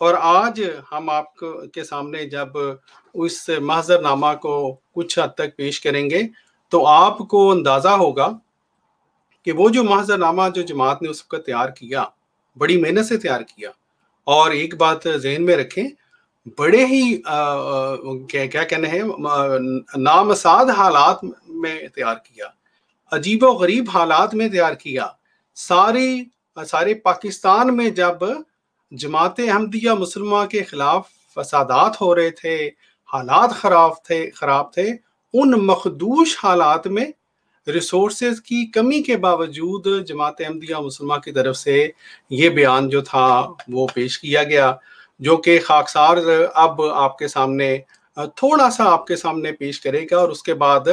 اور آج ہم آپ کے سامنے جب اس محضر نامہ کو کچھ حد تک پیش کریں گے تو آپ کو اندازہ ہوگا کہ وہ جو محضر نامہ جو جماعت نے اس وقت تیار کیا، بڑی محنت سے تیار کیا، اور ایک بات ذہن میں رکھیں، بڑے ہی کیا کہنے ہیں نامساعد حالات میں تیار کیا، عجیب و غریب حالات میں تیار کیا. سارے پاکستان میں جب جماعت احمدیہ مسلمہ کے خلاف فسادات ہو رہے تھے، حالات خراب تھے، ان مخدوش حالات میں ریسورسز کی کمی کے باوجود جماعت احمدیہ مسلمہ کی طرف سے یہ بیان جو تھا وہ پیش کیا گیا، جو کہ خاکسار اب آپ کے سامنے تھوڑا سا آپ کے سامنے پیش کرے گا. اور اس کے بعد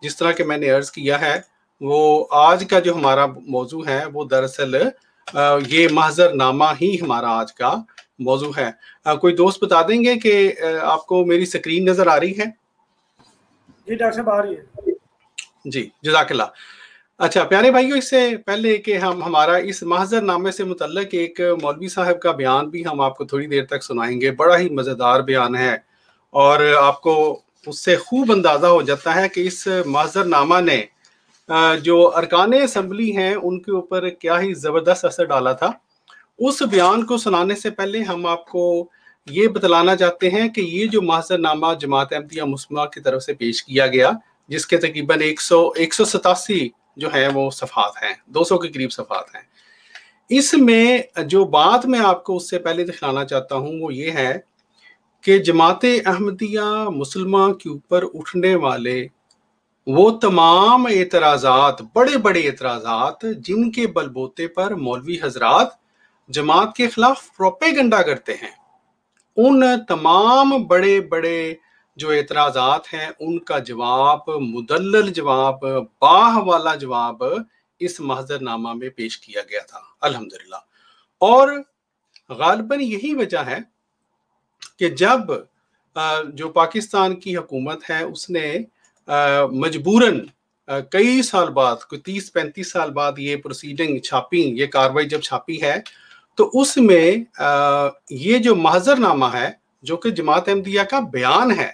جس طرح کہ میں نے عرض کیا ہے، وہ آج کا جو ہمارا موضوع ہے وہ دراصل یہ محضر نامہ ہی ہمارا آج کا موضوع ہے. کوئی دوست بتا دیں گے کہ آپ کو میری سکرین نظر آ رہی ہے؟ جی ڈاکٹر صاحب آ رہی ہے. جی جزاک اللہ. اچھا پیارے بھائیو، اس سے پہلے کہ ہم ہمارا اس محضر نامے سے متعلق ایک مولوی صاحب کا بیان بھی ہم آپ کو تھوڑی دیر تک سنائیں گے. بڑا ہی مزیدار بیان ہے اور آپ کو اس سے خوب اندازہ ہو جاتا ہے کہ اس محضر نامہ نے جو ارکان اسمبلی ہیں ان کے اوپر کیا ہی زبردست اثر ڈالا تھا. اس بیان کو سنانے سے پہلے ہم آپ کو یہ بتلانا چاہتے ہیں کہ یہ جو محضر نامہ جماعت احمدیہ مسلمہ کی طرف سے پیش کیا گیا، جس کے تقریباً 187 جو ہیں وہ صفحات ہیں، 200 کے قریب صفحات ہیں، اس میں جو بات میں آپ کو اس سے پہلے دکھلانا چاہتا ہوں وہ یہ ہے کہ جماعت احمدیہ مسلمہ کے اوپر اٹھنے والے وہ تمام اعتراضات، بڑے بڑے اعتراضات جن کے بلبوتے پر مولوی حضرات جماعت کے خلاف پروپیگنڈا کرتے ہیں، ان تمام بڑے بڑے جو اعتراضات ہیں ان کا جواب، مدلل جواب، باہ والا جواب اس محضر نامہ میں پیش کیا گیا تھا الحمدللہ. اور غالباً یہی وجہ ہے کہ جب جو پاکستان کی حکومت ہے اس نے مجبوراً کئی سال بعد، کوئی 30-35 سال بعد یہ پروسیڈنگ چھاپی، یہ کاروائی جب چھاپی ہے، تو اس میں یہ جو محضر نامہ ہے جو کہ جماعت احمدیہ کا بیان ہے،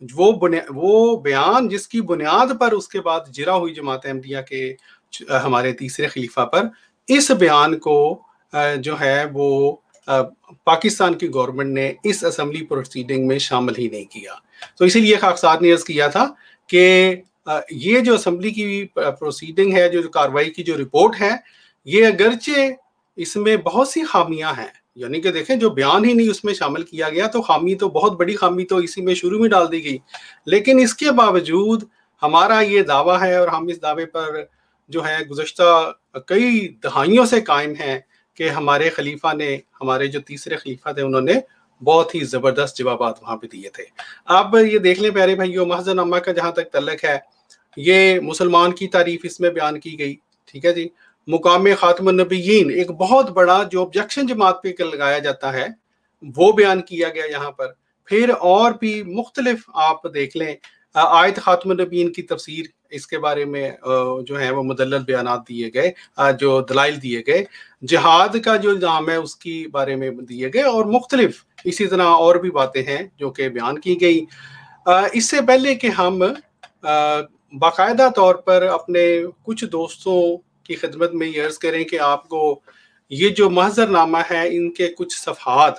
وہ بیان جس کی بنیاد پر اس کے بعد جرا ہوئی جماعت احمدیہ کے ہمارے تیسرے خلیفہ پر، اس بیان کو جو ہے وہ پاکستان کی گورنمنٹ نے اس اسمبلی پروسیڈنگ میں شامل ہی نہیں کیا. تو اسی لیے خاکسار نے عرض کیا تھا کہ یہ جو اسمبلی کی پروسیڈنگ ہے، جو کاروائی کی جو رپورٹ ہے، یہ اگرچہ اس میں بہت سی خامیاں ہیں، یعنی کہ دیکھیں جو بیان ہی نہیں اس میں شامل کیا گیا تو خامی تو بہت بڑی خامی تو اسی میں شروع میں ڈال دی گئی، لیکن اس کے باوجود ہمارا یہ دعویٰ ہے اور ہم اس دعوے پر جو ہے گزشتہ کئی دہائیوں سے قائم ہیں کہ ہمارے خلیفہ نے، ہمارے جو تیسرے خلیفہ تھے، انہوں نے بہت ہی زبردست جوابات وہاں پہ دیے تھے. اب یہ دیکھ لیں پیارے بھائیو، محضر نامہ کا جہاں تک تعلق ہے، یہ مسلمان کی تعریف اس میں بیان کی گئی، ٹھیک ہے جی. مقام خاتم النبیین، ایک بہت بڑا جو objection جماعت پہ لگایا جاتا ہے، وہ بیان کیا گیا یہاں پر. پھر اور بھی مختلف آپ دیکھ لیں، آیت خاتم النبیین کی تفسیر، اس کے بارے میں جو ہے وہ مدلل بیانات دیے گئے، جو دلائل دیے گئے، جہاد کا جو نام ہے اس کی بارے میں دیے گئے، اور مختلف اسی طرح اور بھی باتیں ہیں جو کہ بیان کی گئی. اس سے پہلے کہ ہم باقاعدہ طور پر اپنے کچھ دوستوں کی خدمت میں یہ عرض کریں کہ آپ کو یہ جو محضر نامہ ہے ان کے کچھ صفحات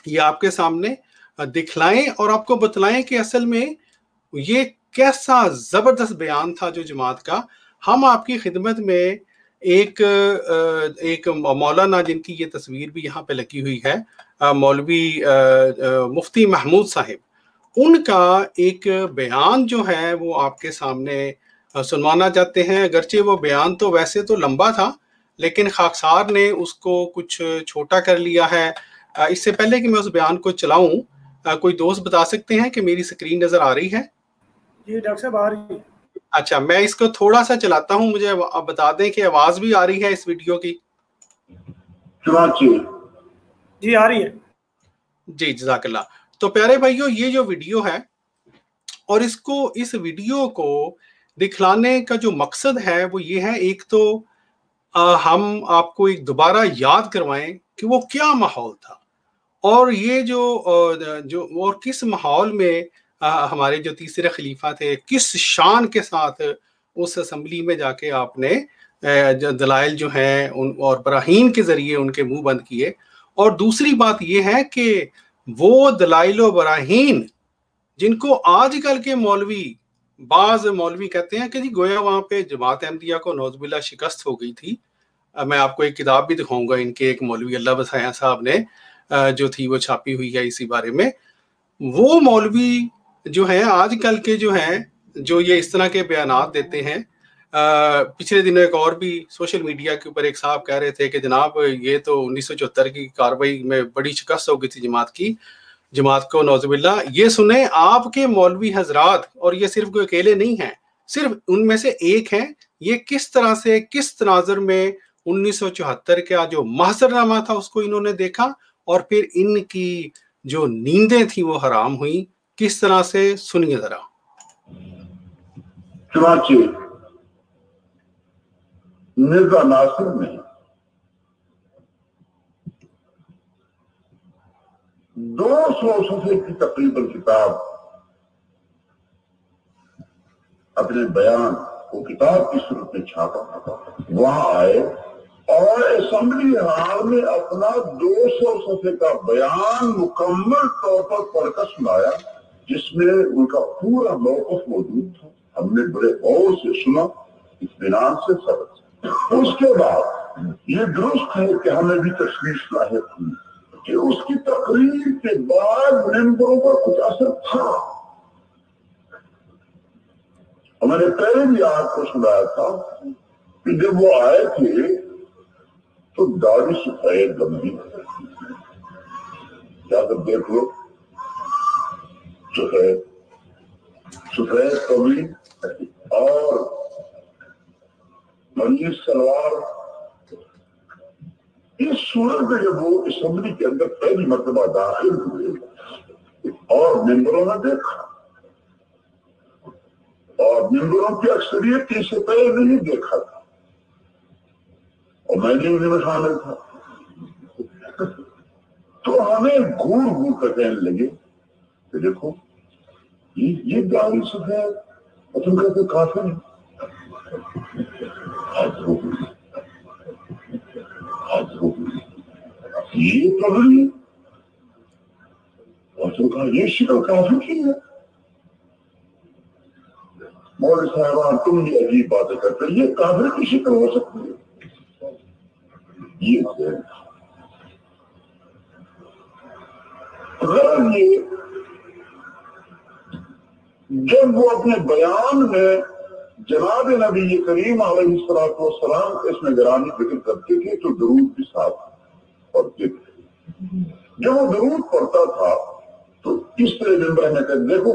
یہ آپ کے سامنے دکھلائیں اور آپ کو بتلائیں کہ اصل میں یہ کیسا زبردست بیان تھا جو جماعت کا. ہم آپ کی خدمت میں ایک مولانا جن کی یہ تصویر بھی یہاں پہ لگی ہوئی ہے، مولوی مفتی محمود صاحب، ان کا ایک بیان جو ہے وہ آپ کے سامنے سنوانا چاہتے ہیں. اگرچہ وہ بیان تو ویسے تو لمبا تھا لیکن خاکسار نے اس کو کچھ چھوٹا کر لیا ہے. اس سے پہلے کہ میں اس بیان کو چلاؤں، کوئی دوست بتا سکتے ہیں کہ میری سکرین نظر آ رہی ہے؟ جی ڈاکٹر صاحب آ رہی ہے. اچھا، میں اس کو تھوڑا سا چلاتا ہوں، مجھے بتا دیں کہ آواز بھی آ رہی ہے اس ویڈیو کی؟ جی آ رہی ہے. جی جزاک اللہ. تو پیارے بھائیو، یہ جو ویڈیو ہے اور اس ویڈیو کو دکھلانے کا جو مقصد ہے وہ یہ ہے، ایک تو ہم آپ کو ایک دوبارہ یاد کروائیں کہ وہ کیا ماحول تھا. اور یہ جو اور کس ماحول میں ہمارے جو تیسرے خلیفہ تھے کس شان کے ساتھ اس اسمبلی میں جا کے آپ نے دلائل جو ہیں اور براہین کے ذریعے ان کے منہ بند کیے. اور دوسری بات یہ ہے کہ وہ دلائل و براہین جن کو آج کل کے بعض مولوی کہتے ہیں کہ جی گویا وہاں پہ جماعت احمدیہ کو نعوذ باللہ شکست ہو گئی تھی. میں آپ کو ایک کتاب بھی دکھاؤں گا ان کے، ایک مولوی اللہ بسایاں صاحب نے جو تھی وہ چھاپی ہوئی ہے اسی بارے میں. وہ مولوی جو ہیں آج کل کے جو ہیں جو یہ اس طرح کے بیانات دیتے ہیں. پچھلے دنوں ایک اور بھی سوشل میڈیا کے اوپر ایک صاحب کہہ رہے تھے کہ جناب یہ تو 1974 کی کاروائی میں بڑی شکست ہو گئی تھی جماعت کو نعوذ باللہ. یہ سنیں آپ کے مولوی حضرات، اور یہ صرف کوئی اکیلے نہیں ہیں، صرف ان میں سے ایک ہیں، یہ کس طرح سے کس تناظر میں 1974 کا جو محضر نامہ تھا اس کو انہوں نے دیکھا اور پھر ان کی جو نیندیں تھیں وہ حرام ہوئیں. کس طرح سے سنیے ذرا. چنانچہ مرزا ناصر نے 200 صفحے کی تقریباً کتاب اپنے بیان کو کتاب کی صورت میں چھاپا. وہاں آئے اور اسمبلی ہال میں اپنا 200 صفحے کا بیان مکمل طور پر پڑھ کر سنایا، جس میں ان کا پورا موقف موجود تھا. ہم نے بڑے غور سے سنا، اطمینان سے سبق. اس کے بعد یہ درست ہے کہ ہمیں بھی تشویش لاحق ہوئی کہ اس کی تقریر کے بعد ممبروں پر کچھ اثر تھا. اور میں نے پہلے بھی آپ کو سنایا تھا کہ جب وہ آئے تھے تو داڑھی سفید گندی، کیا کر دیکھ لو، سفید قمیض اور منی سلوار. اس صورت میں جب وہ اسمبلی کے اندر پہلی مرتبہ داخل ہوئے اور ممبروں نے دیکھا، اور ممبروں کی اکثریت اس سے پہلے نہیں دیکھا تھا اور میں بھی انہیں میں شامل تھا، تو ہمیں گھور گھور کر کہنے لگے کہ دیکھو یہ داڑھی سفید اور تم کہتے کافر ہے. یہ پگڑی اور تم کہا یہ شکل کافر کی ہے. مولوی صاحبان تم بھی عجیب باتیں کرتے، یہ کافر کی شکل ہو سکتی ہے. یہ غرض یہ جب وہ اپنے بیان میں جناب نبی کریم علیہ السلام اس میں گرامی ذکر کرتے تھے تو درود بھی ساتھ پڑھتے تھے. جب وہ درود پڑھتا تھا تو اس طرح ممبر میں کہتے دیکھو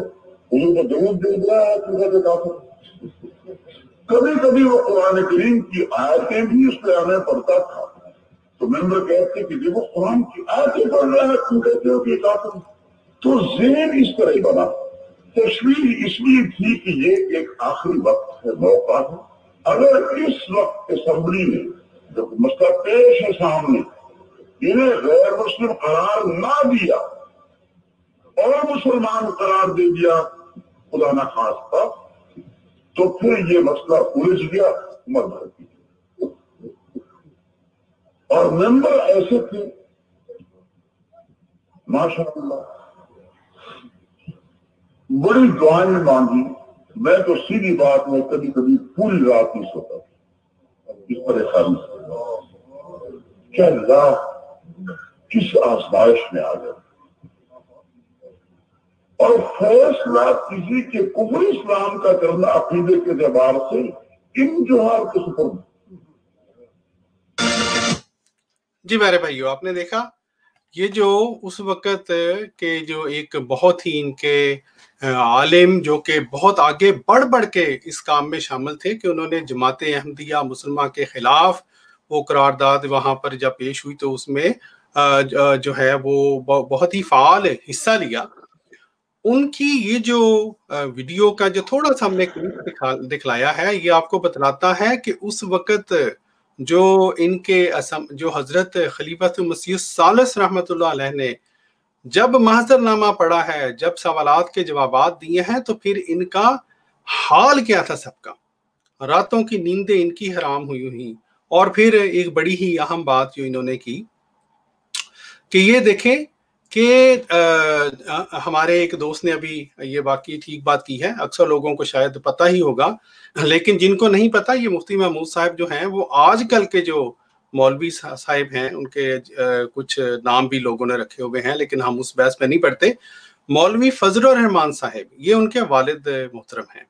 حضور کو درود دے دیا ہے کافر. کبھی کبھی وہ قرآن کریم کی آیتیں بھی اس پہ آنے پڑھتا تھا تو ممبر کہتے کہ دیکھو قرآن کی آیتیں پڑھ رہا ہے تم کہتے ہو کہ کافر. تو ذہن اس طرح بنا. تشویش اس لیے تھی کہ یہ ایک آخری وقت ہے، موقع ہے. اگر اس وقت اسمبلی میں جب مسئلہ پیش ہے سامنے انہیں غیر مسلم قرار نہ دیا اور مسلمان قرار دے دیا خدا نہ خواستہ تو پھر یہ مسئلہ الجھ گیا مذہب کی. اور ممبر ایسے تھے ماشاء اللہ، بڑی دعائیں مانگی. میں تو سیدھی بات میں کبھی کبھی پوری رات نہیں سوتا اس پریشانی سے کہ اللہ کس آزمائش میں آ گیا. اور فیصلہ کسی کے کفر اسلام کا کرنا عقیدے کے اعتبار سے ان جوہر کے سپرد. جی میرے بھائیو، آپ نے دیکھا یہ جو اس وقت کے جو ایک بہت ہی ان کے عالم جو کہ بہت آگے بڑھ کے اس کام میں شامل تھے کہ انہوں نے جماعت احمدیہ مسلمہ کے خلاف وہ قرارداد وہاں پر جب پیش ہوئی تو اس میں جو ہے وہ بہت ہی فعال حصہ لیا. ان کی یہ جو ویڈیو کا جو تھوڑا سا ہم نے دکھلایا ہے یہ آپ کو بتلاتا ہے کہ اس وقت جو ان کے جو حضرت خلیفۃ مسیح الثالث رحمۃ اللہ علیہ نے جب محضر نامہ پڑھا ہے، جب سوالات کے جوابات دیے ہیں، تو پھر ان کا حال کیا تھا سب کا؟ راتوں کی نیندیں ان کی حرام ہوئی ہوئی. اور پھر ایک بڑی ہی اہم بات جو انہوں نے کی کہ یہ دیکھیں کہ ہمارے ایک دوست نے ابھی یہ واقعی ٹھیک بات کی ہے، اکثر لوگوں کو شاید پتہ ہی ہوگا، لیکن جن کو نہیں پتہ، یہ مفتی محمود صاحب جو ہیں وہ آج کل کے جو مولوی صاحب ہیں، ان کے کچھ نام بھی لوگوں نے رکھے ہوئے ہیں، لیکن ہم اس بحث پہ نہیں پڑھتے. مولوی فضل الرحمان صاحب، یہ ان کے والد محترم ہیں.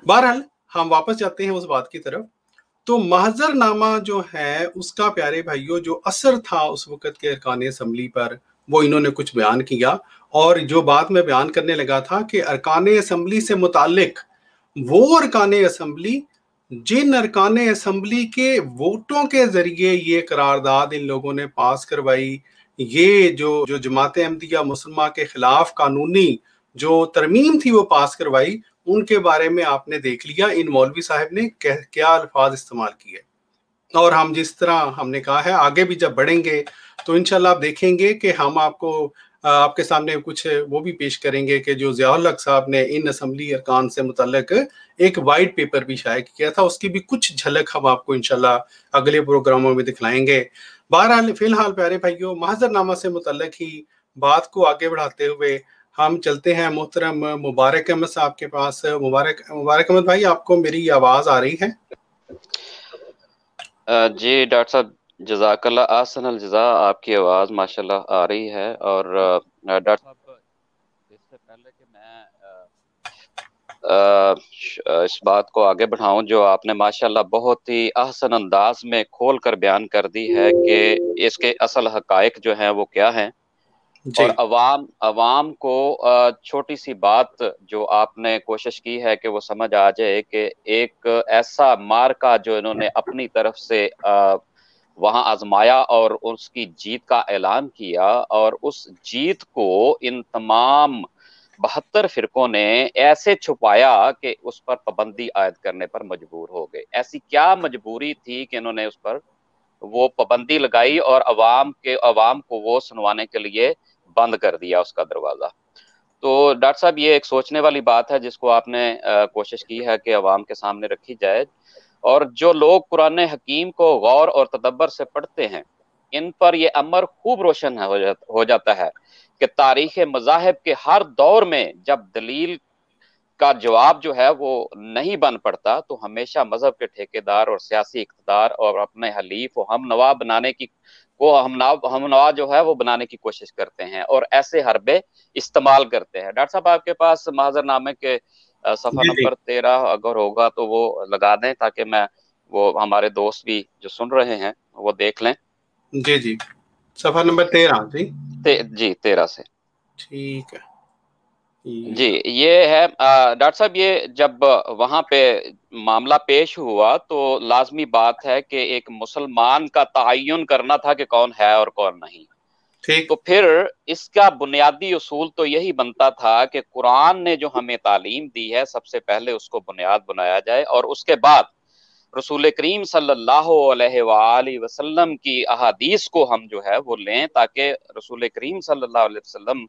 بہرحال ہم واپس جاتے ہیں اس بات کی طرف. تو محضر نامہ جو ہے اس کا پیارے بھائیوں جو اثر تھا اس وقت کے ارکان اسمبلی پر، وہ انہوں نے کچھ بیان کیا. اور جو بات میں بیان کرنے لگا تھا کہ ارکان اسمبلی سے متعلق وہ ارکان اسمبلی جن ارکان اسمبلی کے ووٹوں کے ذریعے یہ قرارداد ان لوگوں نے پاس کروائی، یہ جو جماعت احمدیہ مسلمہ کے خلاف قانونی جو ترمیم تھی وہ پاس کروائی، ان کے بارے میں آپ نے دیکھ لیا ان مولوی صاحب نے کیا الفاظ استعمال کیے. اور ہم جس طرح ہم نے کہا ہے آگے بھی جب بڑھیں گے تو انشاءاللہ آپ دیکھیں گے کہ ہم آپ کے سامنے کچھ وہ بھی پیش کریں گے کہ جو ضیاء الحق صاحب نے ان اسمبلی ارکان سے متعلق ایک وائٹ پیپر بھی شائع کیا تھا، اس کی بھی کچھ جھلک ہم آپ کو انشاءاللہ اگلے پروگراموں میں دکھلائیں گے. بہرحال فی الحال پیارے بھائیوں، محضر نامہ سے متعلق ہی بات کو آگے بڑھاتے ہوئے ہم چلتے ہیں محترم مبارک احمد صاحب کے پاس. مبارک احمد بھائی، آپ کو میری آواز آ رہی ہے؟ جی ڈاکٹر صاحب، جزاک اللہ احسن الجزا، آپ کی آواز ماشاءاللہ آ رہی ہے. اور ڈاکٹر صاحب، اس سے پہلے کہ میں اس بات کو آگے بڑھاؤں، جو آپ نے ماشاءاللہ بہت ہی احسن انداز میں کھول کر بیان کر دی ہے کہ اس کے اصل حقائق جو ہیں وہ کیا ہیں، اور عوام کو چھوٹی سی بات جو آپ نے کوشش کی ہے کہ وہ سمجھ آ جائے کہ ایک ایسا مارکا جو انہوں نے اپنی طرف سے وہاں آزمایا اور اس کی جیت کا اعلان کیا، اور اس جیت کو ان تمام 72 فرقوں نے ایسے چھپایا کہ اس پر پابندی عائد کرنے پر مجبور ہو گئے. ایسی کیا مجبوری تھی کہ انہوں نے اس پر وہ پابندی لگائی اور عوام کو وہ سنوانے کے لیے بند کر دیا اس کا دروازہ. تو ڈاکٹر صاحب، یہ ایک سوچنے والی بات ہے جس کو آپ نے کوشش کی ہے کہ عوام کے سامنے رکھی جائے. اور جو لوگ قرآن حکیم کو غور اور تدبر سے پڑھتے ہیں، ان پر یہ امر خوب روشن ہو جاتا ہے کہ تاریخ مذاہب کے ہر دور میں جب دلیل کا جواب جو ہے وہ نہیں بن پڑتا تو ہمیشہ مذہب کے ٹھیکیدار اور سیاسی اقتدار اور اپنے حلیف و ہم نوا جو ہے وہ بنانے کی کوشش کرتے ہیں اور ایسے حربے استعمال کرتے ہیں. ڈاکٹر صاحب، آپ کے پاس محضر نامے کے صفحہ نمبر 13 اگر ہوگا تو وہ لگا دیں تاکہ میں وہ ہمارے دوست بھی جو سن رہے ہیں وہ دیکھ لیں. جی صفحہ نمبر 13. جی 13 سے. ٹھیک ہے جی. یہ ہے ڈاکٹر صاحب، یہ جب وہاں پہ معاملہ پیش ہوا تو لازمی بات ہے کہ ایک مسلمان کا تعین کرنا تھا کہ کون ہے اور کون نہیں. تو پھر اس کا بنیادی اصول تو یہی بنتا تھا کہ قرآن نے جو ہمیں تعلیم دی ہے سب سے پہلے اس کو بنیاد بنایا جائے، اور اس کے بعد رسول کریم صلی اللہ علیہ وآلہ وسلم کی احادیث کو ہم جو ہے وہ لیں، تاکہ رسول کریم صلی اللہ علیہ وسلم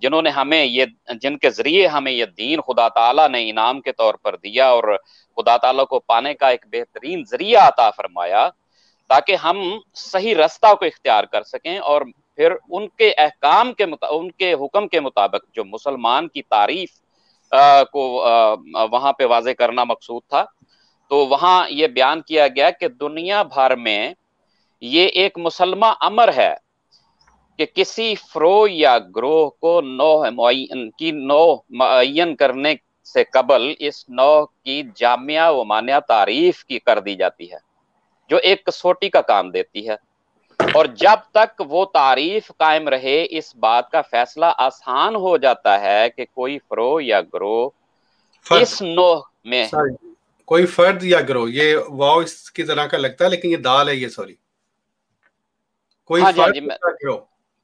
جن کے ذریعے ہمیں یہ دین خدا تعالیٰ نے انعام کے طور پر دیا اور خدا تعالیٰ کو پانے کا ایک بہترین ذریعہ عطا فرمایا، تاکہ ہم صحیح رستہ کو اختیار کر سکیں اور پھر ان کے احکام ان کے حکم کے مطابق جو مسلمان کی تعریف کو وہاں پہ واضح کرنا مقصود تھا. تو وہاں یہ بیان کیا گیا کہ دنیا بھر میں یہ ایک مسلمہ امر ہے کہ کسی فروع یا گروہ کو نوع معین کرنے سے قبل اس نوع کی جامعہ و مانع تعریف کی کر دی جاتی ہے، جو ایک کسوٹی کا کام دیتی ہے، اور جب تک وہ تعریف قائم رہے اس بات کا فیصلہ آسان ہو جاتا ہے کہ کوئی فروع یا گروہ اس نوع میں کوئی فرد یا گروہ، یہ واو اس کی طرح کا لگتا ہے لیکن یہ دال ہے، یہ سوری کوئی فرد یا گروہ.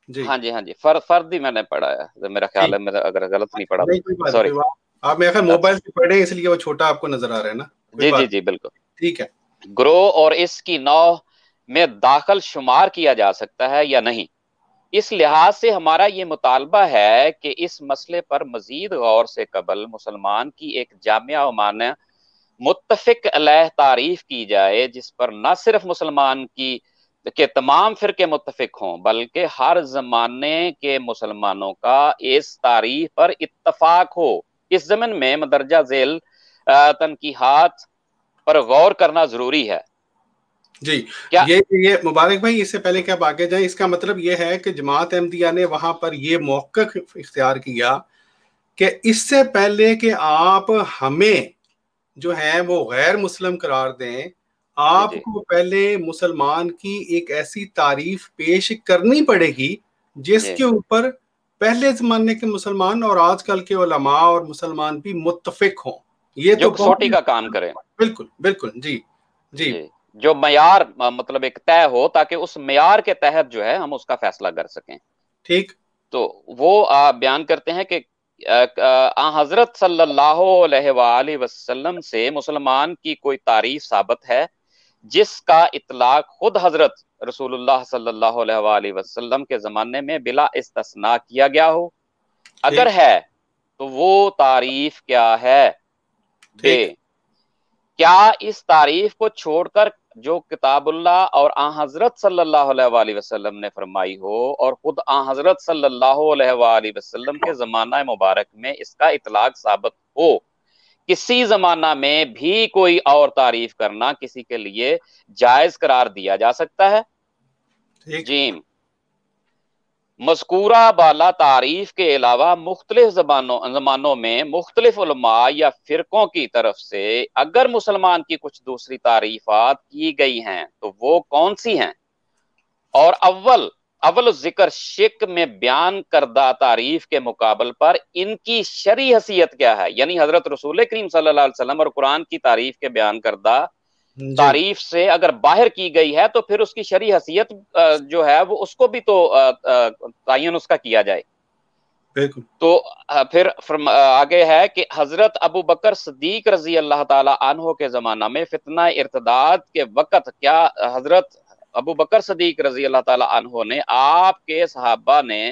ہاں جی فرد ہی میں نے پڑھا ہے، میرا خیال ہے اگر غلط نہیں پڑھا سوری. آپ میرے خیال موبائل سے پڑھیں اس لیے وہ چھوٹا آپ کو نظر آ رہا ہے نا. جی بالکل ٹھیک ہے. گروہ اور اس کی نوع میں داخل شمار کیا جا سکتا ہے یا نہیں، اس لحاظ سے ہمارا یہ مطالبہ ہے کہ اس مسئلے پر مزید غور سے قبل مسلمان کی ایک جامعہ و مانع متفق علیہ تعریف کی جائے، جس پر نہ صرف مسلمان کے تمام فرقے متفق ہوں بلکہ ہر زمانے کے مسلمانوں کا اس تعریف پر اتفاق ہو۔ اس ضمن میں مندرجہ ذیل تنقیحات پر غور کرنا ضروری ہے۔ جی یہ مبارک بھائی، اس سے پہلے کہ آپ آگے جائیں، اس کا مطلب یہ ہے کہ جماعت احمدیہ نے وہاں پر یہ موقف اختیار کیا کہ اس سے پہلے کہ آپ ہمیں جو ہے وہ غیر مسلم قرار دیں، آپ کو پہلے مسلمان کی ایک ایسی تعریف پیش کرنی پڑے گی جس کے اوپر پہلے زمانے کے مسلمان اور آج کل کے علماء اور مسلمان بھی متفق ہوں۔ یہ تو کسوٹی کا کام کریں۔ بالکل بالکل، جی جی، جو معیار مطلب ایک طے ہو تاکہ اس معیار کے تحت جو ہے ہم اس کا فیصلہ کر سکیں۔ ٹھیک، تو وہ بیان کرتے ہیں کہ حضرت صلی اللہ علیہ وآلہ وسلم سے مسلمان کی کوئی تعریف ثابت ہے جس کا اطلاق خود حضرت رسول اللہ صلی اللہ علیہ وآلہ وسلم کے زمانے میں بلا استثناء کیا گیا ہو؟ اگر ہے تو وہ تعریف کیا ہے؟ کیا اس تعریف کو چھوڑ کر جو کتاب اللہ اور حضرت صلی اللہ علیہ وآلہ وسلم نے فرمائی ہو اور خود حضرت صلی اللہ علیہ وآلہ وسلم کے زمانہ مبارک میں اس کا اطلاق ثابت ہو؟ کسی زمانہ میں بھی کوئی اور تعریف کرنا کسی کے لیے جائز قرار دیا جا سکتا ہے؟ جیم، مذکورہ بالا تعریف کے علاوہ مختلف زمانوں میں مختلف علماء یا فرقوں کی طرف سے اگر مسلمان کی کچھ دوسری تعریفات کی گئی ہیں تو وہ کون سی ہیں؟ اور اول ذکر شک میں بیان کردہ تعریف کے مقابل پر ان کی شرعی حیثیت کیا ہے؟ یعنی حضرت رسول کریم صلی اللہ علیہ وسلم اور قرآن کی تعریف کے بیان کردہ تعریف سے اگر باہر کی گئی ہے تو پھر اس کی شرعی حیثیت جو ہے وہ اس کو بھی تو تعین اس کا کیا جائے۔ تو پھر آگے ہے کہ حضرت ابو بکر صدیق رضی اللہ تعالی عنہ کے زمانہ میں فتنہ ارتداد کے وقت کیا حضرت ابو بکر صدیق رضی اللہ تعالی عنہ نے آپ کے صحابہ نے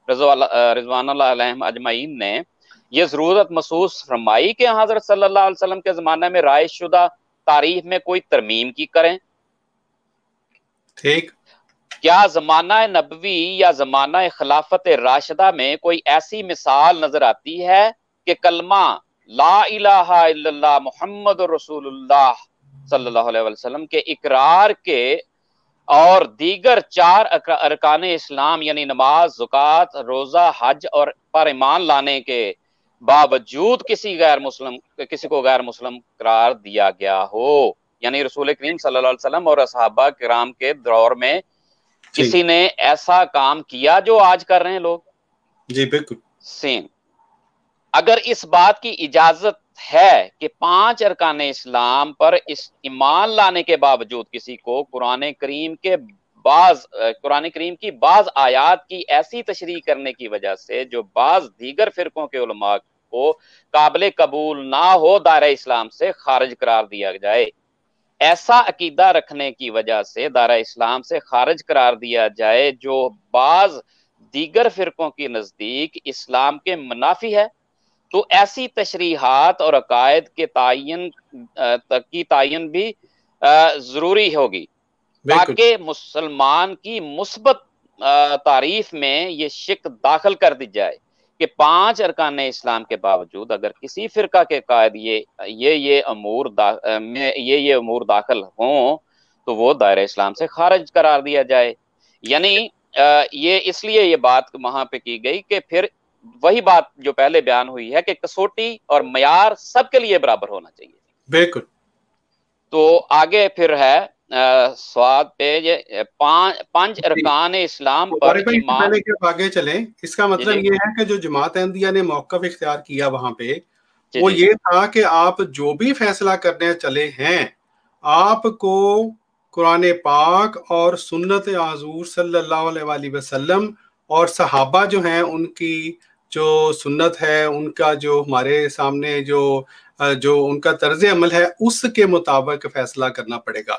رضوان اللہ علیہم اجمعین نے یہ ضرورت محسوس فرمائی کہ حضرت صلی اللہ علیہ وسلم کے زمانے میں رائج شدہ تعریف میں کوئی ترمیم کی کریں؟ ٹھیک، کیا زمانہ نبوی یا زمانہ خلافت راشدہ میں کوئی ایسی مثال نظر آتی ہے کہ کلمہ لا الہ الا اللہ محمد رسول اللہ صلی اللہ علیہ وسلم کے اقرار کے اور دیگر 4 ارکان اسلام یعنی نماز، زکوٰۃ، روزہ، حج اور پر ایمان لانے کے باوجود کسی کو غیر مسلم قرار دیا گیا ہو؟ یعنی رسول کریم صلی اللہ علیہ وسلم اور صحابہ کرام کے دور میں کسی نے ایسا کام کیا جو آج کر رہے ہیں لوگ؟ جی بالکل سیم۔ اگر اس بات کی اجازت ہے کہ 5 ارکان اسلام پر ایمان لانے کے باوجود کسی کو قرآن کریم کی بعض آیات کی ایسی تشریح کرنے کی وجہ سے جو بعض دیگر فرقوں کے علماء کو قابل قبول نہ ہو دائرہ اسلام سے خارج قرار دیا جائے، ایسا عقیدہ رکھنے کی وجہ سے دائرہ اسلام سے خارج قرار دیا جائے جو بعض دیگر فرقوں کے نزدیک اسلام کے منافی ہے، تو ایسی تشریحات اور عقائد کے تعین بھی ضروری ہوگی تاکہ مسلمان کی مثبت تعریف میں یہ شک داخل کر دی جائے کہ 5 ارکان اسلام کے باوجود اگر کسی فرقہ کے قائد یہ امور داخل ہوں تو وہ دائرہ اسلام سے خارج قرار دیا جائے۔ یعنی یہ اس لیے یہ بات وہاں پہ کی گئی کہ پھر وہی بات جو پہلے بیان ہوئی ہے کہ کسوٹی اور معیار سب کے لیے برابر ہونا چاہیے۔ بالکل۔ تو آگے پھر ہے سواد پیج 5 ارکان اسلام پر ایمان۔ آگے چلیں، اس کا مطلب یہ ہے کہ جو جماعت احمدیہ نے موقف اختیار کیا وہاں پہ وہ یہ تھا کہ آپ جو بھی فیصلہ کرنے چلے ہیں آپ کو قرآن پاک اور سنت حضور صلی اللہ علیہ وآلہ وسلم اور صحابہ جو ہیں ان کی جو سنت ہے، ان کا جو ہمارے سامنے جو ان کا طرز عمل ہے، اس کے مطابق فیصلہ کرنا پڑے گا۔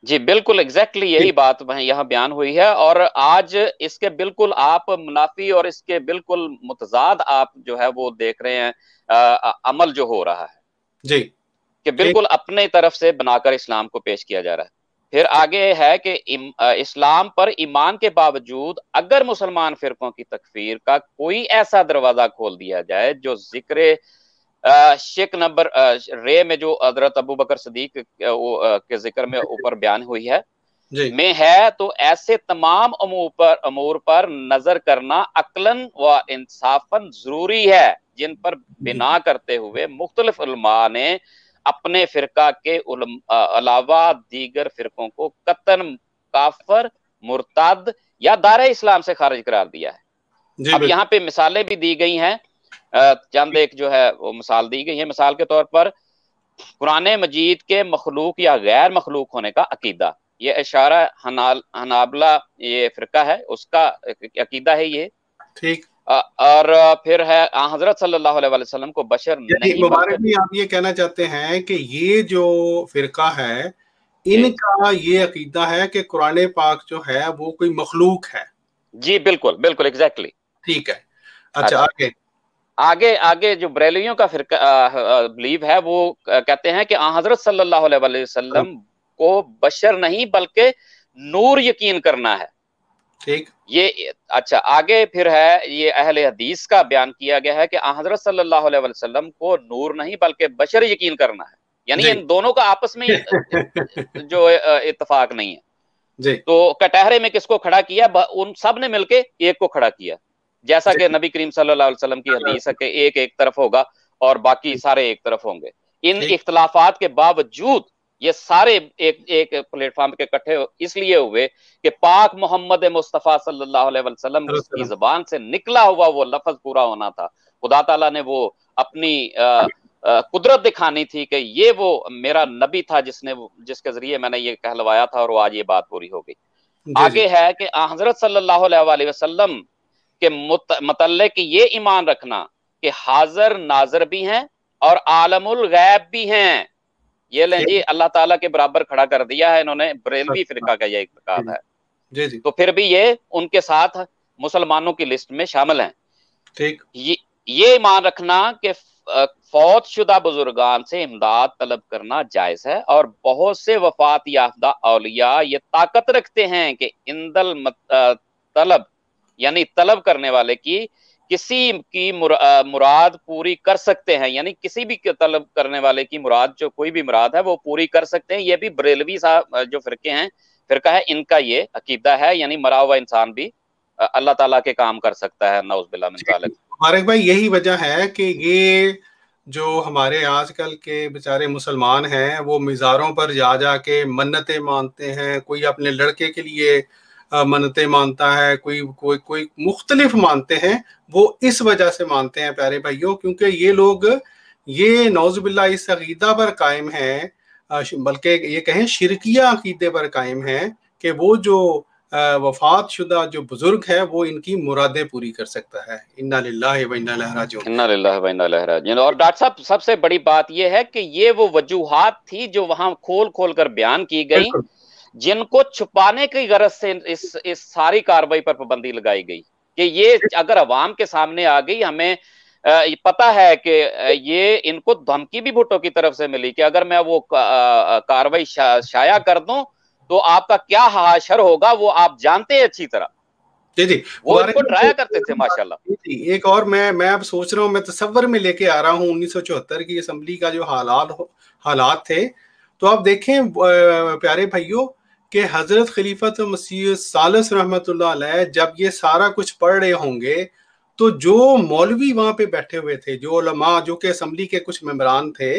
جی بالکل ایگزیکٹلی یہی بات یہاں بیان ہوئی ہے، اور آج اس کے بالکل آپ منافی اور اس کے بالکل متضاد آپ جو ہے وہ دیکھ رہے ہیں عمل جو ہو رہا ہے جی کہ بالکل اپنے طرف سے بنا کر اسلام کو پیش کیا جا رہا ہے۔ پھر آگے ہے کہ اسلام پر ایمان کے باوجود اگر مسلمان فرقوں کی تکفیر کا کوئی ایسا دروازہ کھول دیا جائے جو ذکر شک نمبر رے میں جو حضرت ابو بکر صدیق کے ذکر میں اوپر بیان ہوئی ہے میں ہے، تو ایسے تمام امور پر نظر کرنا عقلاً و انصافاً ضروری ہے جن پر بنا کرتے ہوئے مختلف علماء نے اپنے فرقہ کے علاوہ دیگر فرقوں کو قطعاً کافر، مرتد یا دائرہ اسلام سے خارج قرار دیا ہے۔ اب یہاں پہ مثالیں بھی دی گئی ہیں، چند ایک جو ہے وہ مثال دی گئی ہے۔ مثال کے طور پر قرآن مجید کے مخلوق یا غیر مخلوق ہونے کا عقیدہ، یہ اشارہ حنابلہ یہ فرقہ ہے، اس کا عقیدہ ہے یہ، ٹھیک۔ اور پھر ہے حضرت صلی اللہ علیہ وسلم کو بشر نہیں، مبارک بھی آپ یہ کہنا چاہتے ہیں کہ یہ جو فرقہ ہے ان کا یہ عقیدہ ہے کہ قرآن پاک جو ہے وہ کوئی مخلوق ہے؟ جی بالکل بالکل ایگزیکٹلی، ٹھیک ہے۔ اچھا آگے جو بریلویوں کا فرقہ بلیو ہے وہ کہتے ہیں کہ حضرت صلی اللہ علیہ وسلم کو بشر نہیں بلکہ نور یقین کرنا ہے، ٹھیک۔ یہ اچھا آگے پھر ہے یہ اہل حدیث کا بیان کیا گیا ہے کہ حضرت صلی اللہ علیہ وسلم کو نور نہیں بلکہ بشر یقین کرنا ہے، یعنی ان دونوں کا آپس میں جو اتفاق نہیں ہے۔ تو کٹہرے میں کس کو کھڑا کیا؟ ان سب نے مل کے ایک کو کھڑا کیا، جیسا کہ نبی کریم صلی اللہ علیہ وسلم کی حدیث ہے کہ ایک طرف ہوگا اور باقی سارے ایک طرف ہوں گے۔ ان اختلافات کے باوجود یہ سارے ایک پلیٹ فارم کے اکٹھے اس لیے ہوئے کہ پاک محمد مصطفیٰ صلی اللہ علیہ وسلم کی زبان سے نکلا ہوا وہ لفظ پورا ہونا تھا۔ خدا تعالیٰ نے وہ اپنی قدرت دکھانی تھی کہ یہ وہ میرا نبی تھا جس کے ذریعے میں نے یہ کہلوایا تھا، اور وہ آج یہ بات پوری ہو گئی۔ آگے ہے کہ حضرت صلی اللہ علیہ وسلم کے متعلق یہ ایمان رکھنا کہ حاضر ناظر بھی ہیں اور عالم الغیب بھی ہیں۔ یہ لیں جی اللہ تعالیٰ کے برابر کھڑا کر دیا ہے انہوں نے، بریلوی فرقہ کا یہ اعتقاد ہے۔ تو پھر بھی یہ ان کے ساتھ مسلمانوں کی لسٹ میں شامل ہیں۔ ٹھیک، یہ ایمان رکھنا کہ فوت شدہ بزرگان سے امداد طلب کرنا جائز ہے، اور بہت سے وفات یافتہ اولیاء یہ طاقت رکھتے ہیں کہ اندل طلب یعنی طلب کرنے والے کی کسی کی مراد پوری کر سکتے ہیں، یعنی کسی بھی طلب کرنے والے کی مراد جو کوئی بھی مراد ہے وہ پوری کر سکتے ہیں۔ یہ بھی بریلوی صاحب جو فرقہ ہے ان کا یہ عقیدہ ہے، یعنی مرا ہوا انسان بھی اللہ تعالیٰ کے کام کر سکتا ہے، نعوذ باللہ من ذالک۔ مبارک بھائی یہی وجہ ہے کہ یہ جو ہمارے آج کل کے بیچارے مسلمان ہیں وہ مزاروں پر جا جا کے منتیں مانتے ہیں، کوئی اپنے لڑکے کے لیے منتیں مانتا ہے، کوئی مختلف مانتے ہیں، وہ اس وجہ سے مانتے ہیں پیارے بھائیوں کیونکہ یہ لوگ یہ نعوذ باللہ اس عقیدہ پر قائم ہیں، بلکہ یہ کہیں شرکیہ عقیدے پر قائم ہیں کہ وہ جو وفات شدہ جو بزرگ ہے وہ ان کی مرادیں پوری کر سکتا ہے۔ انا للہ و انا الیہ راجعون، انا للہ و انا الیہ راجعون۔ اور ڈاکٹر صاحب سب سے بڑی بات یہ ہے کہ یہ وہ وجوہات تھی جو وہاں کھول کر بیان کی گئی جن کو چھپانے کی غرض سے اس ساری کاروائی پر پابندی لگائی گئی کہ یہ اگر عوام کے سامنے آ گئی، ہمیں پتا ہے کہ یہ ان کو دھمکی بھی بھٹو کی طرف سے ملی کہ اگر میں وہ کاروائی شائع کر دوں تو آپ کا کیا حشر ہوگا وہ آپ جانتے ہیں اچھی طرح۔ جی وہ ان کو ڈرایا کرتے تھے ماشاءاللہ۔ ایک اور میں اب سوچ رہا ہوں، میں تصور میں لے کے آ رہا ہوں 1974 کی اسمبلی کا جو حالات تھے، تو آپ دیکھیں پیارے بھائیوں کہ حضرت خلیفۃ مسیح ثالث رحمۃ اللہ علیہ جب یہ سارا کچھ پڑھ رہے ہوں گے تو جو مولوی وہاں پہ بیٹھے ہوئے تھے، جو علماء جو کہ اسمبلی کے کچھ ممبران تھے،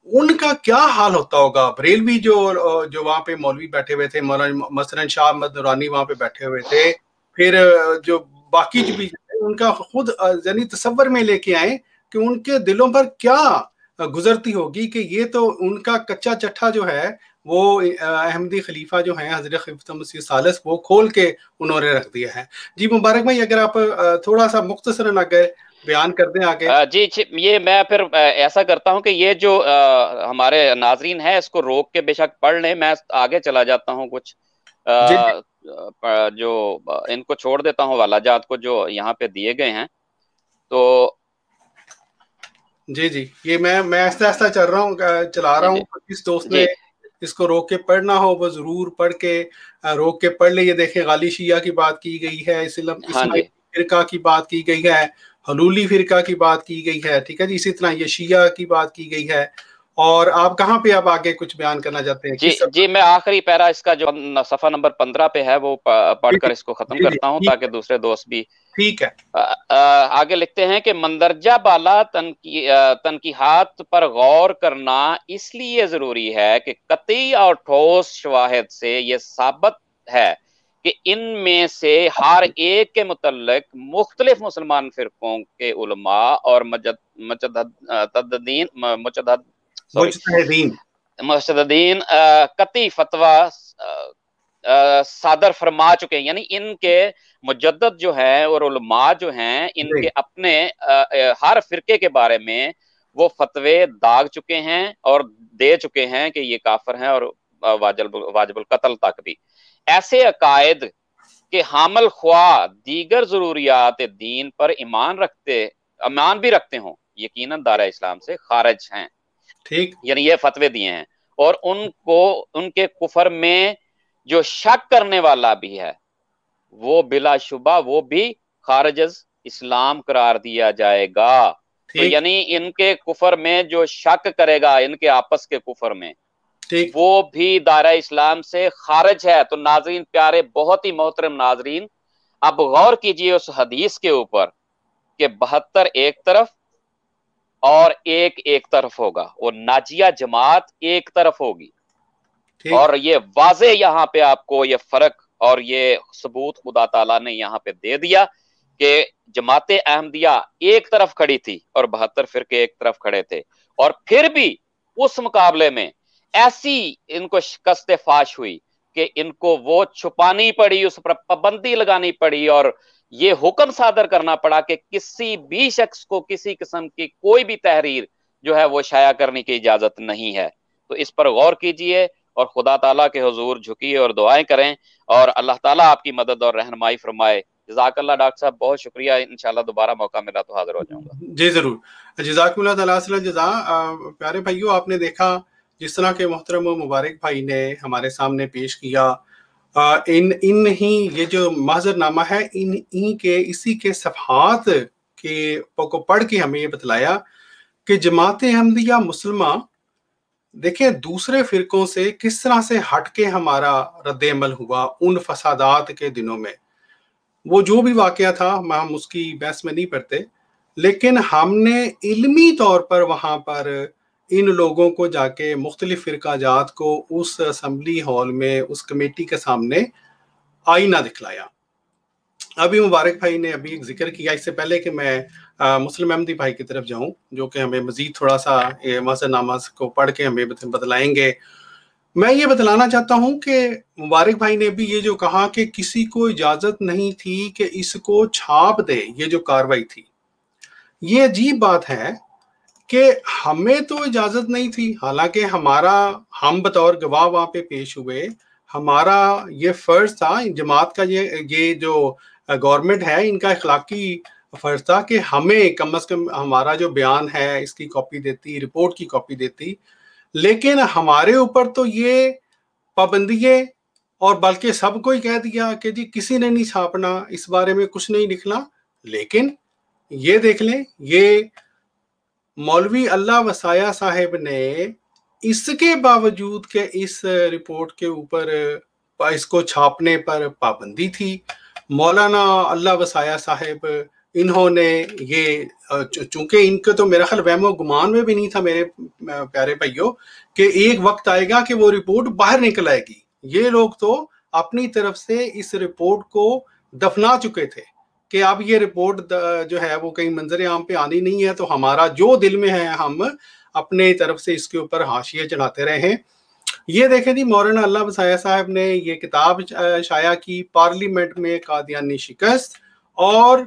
ان کا کیا حال ہوتا ہوگا۔ بریلوی جو وہاں پہ مولوی بیٹھے ہوئے تھے، مولانا مثلاً شاہ احمد نورانی وہاں پہ بیٹھے ہوئے تھے، پھر جو باقی جو بھی ان کا خود یعنی تصور میں لے کے آئیں کہ ان کے دلوں پر کیا گزرتی ہوگی کہ یہ تو ان کا کچا چٹھا جو ہے وہ احمدی خلیفہ جو ہیں حضرت خلیفۃ مسیح ثالث وہ کھول کے انہوں نے رکھ دیا ہے۔ جی مبارک بھائی اگر آپ تھوڑا سا مختصراً اگر بیان کر دیں آگے. جی یہ میں پھر ایسا کرتا ہوں کہ یہ جو ہمارے ناظرین ہیں اس کو روک کے بے شک پڑھ لیں, میں آگے چلا جاتا ہوں, کچھ جو ان کو چھوڑ دیتا ہوں حوالہ جات کو جو یہاں پہ دیے گئے ہیں. تو جی یہ میں ایسا ایسا چلا رہا ہوں. جس دوست نے اس کو روک کے پڑھنا ہو وہ ضرور پڑھ کے روک کے پڑھ لے. یہ دیکھیں غالی شیعہ کی بات کی گئی ہے, اسماعیلی فرقہ کی بات کی گئی ہے, حلولی فرقہ کی بات کی گئی ہے, ٹھیک ہے جی. اسی طرح یہ شیعہ کی بات کی گئی ہے. اور آپ کہاں پہ اب آگے کچھ بیان کرنا چاہتے ہیں؟ جی میں آخری پیرا اس کا جو صفحہ نمبر 15 پہ ہے وہ پڑھ کر اس کو ختم کرتا ہوں تاکہ دوسرے دوست بھی. ٹھیک ہے. آگے لکھتے ہیں کہ مندرجہ بالا تنقیحات پر غور کرنا اس لیے ضروری ہے کہ قطعی اور ٹھوس شواہد سے یہ ثابت ہے کہ ان میں سے ہر ایک کے متعلق مختلف مسلمان فرقوں کے علماء اور مجتہدین قطعی فتویٰ صادر فرما چکے ہیں. یعنی ان کے مجدد جو ہیں اور علماء جو ہیں ان کے اپنے ہر فرقے کے بارے میں وہ فتوے داغ چکے ہیں اور دے چکے ہیں کہ یہ کافر ہیں اور واجب القتل تک بھی. ایسے عقائد کہ حامل خواہ دیگر ضروریات دین پر ایمان بھی رکھتے ہوں یقیناً دائرہ اسلام سے خارج ہیں. ٹھیک, یعنی یہ فتوے دیے ہیں. اور ان کے کفر میں جو شک کرنے والا بھی ہے وہ بلا شبہ وہ بھی خارج اسلام قرار دیا جائے گا. تو یعنی ان کے کفر میں جو شک کرے گا ان کے آپس کے کفر میں وہ بھی دائرہ اسلام سے خارج ہے. تو ناظرین پیارے, بہت ہی محترم ناظرین, اب غور کیجئے اس حدیث کے اوپر کہ 72 ایک طرف اور ایک طرف ہوگا, وہ ناجیہ جماعت ایک طرف ہوگی. اور یہ واضح یہاں پہ آپ کو یہ فرق اور یہ ثبوت خدا تعالیٰ نے یہاں پہ دے دیا کہ جماعت احمدیہ ایک طرف کھڑی تھی اور 72 فرقے ایک طرف کھڑے تھے. اور پھر بھی اس مقابلے میں ایسی ان کو شکست فاش ہوئی کہ ان کو وہ چھپانی پڑی, اس پر پابندی لگانی پڑی اور یہ حکم صادر کرنا پڑا کہ کسی بھی شخص کو کسی قسم کی کوئی بھی تحریر جو ہے وہ شائع کرنے کی اجازت نہیں ہے. تو اس پر غور کیجئے اور خدا تعالیٰ کے حضور جھکیے اور دعائیں کریں اور اللہ تعالیٰ آپ کی مدد اور رہنمائی فرمائے. جزاک اللہ ڈاکٹر صاحب, بہت شکریہ. انشاءاللہ دوبارہ موقع ملا تو حاضر ہو جاؤں گا. جی ضرور, جزاکم اللہ تعالیٰ جزا. پیارے بھائیو, آپ نے دیکھا جس طرح کے محترم و مبارک بھائی نے ہمارے سامنے پیش کیا, ان ہی یہ جو محضر نامہ ہے ان کے اسی کے صفحات کو پڑھ کے ہمیں یہ بتلایا کہ جماعت احمدیہ مسلمہ دیکھیں دوسرے فرقوں سے کس طرح سے ہٹ کے ہمارا رد عمل ہوا ان فسادات کے دنوں میں. وہ جو بھی واقعہ تھا ہم اس کی بحث میں نہیں پڑھتے, لیکن ہم نے علمی طور پر وہاں پر ان لوگوں کو جا کے مختلف فرقہ جات کو اس اسمبلی ہال میں اس کمیٹی کے سامنے آئینہ دکھلایا. ابھی مبارک بھائی نے ابھی ایک ذکر کیا, اس سے پہلے کہ میں مسلم احمدی بھائی کی طرف جاؤں جو کہ ہمیں مزید تھوڑا سا محضر نامہ کو پڑھ کے ہمیں بتلائیں گے, میں یہ بتلانا چاہتا ہوں کہ مبارک بھائی نے بھی یہ جو کہا کہ کسی کو اجازت نہیں تھی کہ اس کو چھاپ دے, یہ جو کاروائی تھی یہ عجیب بات ہے کہ ہمیں تو اجازت نہیں تھی, حالانکہ ہم بطور گواہ وہاں پہ پیش ہوئے, ہمارا یہ فرض تھا جماعت کا, یہ جو گورنمنٹ ہے ان کا اخلاقی فرض تھا کہ ہمیں کم از کم ہمارا جو بیان ہے اس کی کاپی دیتی, رپورٹ کی کاپی دیتی. لیکن ہمارے اوپر تو یہ پابندیے اور بلکہ سب کو ہی کہہ دیا کہ جی کسی نے نہیں چھاپنا, اس بارے میں کچھ نہیں لکھنا. لیکن یہ دیکھ لیں, یہ مولوی اللہ وسایہ صاحب نے اس کے باوجود کہ اس رپورٹ کے اوپر اس کو چھاپنے پر پابندی تھی, مولانا اللہ وسایہ صاحب انہوں نے یہ, چونکہ ان کے تو میرا خیال وہم و گمان میں بھی نہیں تھا میرے پیارے بھائیوں کہ ایک وقت آئے گا کہ وہ رپورٹ باہر نکل آئے گی. یہ لوگ تو اپنی طرف سے اس رپورٹ کو دفنا چکے تھے کہ اب یہ رپورٹ جو ہے وہ کہیں منظر عام پہ آنی نہیں ہے, تو ہمارا جو دل میں ہے ہم اپنے طرف سے اس کے اوپر حاشیے چڑھاتے رہے ہیں. یہ دیکھیں جی, مولانا اللہ وسایہ صاحب نے یہ کتاب شائع کی, پارلیمنٹ میں قادیانی شکست, اور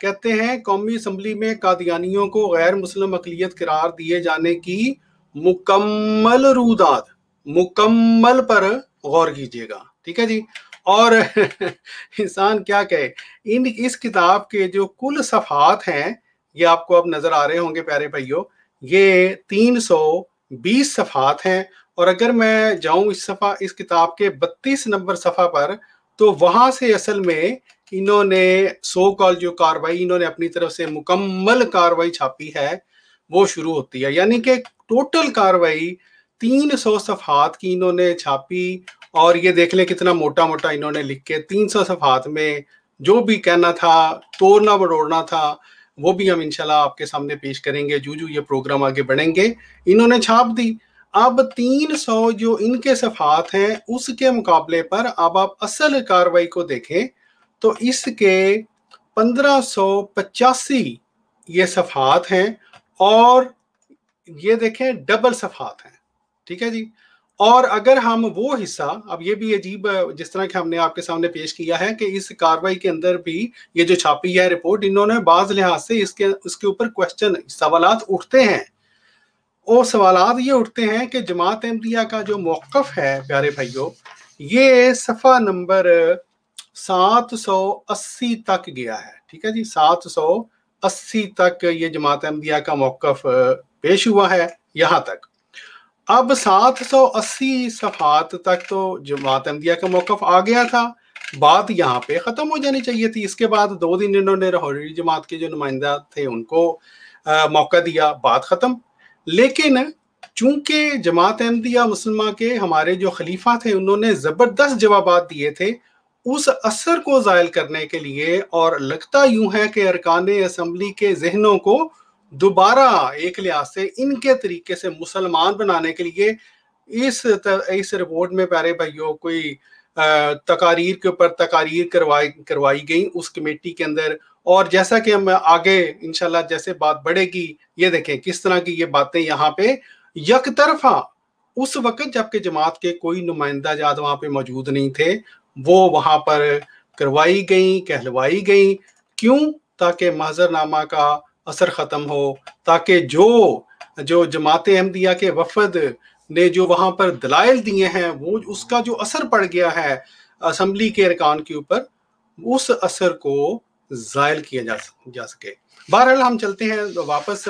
کہتے ہیں قومی اسمبلی میں قادیانیوں کو غیر مسلم اقلیت قرار دیے جانے کی مکمل روداد، مکمل پر غور کیجیے گا، ٹھیک ہے جی۔ اور انسان کیا کہے، اس کتاب کے جو کل صفحات ہیں یہ آپ کو اب نظر آ رہے ہوں گے پیارے بھائیوں، یہ 320 صفحات ہیں، اور اگر میں جاؤں اس کتاب کے 32 نمبر صفحہ پر تو وہاں سے اصل میں انہوں نے سو کال جو کاروائی انہوں نے اپنی طرف سے مکمل کاروائی چھاپی ہے وہ شروع ہوتی ہے، یعنی کہ ٹوٹل کاروائی 300 صفحات کی انہوں نے چھاپی، اور یہ دیکھ لیں کتنا موٹا موٹا انہوں نے لکھ کے 300 صفحات میں جو بھی کہنا تھا، توڑنا بڑوڑنا تھا، وہ بھی ہم انشاءاللہ آپ کے سامنے پیش کریں گے جو یہ پروگرام آگے بڑھیں گے، انہوں نے چھاپ دی۔ اب 300 جو ان کے صفحات ہیں اس کے مقابلے پر اب آپ اصل کاروائی کو دیکھیں تو اس کے 1585 یہ صفحات ہیں، اور یہ دیکھیں ڈبل صفحات ہیں، ٹھیک ہے جی۔ اور اگر ہم وہ حصہ، اب یہ بھی عجیب جس طرح کہ ہم نے آپ کے سامنے پیش کیا ہے کہ اس کاروائی کے اندر بھی یہ جو چھاپی ہے رپورٹ، انہوں نے بعض لحاظ سے اس کے اوپر کوسچن سوالات اٹھتے ہیں، اور سوالات یہ اٹھتے ہیں کہ جماعت احمدیہ کا جو موقف ہے پیارے بھائیوں، یہ صفحہ نمبر 780 تک گیا ہے، ٹھیک ہے جی، 780 تک یہ جماعت احمدیہ کا موقف پیش ہوا ہے یہاں تک۔ اب 780 صفحات تک تو جماعت احمدیہ کا موقف آ گیا تھا، بات یہاں پہ ختم ہو جانی چاہیے تھی۔ اس کے بعد 2 دن انہوں نے لاہوری جماعت کے جو نمائندہ تھے ان کو موقع دیا، بات ختم۔ لیکن چونکہ جماعت احمدیہ مسلمہ کے ہمارے جو خلیفہ تھے انہوں نے زبردست جوابات دیے تھے اس اثر کو زائل کرنے کے لیے، اور لگتا یوں ہے کہ ارکان اسمبلی کے ذہنوں کو دوبارہ ایک لحاظ سے ان کے طریقے سے مسلمان بنانے کے لیے اس رپورٹ میں پیارے بھائیوں کوئی تقاریر کے اوپر تقاریر کروائی گئی اس کمیٹی کے اندر، اور جیسا کہ ہم آگے انشاءاللہ جیسے بات بڑھے گی یہ دیکھیں کس طرح کی یہ باتیں یہاں پہ یک طرفہ اس وقت جبکہ جماعت کے کوئی نمائندہ جات وہاں پہ موجود نہیں تھے وہ وہاں پر کروائی گئیں، کہلوائی گئیں۔ کیوں؟ تاکہ محضر نامہ کا اثر ختم ہو، تاکہ جو جماعت احمدیہ کے وفد نے جو وہاں پر دلائل دیے ہیں وہ اس کا جو اثر پڑ گیا ہے اسمبلی کے ارکان کے اوپر، اس اثر کو زائل کیا جا سکے۔ بہرحال ہم چلتے ہیں واپس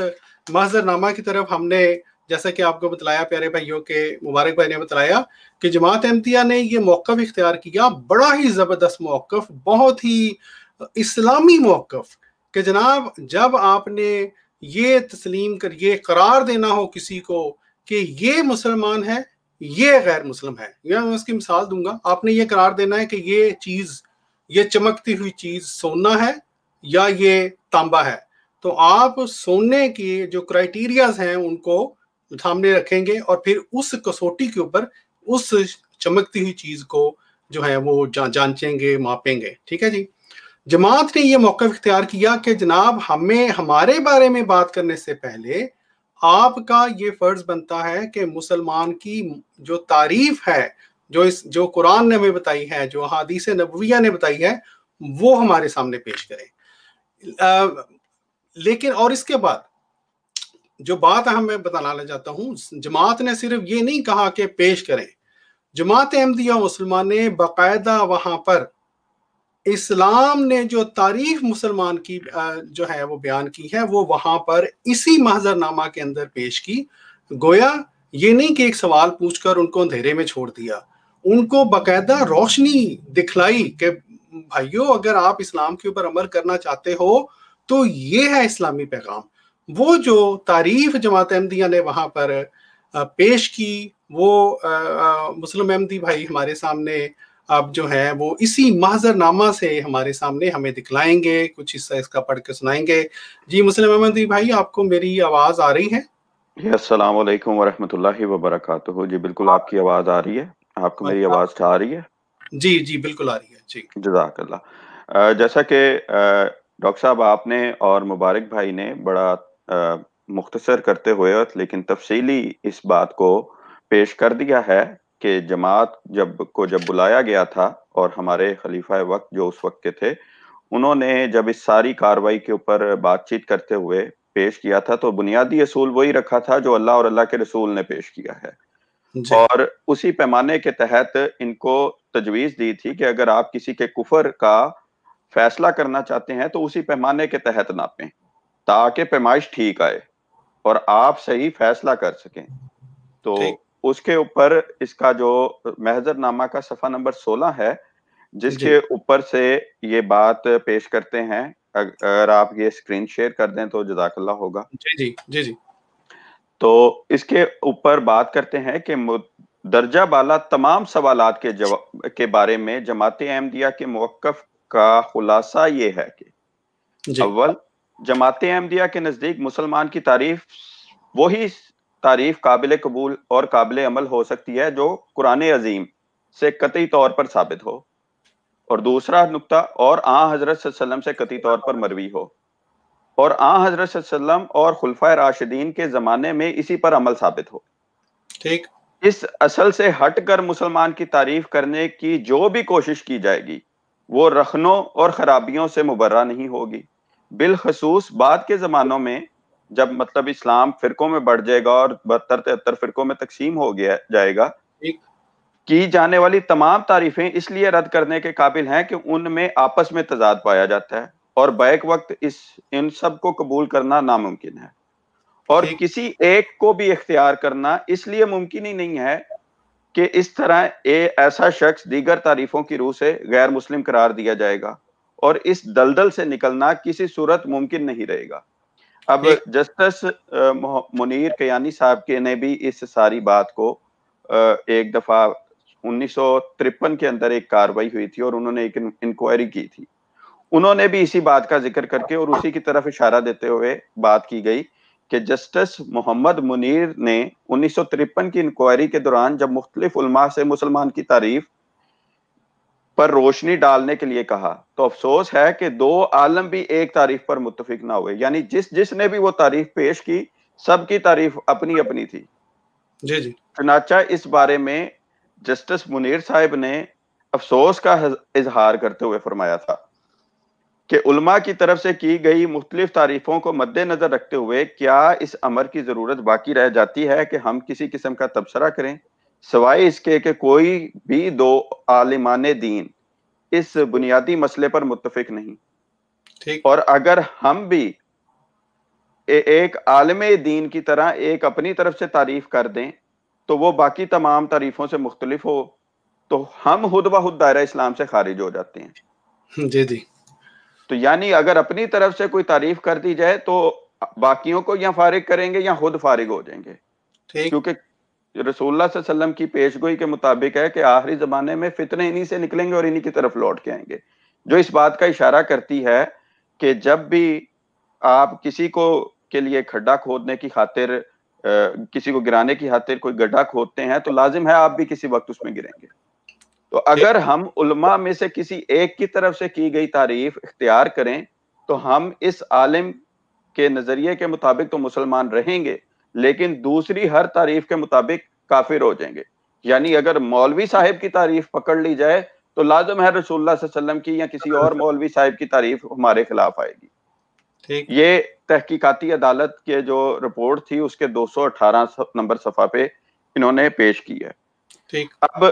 محضر نامہ کی طرف۔ ہم نے جیسا کہ آپ کو بتلایا پیارے بھائیوں کے مبارک بھائی نے بتلایا کہ جماعت احمدیہ نے یہ موقف اختیار کیا، بڑا ہی زبردست موقف، بہت ہی اسلامی موقف، کہ جناب جب آپ نے یہ تسلیم کر یہ قرار دینا ہو کسی کو کہ یہ مسلمان ہے یہ غیر مسلم ہے، یا میں اس کی مثال دوں گا، آپ نے یہ قرار دینا ہے کہ یہ چیز، یہ چمکتی ہوئی چیز سونا ہے یا یہ تانبا ہے، تو آپ سونے کی جو کرائیٹیریاز ہیں ان کو سامنے رکھیں گے اور پھر اس کسوٹی کے اوپر اس چمکتی ہوئی چیز کو جو ہے وہ جانچیں گے، ماپیں گے، ٹھیک ہے جی۔ جماعت نے یہ موقف اختیار کیا کہ جناب ہمیں ہمارے بارے میں بات کرنے سے پہلے آپ کا یہ فرض بنتا ہے کہ مسلمان کی جو تعریف ہے، جو قرآن نے ہمیں بتائی ہے، جو احادیث نبویہ نے بتائی ہے، وہ ہمارے سامنے پیش کریں۔ لیکن اور اس کے بعد جو بات میں بتانا چاہتا ہوں، جماعت نے صرف یہ نہیں کہا کہ پیش کریں، جماعت احمدیہ مسلمان نے باقاعدہ وہاں پر اسلام نے جو تعریف مسلمان کی جو ہے وہ بیان کی ہے وہ وہاں پر اسی محضر نامہ کے اندر پیش کی۔ گویا یہ نہیں کہ ایک سوال پوچھ کر ان کو اندھیرے میں چھوڑ دیا، ان کو باقاعدہ روشنی دکھلائی کہ بھائیو اگر آپ اسلام کے اوپر عمل کرنا چاہتے ہو تو یہ ہے اسلامی پیغام۔ وہ جو تعریف جماعت احمدیہ نے وہاں پر پیش کی وہ مسلم احمدی بھائی ہمارے سامنے اب جو ہے وہ اسی محضر نامہ سے ہمارے سامنے ہمیں دکھلائیں گے، کچھ حصہ اس کا پڑھ کے سنائیں گے۔ جی مسلم احمدی بھائی آپ کو میری آواز آ رہی ہے؟ جی السلام علیکم ورحمۃ اللہ وبرکاتہ۔ جی بالکل آپ کی آواز آ رہی ہے، آپ کو میری آواز آ رہی ہے؟ جی جی بالکل آ رہی ہے جی، جزاک اللہ۔ جیسا کہ ڈاکٹر صاحب آپ نے اور مبارک بھائی نے بڑا مختصر کرتے ہوئے لیکن تفصیلی اس بات کو پیش کر دیا ہے کہ جماعت جب بلایا گیا تھا اور ہمارے خلیفہ وقت جو اس وقت کے تھے انہوں نے جب اس ساری کاروائی کے اوپر بات چیت کرتے ہوئے پیش کیا تھا تو بنیادی اصول وہی رکھا تھا جو اللہ اور اللہ کے رسول نے پیش کیا ہے، اور اسی پیمانے کے تحت ان کو تجویز دی تھی کہ اگر آپ کسی کے کفر کا فیصلہ کرنا چاہتے ہیں تو اسی پیمانے کے تحت ناپیں تاکہ پیمائش ٹھیک آئے اور آپ صحیح فیصلہ کر سکیں۔ تو اس کے اوپر اس کا جو محضر نامہ کا صفحہ نمبر 16 ہے جس کے اوپر سے یہ بات پیش کرتے ہیں، اگر آپ یہ اسکرین شیئر کر دیں تو جزاک اللہ ہوگا۔ جی تو اس کے اوپر بات کرتے ہیں کہ درجہ بالا تمام سوالات کے بارے میں جماعت احمدیہ کے موقف کا خلاصہ یہ ہے کہ اول، جماعت احمدیہ کے نزدیک مسلمان کی تعریف وہی تعریف قابل قبول اور قابل عمل ہو سکتی ہے جو قرآن عظیم سے قطعی طور پر ثابت ہو، اور دوسرا نقطہ، اور آن حضرت صلی اللہ علیہ وسلم سے قطعی طور پر مروی ہو، اور آن حضرت صلی اللہ علیہ وسلم اور خلفائے راشدین کے زمانے میں اسی پر عمل ثابت ہو۔ ٹھیک، اس اصل سے ہٹ کر مسلمان کی تعریف کرنے کی جو بھی کوشش کی جائے گی وہ رخنوں اور خرابیوں سے مبرہ نہیں ہوگی، بالخصوص بعد کے زمانوں میں جب مطلب اسلام فرقوں میں بڑھ جائے گا اور 72-73 فرقوں میں تقسیم ہو گیا جائے گا، کی جانے والی تمام تعریفیں اس لیے رد کرنے کے قابل ہیں کہ ان میں آپس میں تضاد پایا جاتا ہے اور بیک وقت ان سب کو قبول کرنا ناممکن ہے، اور کسی ایک کو بھی اختیار کرنا اس لیے ممکن ہی نہیں ہے کہ اس طرح ایسا شخص دیگر تعریفوں کی روح سے غیر مسلم قرار دیا جائے گا، اور اس دلدل سے نکلنا کسی صورت ممکن نہیں رہے گا۔ اب جسٹس منیر کیانی صاحب کے نے بھی اس ساری بات کو ایک دفعہ 1953 کے اندر ایک کاروائی ہوئی تھی اور انہوں نے ایک انکوائری کی تھی، انہوں نے بھی اسی بات کا ذکر کر کے اور اسی کی طرف اشارہ دیتے ہوئے بات کی گئی کہ جسٹس محمد منیر نے 1953 کی انکوائری کے دوران جب مختلف علماء سے مسلمان کی تعریف پر روشنی ڈالنے کے لیے کہا تو افسوس ہے کہ دو عالم بھی ایک تعریف پر متفق نہ ہوئے، یعنی جس نے بھی وہ تعریف پیش کی سب کی تعریف اپنی اپنی تھی۔ چنانچہ اس بارے میں جسٹس منیر صاحب نے افسوس کا اظہار کرتے ہوئے فرمایا تھا کہ علماء کی طرف سے کی گئی مختلف تعریفوں کو مد نظر رکھتے ہوئے کیا اس امر کی ضرورت باقی رہ جاتی ہے کہ ہم کسی قسم کا تبصرہ کریں، سوائے اس کے کہ کوئی بھی دو عالمان دین اس بنیادی مسئلے پر متفق نہیں، اور اگر ہم بھی ایک عالم دین کی طرح ایک اپنی طرف سے تعریف کر دیں تو وہ باقی تمام تعریفوں سے مختلف ہو تو ہم خود بخود دائرہ اسلام سے خارج ہو جاتے ہیں۔ تو یعنی اگر اپنی طرف سے کوئی تعریف کر دی جائے تو باقیوں کو یا فارغ کریں گے یا خود فارغ ہو جائیں گے، کیونکہ رسول اللہ صلی اللہ علیہ وسلم کی پیشگوئی کے مطابق ہے کہ آخری زمانے میں فتنے انہی سے نکلیں گے اور انہی کی طرف لوٹ کے آئیں گے، جو اس بات کا اشارہ کرتی ہے کہ جب بھی آپ کسی کو کے لیے کھڈا کھودنے کی خاطر کسی کو گرانے کی خاطر کوئی گڈھا کھودتے ہیں تو لازم ہے آپ بھی کسی وقت اس میں گریں گے۔ تو اگر ہم علماء میں سے کسی ایک کی طرف سے کی گئی تعریف اختیار کریں تو ہم اس عالم کے نظریے کے مطابق تو مسلمان رہیں گے لیکن دوسری ہر تعریف کے مطابق کافر ہو جائیں گے، یعنی اگر مولوی صاحب کی تعریف پکڑ لی جائے تو لازم ہے رسول اللہ صلی اللہ علیہ وسلم کی یا کسی اور مولوی صاحب کی تعریف ہمارے خلاف آئے گی۔ یہ تحقیقاتی عدالت کے جو رپورٹ تھی اس کے 218 نمبر صفحہ پہ انہوں نے پیش کی ہے۔ اب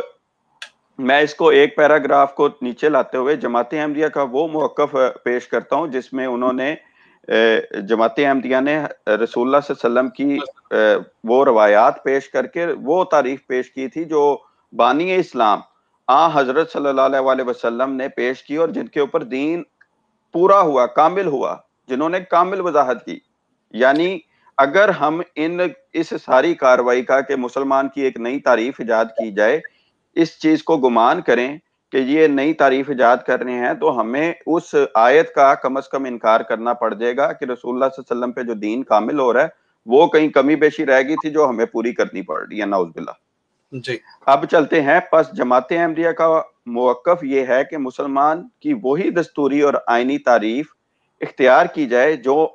میں اس کو ایک پیراگراف کو نیچے لاتے ہوئے جماعت احمدیہ کا وہ موقف پیش کرتا ہوں جس میں انہوں نے جماعت احمدیہ نے رسول اللہ صلی اللہ علیہ وسلم کی وہ روایات پیش کر کے وہ تعریف پیش کی تھی جو بانی اسلام آن حضرت صلی اللہ علیہ وسلم نے پیش کی اور جن کے اوپر دین پورا ہوا، کامل ہوا، جنہوں نے کامل وضاحت کی۔ یعنی اگر ہم اس ساری کاروائی کا کہ مسلمان کی ایک نئی تعریف ایجاد کی جائے اس چیز کو گمان کریں کہ یہ نئی تعریف ایجاد کر رہے ہیں تو ہمیں اس آیت کا کم از کم انکار کرنا پڑ جائے گا کہ رسول اللہ صلی اللہ علیہ وسلم پہ جو دین کامل ہو رہا ہے وہ کہیں کمی بیشی رہ گئی تھی جو ہمیں پوری کرنی پڑ رہی ہے، نعوذ باللہ۔ اب چلتے ہیں، پس جماعت احمدیہ کا موقف یہ ہے کہ مسلمان کی وہی دستوری اور آئینی تعریف اختیار کی جائے جو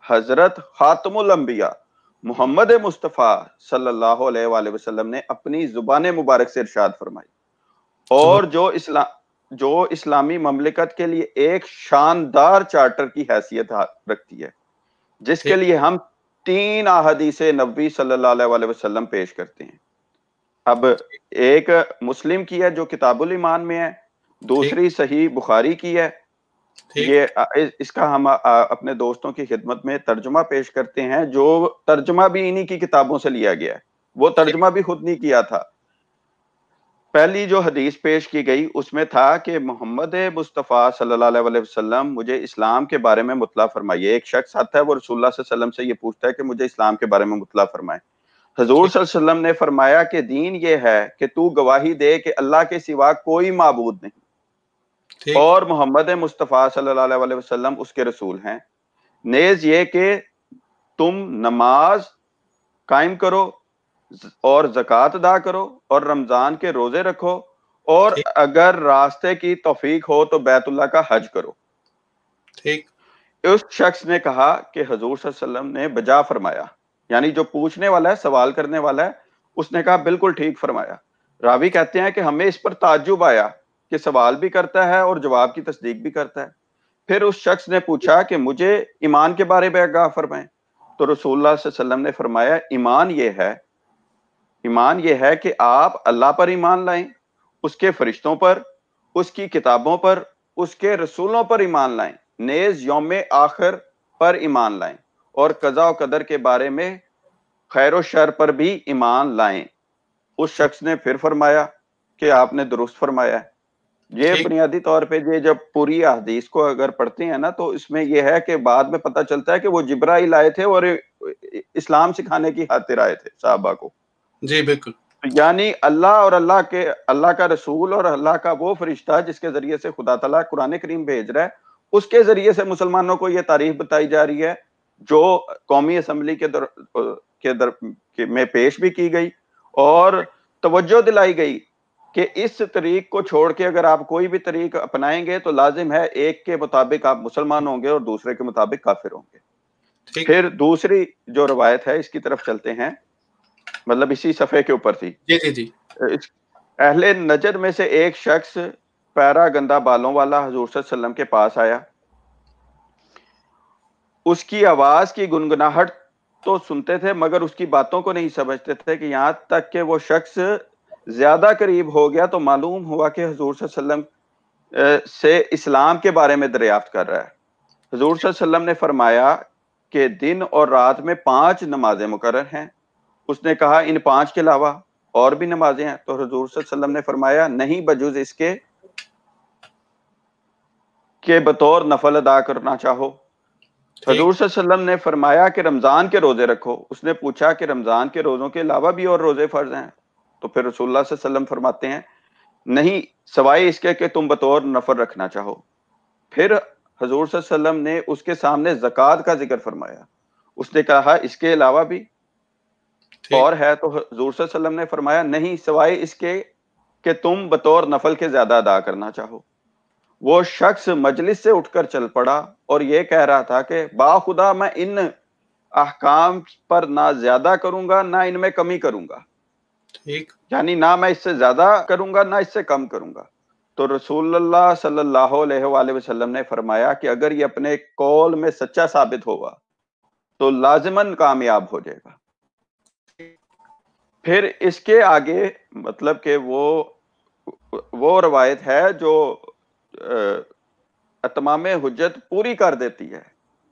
حضرت خاتم الانبیاء محمد مصطفیٰ صلی اللہ علیہ وآلہ وسلم نے اپنی زبان مبارک سے ارشاد فرمائی، اور جو جو اسلامی مملکت کے لیے ایک شاندار چارٹر کی حیثیت رکھتی ہے، جس کے لیے ہم 3 احادیث نبوی صلی اللہ علیہ وسلم پیش کرتے ہیں۔ اب ایک مسلم کی ہے جو کتاب الایمان میں ہے، دوسری صحیح بخاری کی ہے، یہ اس کا ہم اپنے دوستوں کی خدمت میں ترجمہ پیش کرتے ہیں، جو ترجمہ بھی انہی کی کتابوں سے لیا گیا ہے، وہ ترجمہ بھی خود نہیں کیا تھا۔ پہلی جو حدیث پیش کی گئی اس میں تھا کہ محمد مصطفیٰ صلی اللہ علیہ وسلم مجھے اسلام کے بارے میں مطلع فرمائیے۔ ایک شخص آتا ہے، وہ رسول اللہ صلی اللہ علیہ وسلم سے یہ پوچھتا ہے کہ مجھے اسلام کے بارے میں مطلع فرمائے۔ حضور صلی اللہ علیہ وسلم نے فرمایا کہ دین یہ ہے کہ تو گواہی دے کہ اللہ کے سوا کوئی معبود نہیں اور محمد مصطفیٰ صلی اللہ علیہ وسلم اس کے رسول ہیں، نیز یہ کہ تم نماز قائم کرو اور زکوٰۃ ادا کرو اور رمضان کے روزے رکھو اور اگر راستے کی توفیق ہو تو بیت اللہ کا حج کرو۔ اس شخص نے کہا کہ حضور صلی اللہ علیہ وسلم نے بجا فرمایا، یعنی جو پوچھنے والا ہے، سوال کرنے والا ہے، اس نے کہا بالکل ٹھیک فرمایا۔ راوی کہتے ہیں کہ ہمیں اس پر تعجب آیا کہ سوال بھی کرتا ہے اور جواب کی تصدیق بھی کرتا ہے۔ پھر اس شخص نے پوچھا کہ مجھے ایمان کے بارے میں آگاہ فرمائیں، تو رسول اللہ صلی اللہ علیہ وسلم نے فرمایا ایمان یہ ہے کہ آپ اللہ پر ایمان لائیں، اس کے فرشتوں پر، اس کی کتابوں پر، اس کے رسولوں پر ایمان لائیں، نیز یوم آخر پر ایمان لائیں اور قضاء و قدر کے بارے میں خیر و شر پر بھی ایمان لائیں۔ اس شخص نے پھر فرمایا کہ آپ نے درست فرمایا ہے۔ یہ بنیادی طور پہ یہ جب پوری احادیث کو اگر پڑھتے ہیں نا تو اس میں یہ ہے کہ بعد میں پتہ چلتا ہے کہ وہ جبرائیل آئے تھے اور اسلام سکھانے کی خاطر آئے تھے صحابہ کو۔ جی بالکل، یعنی اللہ اور اللہ کا رسول اور اللہ کا وہ فرشتہ جس کے ذریعے سے خدا تعالیٰ قرآن کریم بھیج رہا ہے، اس کے ذریعے سے مسلمانوں کو یہ تعریف بتائی جا رہی ہے جو قومی اسمبلی میں پیش بھی کی گئی اور توجہ دلائی گئی کہ اس طریق کو چھوڑ کے اگر آپ کوئی بھی طریق اپنائیں گے تو لازم ہے ایک کے مطابق آپ مسلمان ہوں گے اور دوسرے کے مطابق کافر ہوں گے۔ پھر دوسری جو روایت ہے اس کی طرف چلتے ہیں، مطلب اسی صفحے کے اوپر تھی۔ جی اہل نجد میں سے ایک شخص پیرا گندا بالوں والا حضور صلی اللہ علیہ وسلم کے پاس آیا، اس کی آواز کی گنگناہٹ تو سنتے تھے مگر اس کی باتوں کو نہیں سمجھتے تھے، کہ یہاں تک کہ وہ شخص زیادہ قریب ہو گیا تو معلوم ہوا کہ حضور صلی اللہ علیہ وسلم سے اسلام کے بارے میں دریافت کر رہا ہے۔ حضور صلی اللہ علیہ وسلم نے فرمایا کہ دن اور رات میں 5 نمازیں مقرر ہیں۔ اس نے کہا ان 5 کے علاوہ اور بھی نمازیں ہیں؟ تو حضور صلی اللہ علیہ وسلم نے فرمایا نہیں، بجز اس کے کہ بطور نفل ادا کرنا چاہو۔ حضور صلی اللہ علیہ وسلم نے فرمایا کہ رمضان کے روزے رکھو۔ اس نے پوچھا کہ رمضان کے روزوں کے علاوہ بھی اور روزے فرض ہیں؟ تو پھر رسول اللہ صلی اللہ علیہ وسلم فرماتے ہیں نہیں، سوائے اس کے کہ تم بطور نفل رکھنا چاہو۔ پھر حضور صلی اللہ علیہ وسلم نے اس کے سامنے زکوٰۃ کا ذکر فرمایا۔ اس نے کہا اس کے علاوہ بھی اور ہے؟ تو حضور صلی اللہ علیہ وسلم نے فرمایا نہیں، سوائے اس کے کہ تم بطور نفل کے زیادہ ادا کرنا چاہو۔ وہ شخص مجلس سے اٹھ کر چل پڑا اور یہ کہہ رہا تھا کہ با خدا میں ان احکام پر نہ زیادہ کروں گا نہ ان میں کمی کروں گا، یعنی نہ میں اس سے زیادہ کروں گا نہ اس سے کم کروں گا۔ تو رسول اللہ صلی اللہ علیہ وآلہ وسلم نے فرمایا کہ اگر یہ اپنے قول میں سچا ثابت ہوگا تو لازماً کامیاب ہو جائے گا۔ پھر اس کے آگے مطلب کہ وہ روایت ہے جو اتمام حجت پوری کر دیتی ہے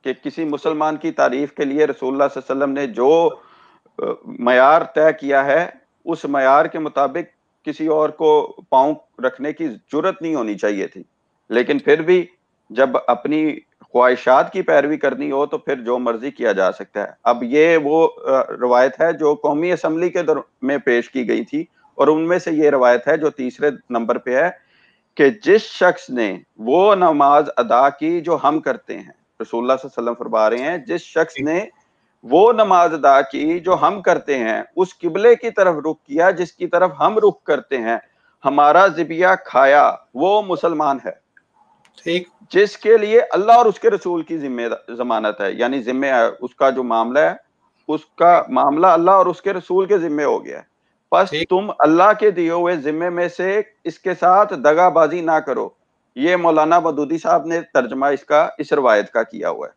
کہ کسی مسلمان کی تعریف کے لیے رسول اللہ صلی اللہ علیہ وسلم نے جو معیار طے کیا ہے اس معیار کے مطابق کسی اور کو پاؤں رکھنے کی جرت نہیں ہونی چاہیے تھی، لیکن پھر بھی جب اپنی خواہشات کی پیروی کرنی ہو تو پھر جو مرضی کیا جا سکتا ہے۔ اب یہ وہ روایت ہے جو قومی اسمبلی کے میں پیش کی گئی تھی، اور ان میں سے یہ روایت ہے جو تیسرے نمبر پہ ہے کہ جس شخص نے وہ نماز ادا کی جو ہم کرتے ہیں، رسول اللہ صلی اللہ علیہ وسلم فرما رہے ہیں جس شخص نے وہ نماز ادا کی جو ہم کرتے ہیں، اس قبلے کی طرف رخ کیا جس کی طرف ہم رخ کرتے ہیں، ہمارا ذبیحہ کھایا، وہ مسلمان ہے۔ جس کے لیے اللہ اور اس کے رسول کی ضمانت ہے، یعنی ذمہ ہے، اس کا جو معاملہ ہے اس کا معاملہ اللہ اور اس کے رسول کے ذمہ ہو گیا ہے۔ بس تم اللہ کے دیے ہوئے ذمے میں سے اس کے ساتھ دغا بازی نہ کرو. یہ مولانا مودودی صاحب نے ترجمہ اس روایت کا کیا ہوا ہے.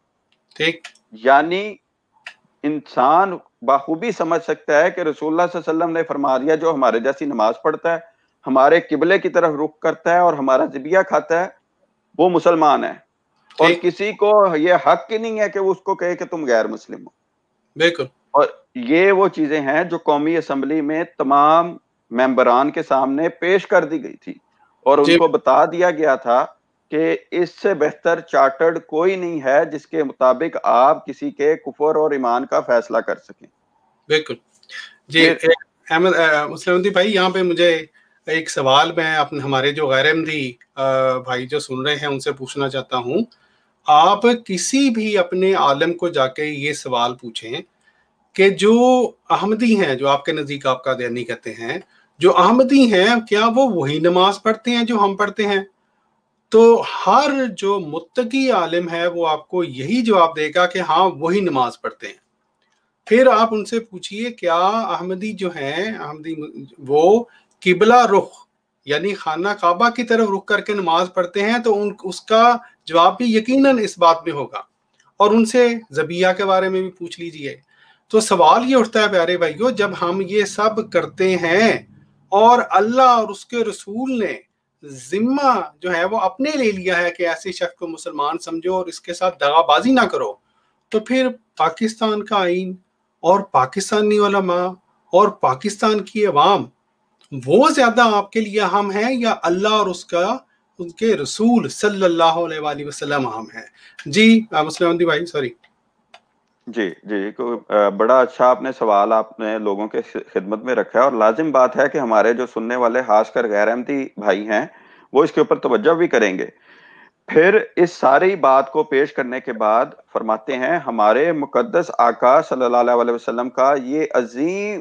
ٹھیک. یعنی انسان بخوبی سمجھ سکتا ہے کہ رسول اللہ صلی اللہ علیہ وسلم نے فرما دیا جو ہمارے جیسی نماز پڑھتا ہے, ہمارے قبلے کی طرف رخ کرتا ہے اور ہمارا ذبیحہ کھاتا ہے, وہ مسلمان ہے. اور کسی کو یہ حق ہی نہیں ہے کہ وہ اس کو کہے کہ تم غیر مسلم ہو. بالکل. اور یہ وہ چیزیں ہیں جو قومی اسمبلی میں تمام ممبران کے سامنے پیش کر دی گئی تھی, اور ان کو بتا دیا گیا تھا کہ اس سے بہتر چارٹرڈ کوئی نہیں ہے جس کے مطابق آپ کسی کے کفر اور ایمان کا فیصلہ کر سکیں. بالکل. جی احمد مسلم احمدی بھائی, یہاں پہ مجھے ایک سوال میں اپنے ہمارے جو غیر احمدی بھائی جو سن رہے ہیں ان سے پوچھنا چاہتا ہوں. آپ کسی بھی اپنے عالم کو جا کے یہ سوال پوچھیں کہ جو احمدی ہیں, جو آپ کے نزدیک آپ کا دینی کہتے ہیں, جو احمدی ہیں کیا وہ وہی نماز پڑھتے ہیں جو ہم پڑھتے ہیں؟ تو ہر جو متقی عالم ہے وہ آپ کو یہی جواب دے گا کہ ہاں وہی نماز پڑھتے ہیں. پھر آپ ان سے پوچھئے کیا احمدی جو ہیں, احمدی وہ قبلہ رخ یعنی خانہ کعبہ کی طرف رخ کر کے نماز پڑھتے ہیں؟ تو اس کا جواب بھی یقیناً اس بات میں ہوگا. اور ان سے ذبیحہ کے بارے میں بھی پوچھ لیجئے. تو سوال یہ اٹھتا ہے پیارے بھائیو, جب ہم یہ سب کرتے ہیں اور اللہ اور اس کے رسول نے ذمہ جو ہے وہ اپنے لے لیا ہے کہ ایسے شخص کو مسلمان سمجھو اور اس کے ساتھ دغا بازی نہ کرو, تو پھر پاکستان کا آئین اور پاکستانی علماء اور پاکستان کی عوام وہ زیادہ آپ کے لیے اہم ہے یا اللہ اور ان کے رسول صلی اللہ علیہ وآلہ وسلم اہم ہے؟ جی مسلم احمدی بھائی سوری. جی بڑا اچھا آپ نے سوال آپ نے لوگوں کے خدمت میں رکھا ہے, اور لازم بات ہے کہ ہمارے جو سننے والے خاص کر غیر احمدی بھائی ہیں وہ اس کے اوپر توجہ بھی کریں گے. پھر اس ساری بات کو پیش کرنے کے بعد فرماتے ہیں ہمارے مقدس آقا صلی اللہ علیہ وسلم کا یہ عظیم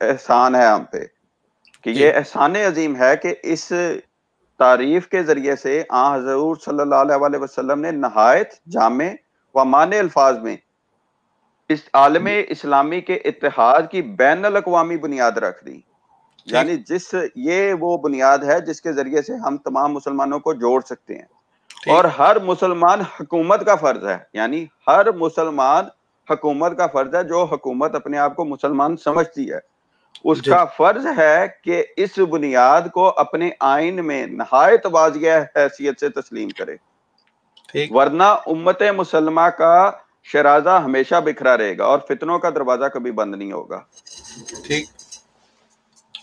احسان ہے ہم پہ, کہ یہ احسان عظیم ہے کہ اس تعریف کے ذریعے سے حضور صلی اللہ علیہ وسلم نے نہایت جامع و معنی الفاظ میں اس عالم اسلامی کے اتحاد کی بین الاقوامی بنیاد رکھ دی. یعنی یہ وہ بنیاد ہے جس کے ذریعے سے ہم تمام مسلمانوں کو جوڑ سکتے ہیں. اور ہر مسلمان حکومت کا فرض ہے, یعنی ہر مسلمان حکومت کا فرض ہے, جو حکومت اپنے آپ کو مسلمان سمجھتی ہے اس کا فرض ہے کہ اس بنیاد کو اپنے آئین میں نہایت واضح حیثیت سے تسلیم کرے, ورنہ امت مسلمہ کا شرازہ ہمیشہ بکھرا رہے گا اور فتنوں کا دروازہ کبھی بند نہیں ہوگا.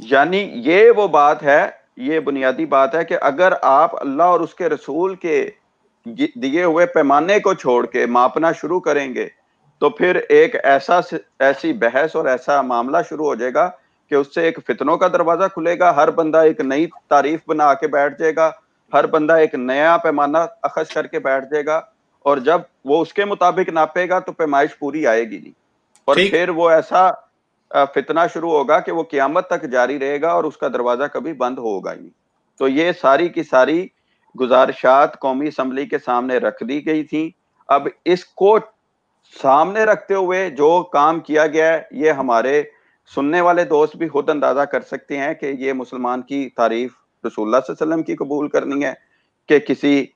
یعنی یہ وہ بات ہے, یہ بنیادی بات ہے کہ اگر آپ اللہ اور اس کے رسول کے دیے ہوئے پیمانے کو چھوڑ کے ماپنا شروع کریں گے تو پھر ایک ایسی بحث اور ایسا معاملہ شروع ہو جائے گا کہ اس سے ایک فتنوں کا دروازہ کھلے گا, ہر بندہ ایک نئی تعریف بنا کے بیٹھ جائے گا, ہر بندہ ایک نیا پیمانہ اخذ کر کے بیٹھ جائے گا, اور جب وہ اس کے مطابق ناپے گا تو پیمائش پوری آئے گی نہیں, اور پھر وہ ایسا فتنہ شروع ہوگا کہ وہ قیامت تک جاری رہے گا اور اس کا دروازہ کبھی بند ہوگا ہی نہیں. تو یہ ساری کی ساری گزارشات قومی اسمبلی کے سامنے رکھ دی گئی تھیں. اب اس کو سامنے رکھتے ہوئے جو کام کیا گیا ہے یہ ہمارے سننے والے دوست بھی خود اندازہ کر سکتے ہیں کہ یہ مسلمان کی تعریف رسول اللہ صلی اللہ علیہ وسلم کی قبول کرنی ہے کہ کسی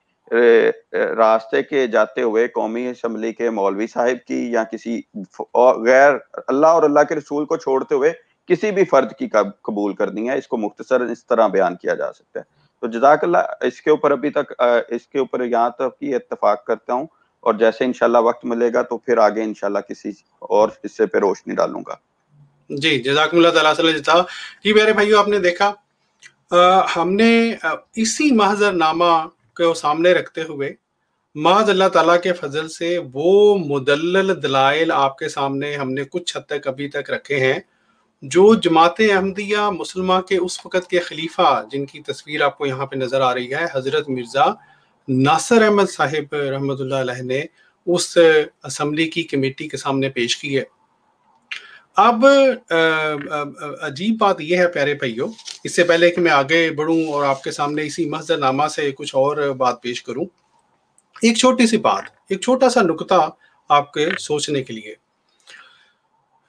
راستے کے جاتے ہوئے قومی اسمبلی کے مولوی صاحب کی, یا کسی غیر اللہ اور اللہ کے رسول کو چھوڑتے ہوئے کسی بھی فرد کی قبول کرنی ہے. اس کو مختصر اس طرح بیان کیا جا سکتا ہے. تو جزاک اللہ, اس کے اوپر ابھی تک اس کے اوپر یہاں تک کی اتفاق کرتا ہوں, اور جیسے انشاءاللہ وقت ملے گا تو پھر آگے انشاءاللہ کسی اور حصے پہ روشنی ڈالوں گا. جی جزاکم اللہ تعالیٰ صلی اللہ. جی میرے بھائیو, آپ نے دیکھا ہم نے اسی محضر نامہ کو سامنے رکھتے ہوئے محض اللہ تعالیٰ کے فضل سے وہ مدلل دلائل آپ کے سامنے ہم نے کچھ حد تک ابھی تک رکھے ہیں جو جماعت احمدیہ مسلمہ کے اس وقت کے خلیفہ, جن کی تصویر آپ کو یہاں پہ نظر آ رہی ہے, حضرت مرزا ناصر احمد صاحب رحمۃ اللہ علیہ نے اس اسمبلی کی کمیٹی کے سامنے پیش کی ہے. اب عجیب بات یہ ہے پیارے بھائیو, اس سے پہلے کہ میں آگے بڑھوں اور آپ کے سامنے اسی محضر نامہ سے کچھ اور بات پیش کروں, ایک چھوٹی سی بات, ایک چھوٹا سا نکتہ آپ کے سوچنے کے لیے.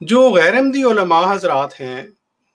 جو غیر احمدی علماء حضرات ہیں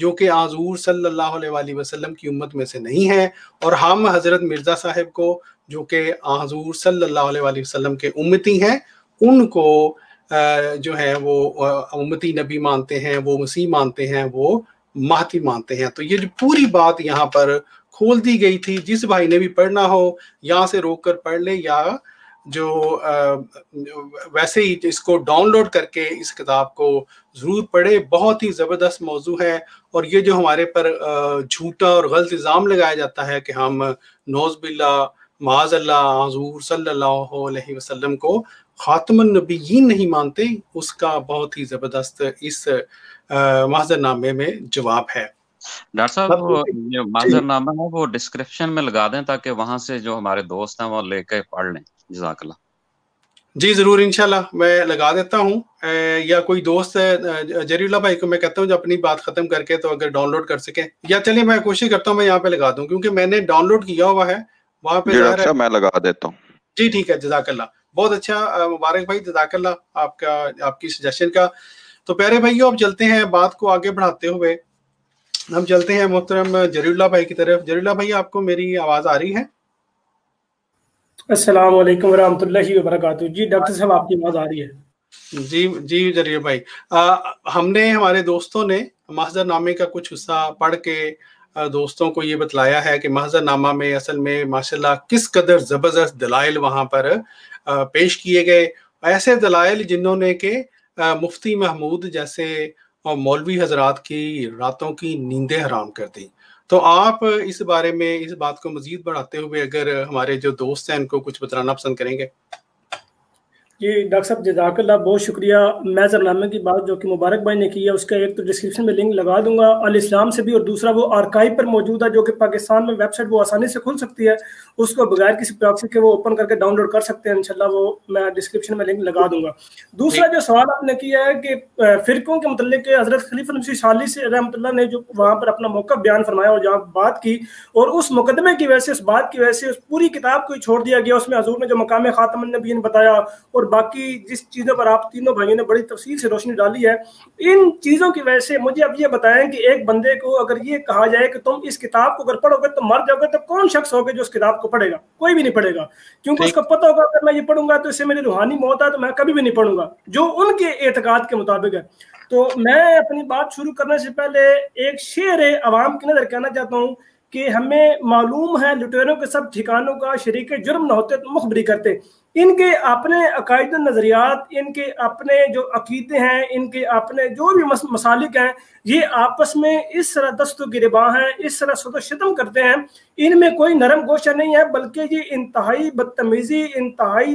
جو کہ حضور صلی اللہ علیہ وسلم کی امت میں سے نہیں ہے، اور ہم حضرت مرزا صاحب کو جو کہ حضور صلی اللہ علیہ وسلم کے امتی ہیں، ان کو جو ہے وہ امتی نبی مانتے ہیں، وہ مسیح مانتے ہیں، وہ مہدی مانتے ہیں۔ تو یہ جو پوری بات یہاں پر کھول دی گئی تھی، جس بھائی نے بھی پڑھنا ہو یہاں سے روک کر پڑھ لے، یا جو ویسے ہی اس کو ڈاؤن لوڈ کر کے اس کتاب کو ضرور پڑھے۔ بہت ہی زبردست موضوع ہے، اور یہ جو ہمارے پر جھوٹا اور غلط الزام لگایا جاتا ہے کہ ہم نعوذ باللہ معاذ اللہ حضور صلی اللہ علیہ وسلم کو خاتم النبیین نہیں مانتے، اس کا بہت ہی زبردست اس محضر نامے میں جواب ہے۔ ڈاکٹر صاحب وہ جو محضر نامہ ہے وہ ڈسکرپشن میں لگا دیں تاکہ وہاں سے جو ہمارے دوست ہیں وہ لے کے پڑھ لیں۔ جزاک اللہ۔ جی ضرور، انشاءاللہ میں لگا دیتا ہوں، یا کوئی دوست جری اللہ بھائی کو میں کہتا ہوں جو اپنی بات ختم کر کے تو اگر ڈاؤن لوڈ کر سکیں، یا چلیے میں کوشش کرتا ہوں میں یہاں پہ لگا دوں، کیونکہ میں نے ڈاؤن لوڈ کیا ہوا ہے وہاں پہ۔ میں لگا دیتا ہوں۔ جی ٹھیک ہے، جزاک اللہ، بہت اچھا، مبارک بھائی، جزاک اللہ آپ کی سجیشن کا۔ تو پیارے بھائیو اب چلتے ہیں بات کو آگے بڑھاتے ہوئے، ہم چلتے ہیں محترم جری اللہ بھائی کی طرف۔ جری اللہ بھائی آپ کو میری آواز آ رہی ہے؟ السلام علیکم ورحمۃ اللہ وبرکاتہ۔ جی ڈاکٹر صاحب آپ کی آواز آ رہی ہے؟ جی جری بھائی، ہم نے ہمارے دوستوں نے محضر نامے کا کچھ حصہ پڑھ کے دوستوں کو یہ بتلایا ہے کہ محضر نامہ میں اصل میں ماشاءاللہ کس قدر زبردست دلائل وہاں پر پیش کیے گئے، ایسے دلائل جنہوں نے کہ مفتی محمود جیسے مولوی حضرات کی راتوں کی نیندیں حرام کر دی۔ تو آپ اس بارے میں اس بات کو مزید بڑھاتے ہوئے اگر ہمارے جو دوست ہیں ان کو کچھ بتانا پسند کریں گے؟ جی ڈاکٹر صاحب جزاک اللہ، بہت شکریہ۔ محضر نامے کی بات جو کہ مبارک بھائی نے کی ہے اس کا ایک تو ڈسکرپشن میں لنک لگا دوں گا الاسلام سے بھی، اور دوسرا وہ آرکائیو پر موجود ہے جو کہ پاکستان میں ویب سائٹ وہ آسانی سے کھل سکتی ہے، اس کو بغیر کسی پراکسی کے وہ اوپن کر کے ڈاؤن لوڈ کر سکتے ہیں، انشاءاللہ وہ میں ڈسکرپشن میں لنک لگا دوں گا۔ دوسرا جو سوال آپ نے کیا ہے کہ فرقوں کے متعلق حضرت خلیفہ مسیح ثالث رحمۃ اللہ نے جو وہاں پر اپنا موقف بیان فرمایا اور جہاں بات کی، اور اس مقدمے کی وجہ سے اس بات کی وجہ سے اس پوری کتاب کو چھوڑ دیا گیا، اس میں حضور نے جو مقام خاتم النبیین بتایا اور باقی جس چیزوں پر آپ تینوں بھائیوں نے بڑی تفصیل سے روشنی ڈالی ہے، ان چیزوں کی وجہ سے مجھے اب یہ بتائیں کہ ایک بندے کو اگر یہ کہا جائے کہ تم اس کتاب کو اگر پڑھو گے تو مر جاؤ گے، تو کون شخص ہوگا جو اس کتاب کو پڑھے گا؟ کوئی بھی نہیں پڑھے گا، کیونکہ اس کو پتہ ہوگا اگر میں یہ پڑھوں گا تو اس سے میری روحانی موت ہے، تو میں کبھی بھی نہیں پڑھوں گا جو ان کے اعتقاد کے مطابق ہے۔ تو میں اپنی بات شروع کرنے سے پہلے ایک شعر عوام کی نظر کہنا چاہتا ہوں کہ ہمیں معلوم ہے لٹیروں کے سب ٹھکانوں کا شریک جرم نہ ہوتے تو مخبری کرتے۔ ان کے اپنے عقائد و نظریات، ان کے اپنے جو عقیدے ہیں، ان کے اپنے جو بھی مسالک ہیں، یہ آپس میں اس طرح دست و گریباں ہیں، اس طرح صد و شتم کرتے ہیں، ان میں کوئی نرم گوشہ نہیں ہے، بلکہ یہ انتہائی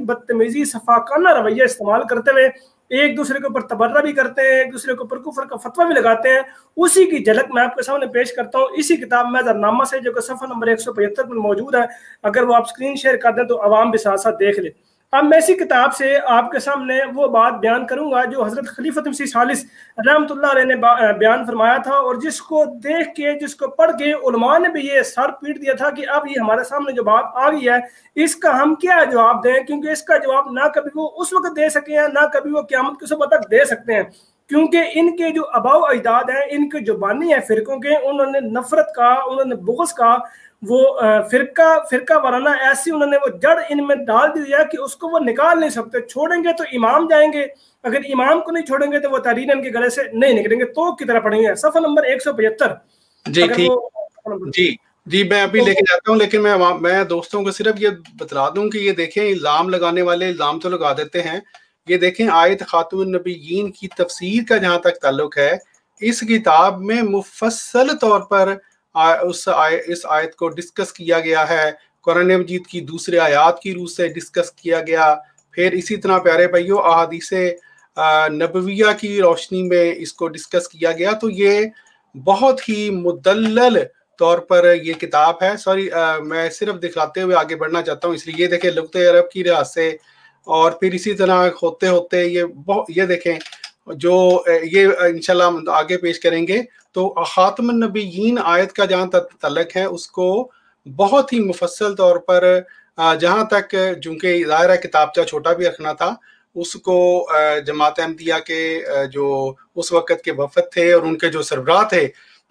بدتمیزی صفاقانہ رویہ استعمال کرتے ہوئے ایک دوسرے کے اوپر تبرہ بھی کرتے ہیں، ایک دوسرے کے اوپر کفر کا فتویٰ بھی لگاتے ہیں۔ اسی کی جھلک میں آپ کے سامنے پیش کرتا ہوں اسی کتاب محضر نامہ سے، جو کہ صفحہ نمبر 175 میں موجود ہے، اگر وہ آپ سکرین شیئر کر دیں تو عوام بھی ساتھ ساتھ دیکھ لیں۔ اب میں اسی کتاب سے آپ کے سامنے وہ بات بیان کروں گا جو حضرت خلیفۃ مسیح ثالث رحمۃ اللہ علیہ نے بیان فرمایا تھا، اور جس کو دیکھ کے، جس کو پڑھ کے علماء نے بھی یہ سر پیٹ دیا تھا کہ اب یہ ہمارے سامنے جو بات آ گئی ہے اس کا ہم کیا جواب دیں، کیونکہ اس کا جواب نہ کبھی وہ اس وقت دے سکے ہیں، نہ کبھی وہ قیامت کی صبح تک دے سکتے ہیں، کیونکہ ان کے جو آباء و اجداد ہیں، ان کے جو بانی ہیں فرقوں کے، انہوں نے نفرت کا، انہوں نے بغض کا، وہ فرقہ وارانہ ایسی انہوں نے وہ جڑ ان میں ڈال دی ہے کہ اس کو وہ نکال نہیں سکتے۔ چھوڑیں گے تو امام جائیں گے، اگر امام کو نہیں چھوڑیں گے تو وہ تحریر ان کے گلے سے نہیں نکلیں گے۔ تو کی طرح پڑھیں گے صفحہ نمبر 175۔ جی میں ابھی لے کے جاتا ہوں، لیکن میں دوستوں کو صرف یہ بتلا دوں کہ یہ دیکھیں الزام لگانے والے الزام تو لگا دیتے ہیں، یہ دیکھیں آیت خاتم النبیین کی تفسیر کا جہاں تک تعلق ہے، اس کتاب میں مفصل طور پر اس آیت کو ڈسکس کیا گیا ہے، قرآن مجید کی دوسرے آیات کی روح سے ڈسکس کیا گیا، پھر اسی طرح پیارے بھائیو احادیث نبویہ کی روشنی میں اس کو ڈسکس کیا گیا۔ تو یہ بہت ہی مدلل طور پر یہ کتاب ہے۔ میں صرف دکھاتے ہوئے آگے بڑھنا چاہتا ہوں، اس لیے یہ دیکھیں لغت عرب کی لحاظ سے، اور پھر اسی طرح ہوتے ہوتے یہ دیکھیں جو یہ انشاءاللہ آگے پیش کریں گے۔ تو خاتم النبیین آیت کا جہاں تک تعلق ہے اس کو بہت ہی مفصل طور پر، جہاں تک چونکہ ظاہر کتابچہ چھوٹا بھی رکھنا تھا، اس کو جماعت احمدیہ کے جو اس وقت کے وفد تھے اور ان کے جو سربراہ تھے،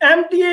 MTA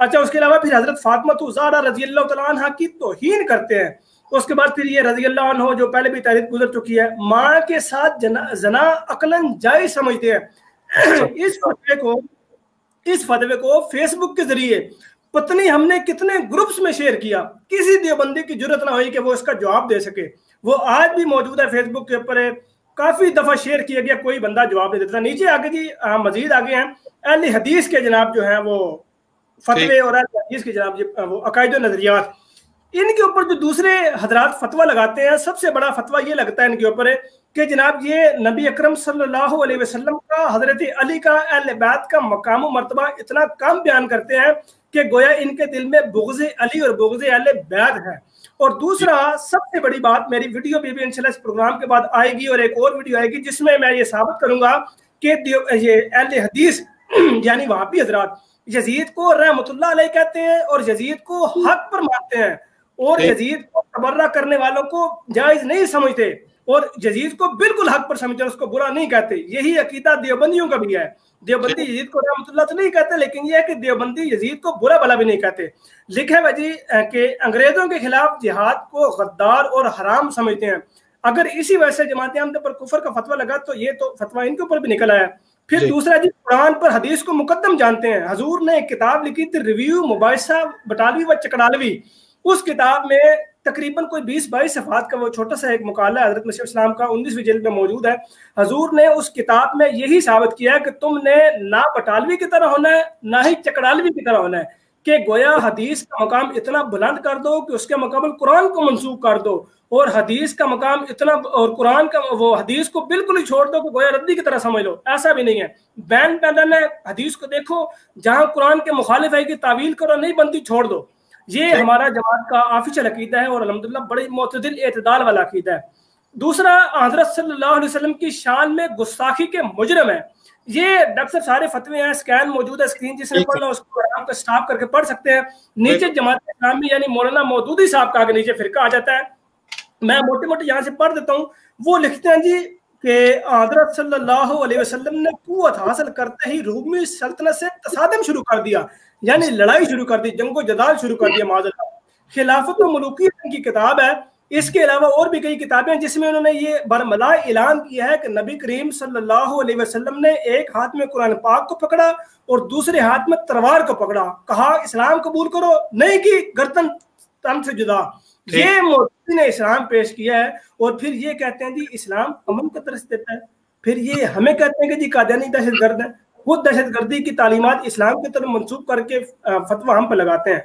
اچھا اس کے علاوہ پھر حضرت فاطمہ زہرا رضی اللہ تعالیٰ عنہ کی توہین کرتے ہیں. اس کے بعد پھر یہ رضی اللہ عنہ جو پہلے بھی تاریخ گزر چکی ہے, ماں کے ساتھ زنا عقلاً جائز سمجھتے ہیں. اس فتوے کو فیس بک کے ذریعے پتنی ہم نے کتنے گروپس میں شیئر کیا, کسی دیوبندی کی جرت نہ ہوئی کہ وہ اس کا جواب دے سکے. وہ آج بھی موجود ہے فیس بک کے اوپر, کافی دفعہ شیئر کیا گیا, کوئی بندہ جواب نہیں دیتا. نیچے آگے جی مزید آگے ہیں اہل حدیث کے جناب جو ہیں وہ فتوے, اور اہل حدیث کے جناب وہ عقائد و نظریات, ان کے اوپر جو دوسرے حضرات فتویٰ لگاتے ہیں, سب سے بڑا فتویٰ یہ لگتا ہے ان کے اوپر ہے کہ جناب یہ نبی اکرم صلی اللہ علیہ وسلم کا, حضرت علی کا, اہل بیت کا مقام و مرتبہ اتنا کم بیان کرتے ہیں کہ گویا ان کے دل میں بغض علی اور بغض اہل بیت ہے. اور دوسرا سب سے بڑی بات, میری ویڈیو بھی انشاءاللہ اس پروگرام کے بعد آئے گی, اور ایک اور ویڈیو آئے گی جس میں میں یہ ثابت کروں گا کہ یہ اہل حدیث یعنی وہابی حضرات یزید کو رحمۃ اللہ علیہ کہتے ہیں اور یزید کو حق پر مانتے ہیں, اور یزید کو تبرہ کرنے والوں کو جائز نہیں سمجھتے, اور یزید کو بالکل حق پر سمجھتے ہیں, اس کو برا نہیں کہتے. یہی عقیدہ دیوبندیوں کا بھی ہے. دیوبندی یزید کو رحمۃ اللہ تو نہیں کہتے, لیکن یہ ہے کہ دیوبندی یزید کو برا بھلا بھی نہیں کہتے. لکھے ہوئے جی کہ انگریزوں کے خلاف جہاد کو غدار اور حرام سمجھتے ہیں. اگر اسی وجہ سے جماعت احمدیہ پر کفر کا فتویٰ لگا تو یہ تو فتویٰ ان کے اوپر بھی نکل آیا. پھر دوسرا جی قرآن پر حدیث کو مقدم جانتے ہیں. حضور نے ایک کتاب لکھی تھی ریویو مباحثہ بٹالوی و چکڑالوی. اس کتاب میں تقریباً کوئی 20-22 صفحات کا وہ چھوٹا سا ایک مقالہ حضرت مسیح اسلام کا 19ویں جلد میں موجود ہے. حضور نے اس کتاب میں یہی ثابت کیا ہے کہ تم نے نہ بٹالوی کی طرح ہونا ہے نہ ہی چکڑالوی کی طرح ہونا ہے, کہ گویا حدیث کا مقام اتنا بلند کر دو کہ اس کے مقابل قرآن کو منسوخ کر دو, اور حدیث کا مقام اتنا, اور قرآن کا وہ حدیث کو بالکل ہی چھوڑ دو کہ گویا ردی کی طرح سمجھ لو. ایسا بھی نہیں ہے. بین پیدن ہے, حدیث کو دیکھو, جہاں قرآن کے مخالف ہے کہ تعویل کرو, نہیں بنتی چھوڑ دو. یہ ہمارا جماعت کا آفیشل عقیدہ ہے, اور الحمدللہ بڑی معتدل اعتدال والا عقیدہ ہے. دوسرا حضرت صلی اللہ علیہ وسلم کی شان میں گستاخی کے مجرم ہے. یہ ڈاکٹر صاحب سارے فتوے ہیں, اسکین موجود ہے اسکرین, جس نے پڑھنا اس کو آرام سے اسٹاپ کر کے پڑھ سکتے ہیں. نیچے جماعت اسلامی یعنی مولانا مودودی صاحب کا آگے نیچے فرقہ آ جاتا ہے. میں موٹے موٹے یہاں سے پڑھ دیتا ہوں. وہ لکھتے ہیں جی کہ حضرت صلی اللہ علیہ وسلم نے قوت حاصل کرتے ہی رومی سلطنت سے تصادم شروع کر دیا, یعنی لڑائی شروع کر دی, جنگ و جدال شروع کر دیا. معاذ اللہ. خلافت و ملوکیت کی کتاب ہے. اس کے علاوہ اور بھی کئی کتابیں جس میں انہوں نے یہ برملا اعلان کیا ہے کہ نبی کریم صلی اللہ علیہ وسلم نے ایک ہاتھ میں قرآن پاک کو پکڑا اور دوسرے ہاتھ میں تلوار کو پکڑا, کہا اسلام قبول کرو, نہیں کی گردن تن سے جدا. یہ مودودی نے اسلام پیش کیا ہے, اور پھر یہ کہتے ہیں جی اسلام امن کا درس دیتا ہے. پھر یہ ہمیں کہتے ہیں کہ جی قادیانی دہشت گرد ہے. خود دہشت گردی کی تعلیمات اسلام کی طرف منسوخ کر کے فتویٰ ہم پہ لگاتے ہیں.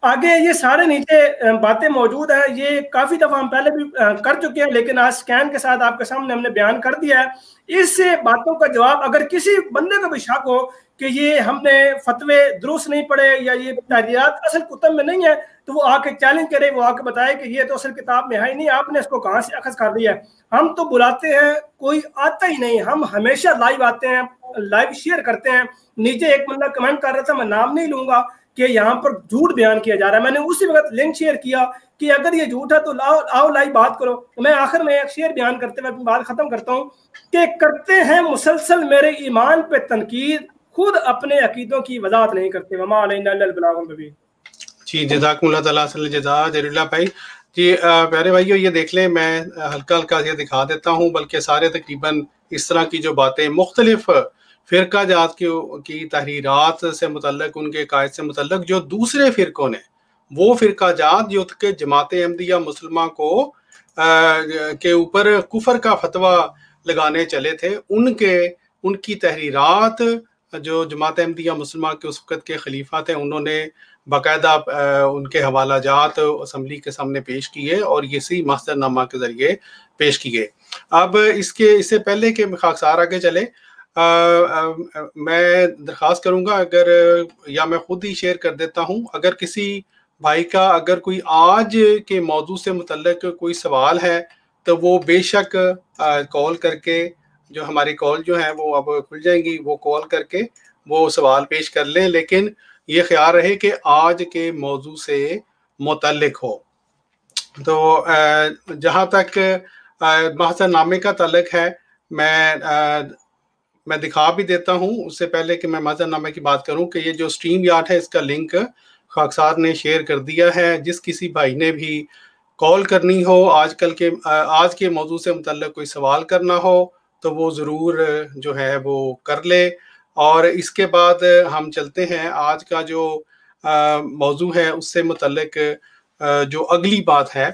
آگے یہ سارے نیچے باتیں موجود ہیں. یہ کافی دفعہ ہم پہلے بھی کر چکے ہیں, لیکن آج سکین کے ساتھ آپ کے سامنے ہم نے بیان کر دیا ہے. اس سے باتوں کا جواب اگر کسی بندے کو بھی شک ہو کہ یہ ہم نے فتوے درست نہیں پڑھے یا یہ تحریرات اصل کتب میں نہیں ہے, تو وہ آ کے چیلنج کرے, وہ آ کے بتائے کہ یہ تو اصل کتاب میں ہے ہی نہیں, آپ نے اس کو کہاں سے اخذ کر دیا ہے. ہم تو بلاتے ہیں, کوئی آتا ہی نہیں. ہم ہمیشہ لائیو آتے ہیں, لائیو شیئر کرتے ہیں. نیچے ایک بندہ کمنٹ کر رہا تھا, میں نام نہیں لوں گا, کہ یہاں پر جھوٹ بیان کیا جا رہا ہے. میں نے اسی وقت لنک شیئر کیا کہ اگر یہ جھوٹ ہے تو آؤ لائیو بات کرو. میں آخر میں ایک شیئر بیان کرتے ہوئے اپنی بات ختم کرتا ہوں کہ کرتے ہیں مسلسل میرے ایمان پہ تنقید, خود اپنے عقیدوں کی وضاحت نہیں کرتے. وما علینا الا البلاغ المبین. جی جزاکم اللہ تعالیٰ صلی جزا جلیل اللہ بھائی. جی پیارے بھائیو, یہ دیکھ لیں, میں ہلکا ہلکا یہ دکھا دیتا ہوں, بلکہ سارے تقریباً اس طرح کی جو باتیں مختلف فرقہ جات کی تحریرات سے متعلق, ان کے قائد سے متعلق جو دوسرے فرقوں نے, وہ فرقہ جات جو کہ جماعت احمدیہ مسلمہ کو کے اوپر کفر کا فتویٰ لگانے چلے تھے, ان کی تحریرات جو جماعت احمدیہ مسلمہ کے اس وقت کے خلیفہ تھے, انہوں نے باقاعدہ ان کے حوالہ جات اسمبلی کے سامنے پیش کیے اور اسی مصدر نامہ کے ذریعے پیش کیے. اب اس سے پہلے کہ خاکسار آگے چلے, میں درخواست کروں گا, اگر یا میں خود ہی شیئر کر دیتا ہوں, اگر کسی بھائی کا اگر کوئی آج کے موضوع سے متعلق کوئی سوال ہے تو وہ بے شک کال کر کے, جو ہماری کال جو ہیں وہ اب کھل جائیں گی, وہ کال کر کے وہ سوال پیش کر لیں, لیکن یہ خیال رہے کہ آج کے موضوع سے متعلق ہو. تو جہاں تک محضر نامے کا تعلق ہے, میں دکھا بھی دیتا ہوں اس سے پہلے کہ میں معذر نامے کی بات کروں کہ یہ جو اسٹریم یارڈ ہے اس کا لنک خاکسار نے شیئر کر دیا ہے. جس کسی بھائی نے بھی کال کرنی ہو، آج کے موضوع سے متعلق کوئی سوال کرنا ہو تو وہ ضرور جو ہے وہ کر لے. اور اس کے بعد ہم چلتے ہیں آج کا جو موضوع ہے اس سے متعلق جو اگلی بات ہے.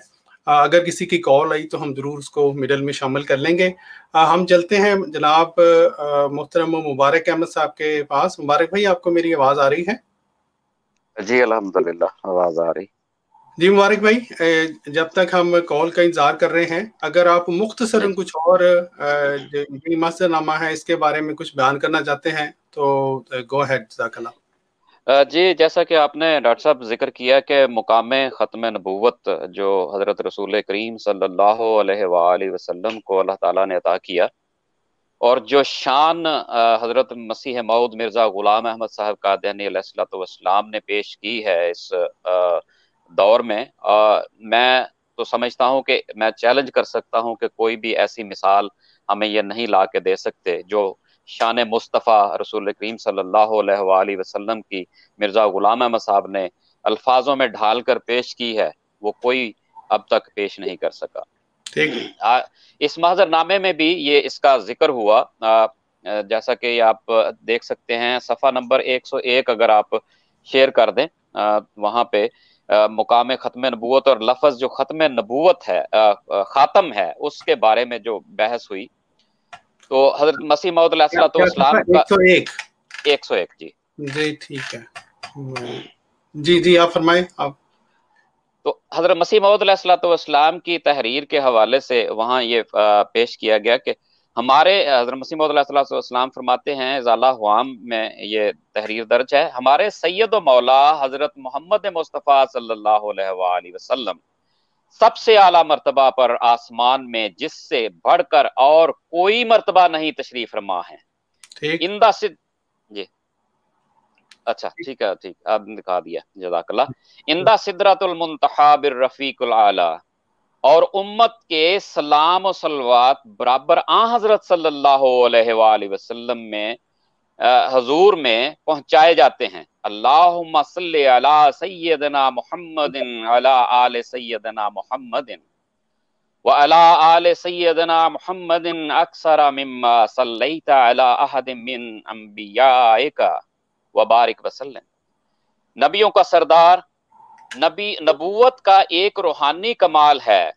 اگر کسی کی کال آئی تو ہم ضرور اس کو مڈل میں شامل کر لیں گے. ہم چلتے ہیں جناب محترم مبارک احمد صاحب کے پاس. مبارک بھائی، آپ کو میری آواز آ رہی ہے؟ جی الحمدللہ آواز آ رہی. جی مبارک بھائی، جب تک ہم کال کا انتظار کر رہے ہیں، اگر آپ مختصراً کچھ اور جو مسئلہ نامہ ہے اس کے بارے میں کچھ بیان کرنا چاہتے ہیں تو گو ہیڈ. جزاک اللہ. جی، جیسا کہ آپ نے ڈاکٹر صاحب ذکر کیا کہ مقام ختم نبوت جو حضرت رسول کریم صلی اللہ علیہ وآلہ وسلم کو اللہ تعالیٰ نے عطا کیا، اور جو شان حضرت مسیح موعود مرزا غلام احمد صاحب قادیانی علیہ الصلوۃ والسلام نے پیش کی ہے اس دور میں تو سمجھتا ہوں کہ میں چیلنج کر سکتا ہوں کہ کوئی بھی ایسی مثال ہمیں یہ نہیں لا کے دے سکتے جو شان مصطفیٰ رسول کریم صلی اللہ علیہ وآلہ وسلم کی مرزا غلام احمد صاحب نے الفاظوں میں ڈھال کر پیش کی ہے، وہ کوئی اب تک پیش نہیں کر سکا. اس محضر نامے میں بھی یہ اس کا ذکر ہوا، جیسا کہ آپ دیکھ سکتے ہیں صفحہ نمبر 101 اگر آپ شیئر کر دیں، وہاں پہ مقام ختم نبوت اور لفظ جو ختم نبوت ہے، خاتم ہے، اس کے بارے میں جو بحث ہوئی تو حضرت مسیح موعود علیہ الصلوۃ والسلام کا 101 جی ٹھیک ہے. جی آپ فرمائیں. آپ تو حضرت مسیح موعود علیہ الصلوۃ والسلام کی تحریر کے حوالے سے وہاں یہ پیش کیا گیا کہ ہمارے حضرت مسیح موعود علیہ الصلوۃ والسلام فرماتے ہیں، ازالہ ہوام میں یہ تحریر درج ہے، ہمارے سید و مولا حضرت محمد مصطفیٰ صلی اللہ علیہ وآلہ وسلم سب سے اعلیٰ مرتبہ پر آسمان میں جس سے بڑھ کر اور کوئی مرتبہ نہیں تشریف فرما ہے. جی اچھا ٹھیک ہے، ٹھیک آپ نے دکھا دیا، جزاک اللہ. اندہ سدرۃ المنتہا بالرفیق الاعلی، اور امت کے سلام و صلوات برابر حضرت صلی اللہ علیہ وآلہ وسلم میں حضور میں پہنچائے جاتے ہیں. اللہم صلی علی سیدنا محمد علی آل سیدنا محمد وعلی آل سیدنا محمد اکثر مما صلیت علی احد من انبیائک وبارک وسلم. نبیوں کا سردار، نبوت کا ایک روحانی کمال ہے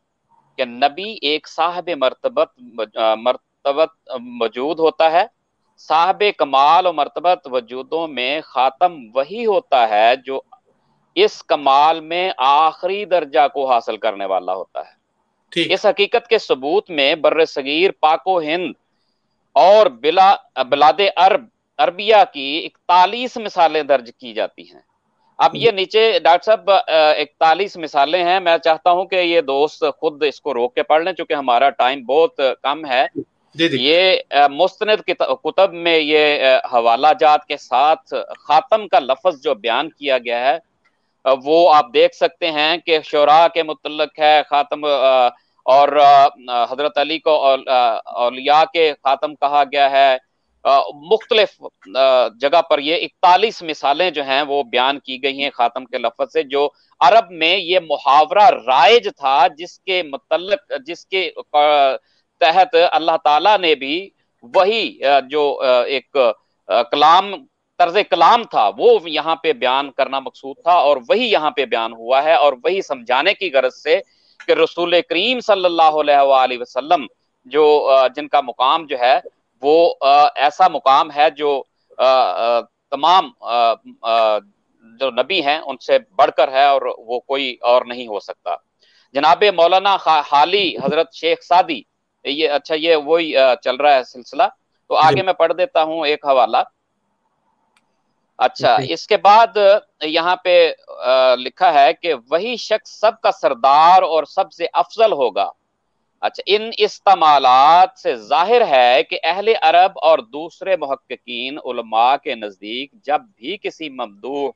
کہ نبی ایک صاحب مرتبت موجود ہوتا ہے. صاحب کمال و مرتبت وجودوں میں خاتم وہی ہوتا ہے جو اس کمال میں آخری درجہ کو حاصل کرنے والا ہوتا ہے. اس حقیقت کے ثبوت میں بر صغیر، پاک و ہند اور بلاد عربیہ کی 41 مثالیں درج کی جاتی ہیں. اب یہ نیچے ڈاکٹر صاحب 41 مثالیں ہیں، میں چاہتا ہوں کہ یہ دوست خود اس کو روک کے پڑھ لیں چونکہ ہمارا ٹائم بہت کم ہے. یہ مستند کتب میں یہ حوالہ جات کے ساتھ خاتم کا لفظ جو بیان کیا گیا ہے وہ آپ دیکھ سکتے ہیں کہ شعراء کے متعلق ہے خاتم، اور حضرت علی کو اولیاء کے خاتم کہا گیا ہے. مختلف جگہ پر یہ 41 مثالیں جو ہیں وہ بیان کی گئی ہیں خاتم کے لفظ سے، جو عرب میں یہ محاورہ رائج تھا، جس کے متعلق جس کے تحت اللہ تعالیٰ نے بھی وہی جو ایک کلام، طرز کلام تھا وہ یہاں پہ بیان کرنا مقصود تھا، اور وہی یہاں پہ بیان ہوا ہے، اور وہی سمجھانے کی غرض سے کہ رسول کریم صلی اللہ علیہ وآلہ وسلم جو جن کا مقام جو ہے وہ ایسا مقام ہے جو تمام جو نبی ہیں ان سے بڑھ کر ہے، اور وہ کوئی اور نہیں ہو سکتا. جناب مولانا حالی حضرت شیخ سعدی، یہ اچھا یہ وہی چل رہا ہے سلسلہ، تو آگے میں پڑھ دیتا ہوں ایک حوالہ. اچھا، اس کے بعد یہاں پہ لکھا ہے کہ وہی شخص سب کا سردار اور سب سے افضل ہوگا. اچھا، ان استعمالات سے ظاہر ہے کہ اہل عرب اور دوسرے محققین علماء کے نزدیک جب بھی کسی ممدوح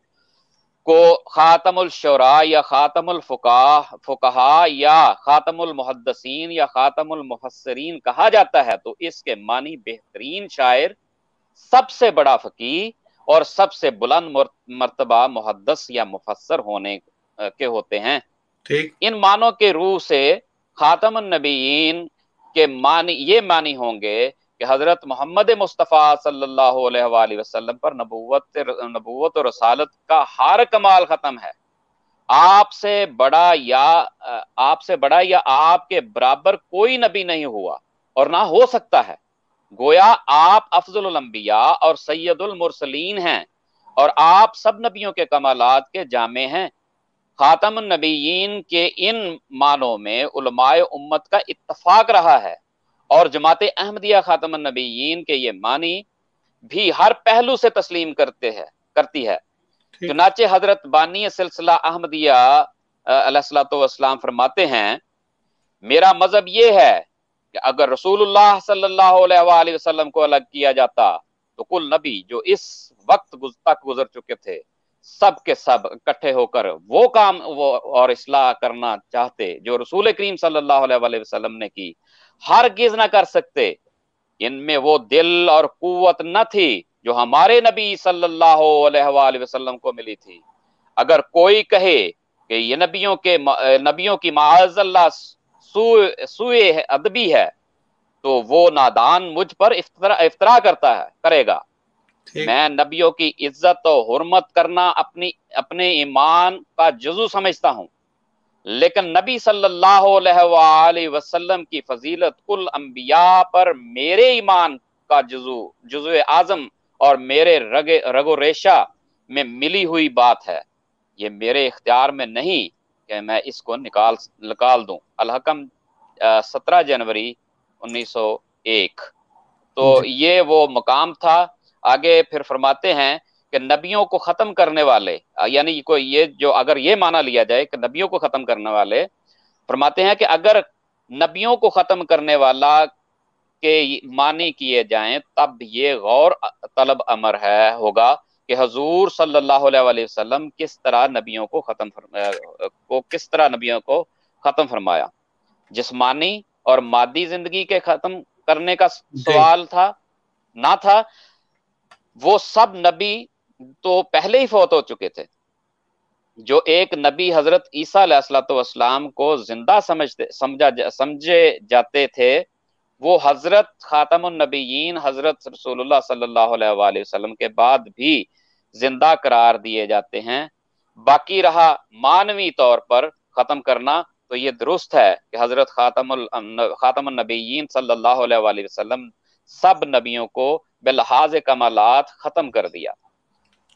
کو خاتم الشعراء یا خاتم الفقہاء یا خاتم المحدثین یا خاتم المفسرین کہا جاتا ہے تو اس کے معنی بہترین شاعر سب سے بڑا فقیہ اور سب سے بلند مرتبہ محدث یا مفسر ہونے کے ہوتے ہیں۔ ان معنوں کے روح سے خاتم النبیین کے معنی یہ معنی ہوں گے کہ حضرت محمد مصطفیٰ صلی اللہ علیہ وآلہ وسلم پر نبوت و رسالت کا ہر کمال ختم ہے۔ آپ سے بڑا یا آپ کے برابر کوئی نبی نہیں ہوا اور نہ ہو سکتا ہے۔ گویا آپ افضل الانبیاء اور سید المرسلین ہیں اور آپ سب نبیوں کے کمالات کے جامع ہیں۔ خاتم النبیین کے ان معنوں میں علماء امت کا اتفاق رہا ہے اور جماعت احمدیہ خاتم النبیین کے یہ معنی بھی ہر پہلو سے تسلیم کرتی ہے۔ چنانچہ حضرت بانی سلسلہ احمدیہ علیہ الصلوۃ والسلام فرماتے ہیں، میرا مذہب یہ ہے کہ اگر رسول اللہ صلی اللہ علیہ وآلہ وسلم کو الگ کیا جاتا تو کل نبی جو اس وقت تک گزر چکے تھے سب کے سب اکٹھے ہو کر وہ کام اور اصلاح کرنا چاہتے جو رسول کریم صلی اللہ علیہ وآلہ وسلم نے کی، ہرگز نہ کر سکتے۔ ان میں وہ دل اور قوت نہ تھی جو ہمارے نبی صلی اللہ علیہ وآلہ وسلم کو ملی تھی۔ اگر کوئی کہے کہ یہ نبیوں کی معاذ اللہ سوء ادبی ہے تو وہ نادان مجھ پر افطرا کرے گا۔ میں نبیوں کی عزت و حرمت کرنا اپنے ایمان کا جزو سمجھتا ہوں، لیکن نبی صلی اللہ علیہ وآلہ وسلم کی فضیلت کل انبیاء پر میرے ایمان کا جزو اعظم اور میرے رگ و ریشہ میں ملی ہوئی بات ہے۔ یہ میرے اختیار میں نہیں کہ میں اس کو نکال دوں۔ الحکم 17 جنوری 1901۔ تو یہ وہ مقام تھا۔ آگے پھر فرماتے ہیں کہ نبیوں کو ختم کرنے والے، یعنی اگر یہ معنی لیا جائے کہ نبیوں کو ختم کرنے والے، فرماتے ہیں کہ اگر نبیوں کو ختم کرنے والا کے معنی کیے جائیں تب یہ غور طلب امر ہوگا کہ حضور صلی اللہ علیہ وآلہ وسلم کس طرح نبیوں کو ختم فرمایا۔ جسمانی اور مادی زندگی کے ختم کرنے کا سوال نہ تھا، وہ سب نبی تو پہلے ہی فوت ہو چکے تھے۔ جو ایک نبی حضرت عیسیٰ علیہ الصلوۃ والسلام کو زندہ سمجھے جاتے تھے، وہ حضرت خاتم النبیین حضرت رسول اللہ صلی اللہ علیہ وآلہ وسلم کے بعد بھی زندہ قرار دیے جاتے ہیں۔ باقی رہا معنوی طور پر ختم کرنا، تو یہ درست ہے کہ حضرت خاتم النبیین صلی اللہ علیہ وآلہ وسلم سب نبیوں کو بلحاظ کمالات ختم کر دیا،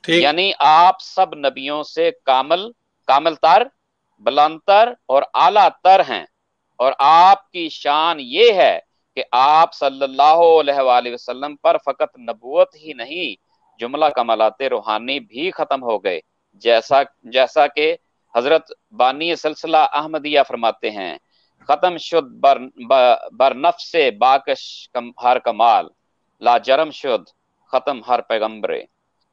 یعنی آپ سب نبیوں سے کامل تر، بلند تر اور اعلیٰ تر ہیں، اور آپ کی شان یہ ہے کہ آپ صلی اللہ علیہ وآلہ وسلم پر فقط نبوت ہی نہیں جملہ کمالات روحانی بھی ختم ہو گئے، جیسا کہ حضرت بانی سلسلہ احمدیہ فرماتے ہیں، ختم شد بر نفس باکش ہر کمال، لا جرم شد ختم ہر پیغمبر۔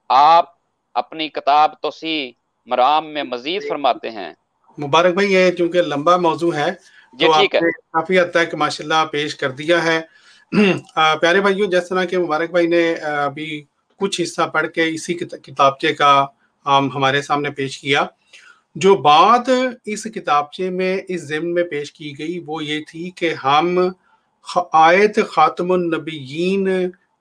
آپ اپنی کتاب توسیع مرام میں مزید فرماتے ہیں۔ مبارک بھائی، یہ چونکہ لمبا موضوع ہے جی ٹھیک ہے، کافی حد تک ماشاءاللہ پیش کر دیا ہے۔ پیارے بھائیوں، جس طرح کہ مبارک بھائی نے ابھی کچھ حصہ پڑھ کے اسی کتابچے کا ہمارے سامنے پیش کیا، جو بات اس کتابچے میں اس ضمن میں پیش کی گئی وہ یہ تھی کہ ہم آیت خاتم النبیین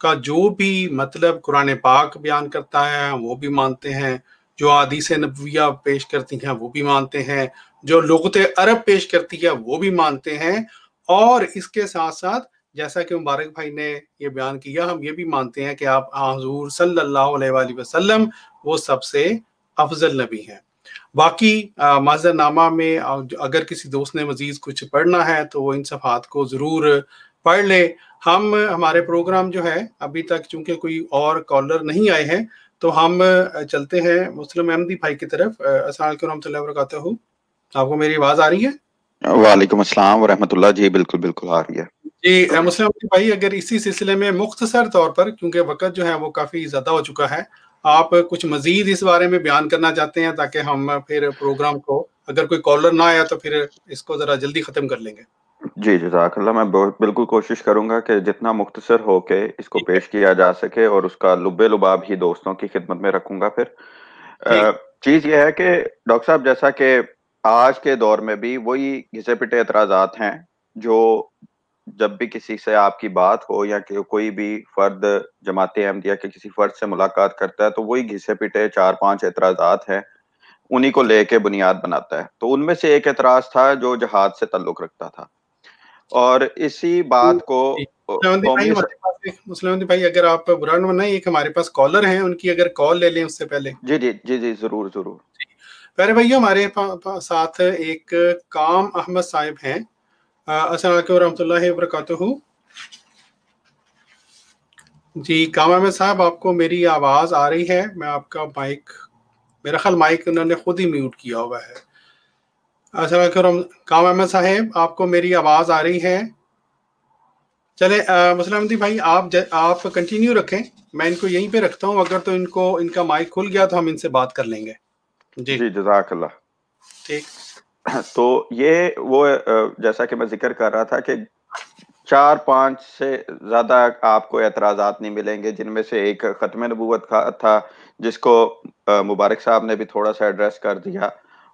کا جو بھی مطلب قرآن پاک بیان کرتا ہے وہ بھی مانتے ہیں، جو احادیث نبویہ پیش کرتی ہیں وہ بھی مانتے ہیں، جو لغت عرب پیش کرتی ہے وہ بھی مانتے ہیں، اور اس کے ساتھ ساتھ جیسا کہ مبارک بھائی نے یہ بیان کیا، ہم یہ بھی مانتے ہیں کہ آپ حضور صلی اللہ علیہ وآلہ وسلم وہ سب سے افضل نبی ہیں۔ باقی معذر نامہ میں اگر کسی دوست نے مزید کچھ پڑھنا ہے تو وہ ان صفحات کو ضرور پڑھ لے۔ ہمارے پروگرام جو ہے ابھی تک چونکہ کوئی اور کالر نہیں آئے ہیں تو ہم چلتے ہیں مسلم احمدی بھائی کی طرف۔ السلام علیکم ورحمۃ اللہ وبرکاتہ۔ آپ کو میری آواز آ رہی ہے؟ وعلیکم السلام ورحمۃ اللہ۔ جی بالکل آ رہی ہے جی۔ مسلم احمدی بھائی، اگر اسی سلسلے میں مختصر طور پر، کیونکہ وقت جو ہے وہ کافی زیادہ ہو چکا ہے، آپ کچھ مزید اس بارے میں بیان کرنا چاہتے ہیں تاکہ ہم پھر پروگرام کو، اگر کوئی کالر نہ آیا تو پھر اس کو ذرا جلدی ختم کر لیں گے۔ جی جزاک اللہ، میں بالکل کوشش کروں گا کہ جتنا مختصر ہو کے اس کو پیش کیا جا سکے، اور اس کا لب لباب ہی دوستوں کی خدمت میں رکھوں گا۔ پھر چیز یہ ہے کہ ڈاکٹر صاحب، جیسا کہ آج کے دور میں بھی وہی گھسے پٹے اعتراضات ہیں جو جب بھی کسی سے آپ کی بات ہو یا کہ کوئی بھی فرد جماعت احمدیہ کے کسی فرد سے ملاقات کرتا ہے تو وہی گھسے پٹے 4-5 اعتراضات ہیں، انہی کو لے کے بنیاد بناتا ہے۔ تو ان میں سے ایک اعتراض تھا جو جہاد سے تعلق رکھتا تھا، اور اسی بات کو قومی مسلم بھائی اگر آپ برا نہ منائیں، ایک ہمارے پاس کالر ہیں، ان کی اگر کال لے لیں اس سے پہلے۔ جی جی جی جی ضرور ضرور۔ پیارے بھائی، ہمارے ساتھ ایک کام احمد صاحب ہیں۔ السلام علیکم ورحمۃ اللہ وبرکاتہ۔ جی کام احمد صاحب، آپ کو میری آواز آ رہی ہے؟ میں آپ کا مائک، میرا خیال مائک انہوں نے خود ہی میوٹ کیا ہوا ہے۔ السلام علیکم کام احمد صاحب، آپ کو میری آواز آ رہی ہے؟ چلے مسلم احمدی بھائی، آپ کنٹینیو رکھیں، میں ان کو یہیں پہ رکھتا ہوں، اگر تو ان کا مائک کھل گیا تو ہم ان سے بات کر لیں گے۔ جی جزاک اللہ۔ ٹھیک، تو یہ وہ جیسا کہ میں ذکر کر رہا تھا کہ 4-5 سے زیادہ آپ کو اعتراضات نہیں ملیں گے، جن میں سے ایک ختم نبوت کا تھا، جس کو مبارک صاحب نے بھی تھوڑا سا ایڈریس کر دیا،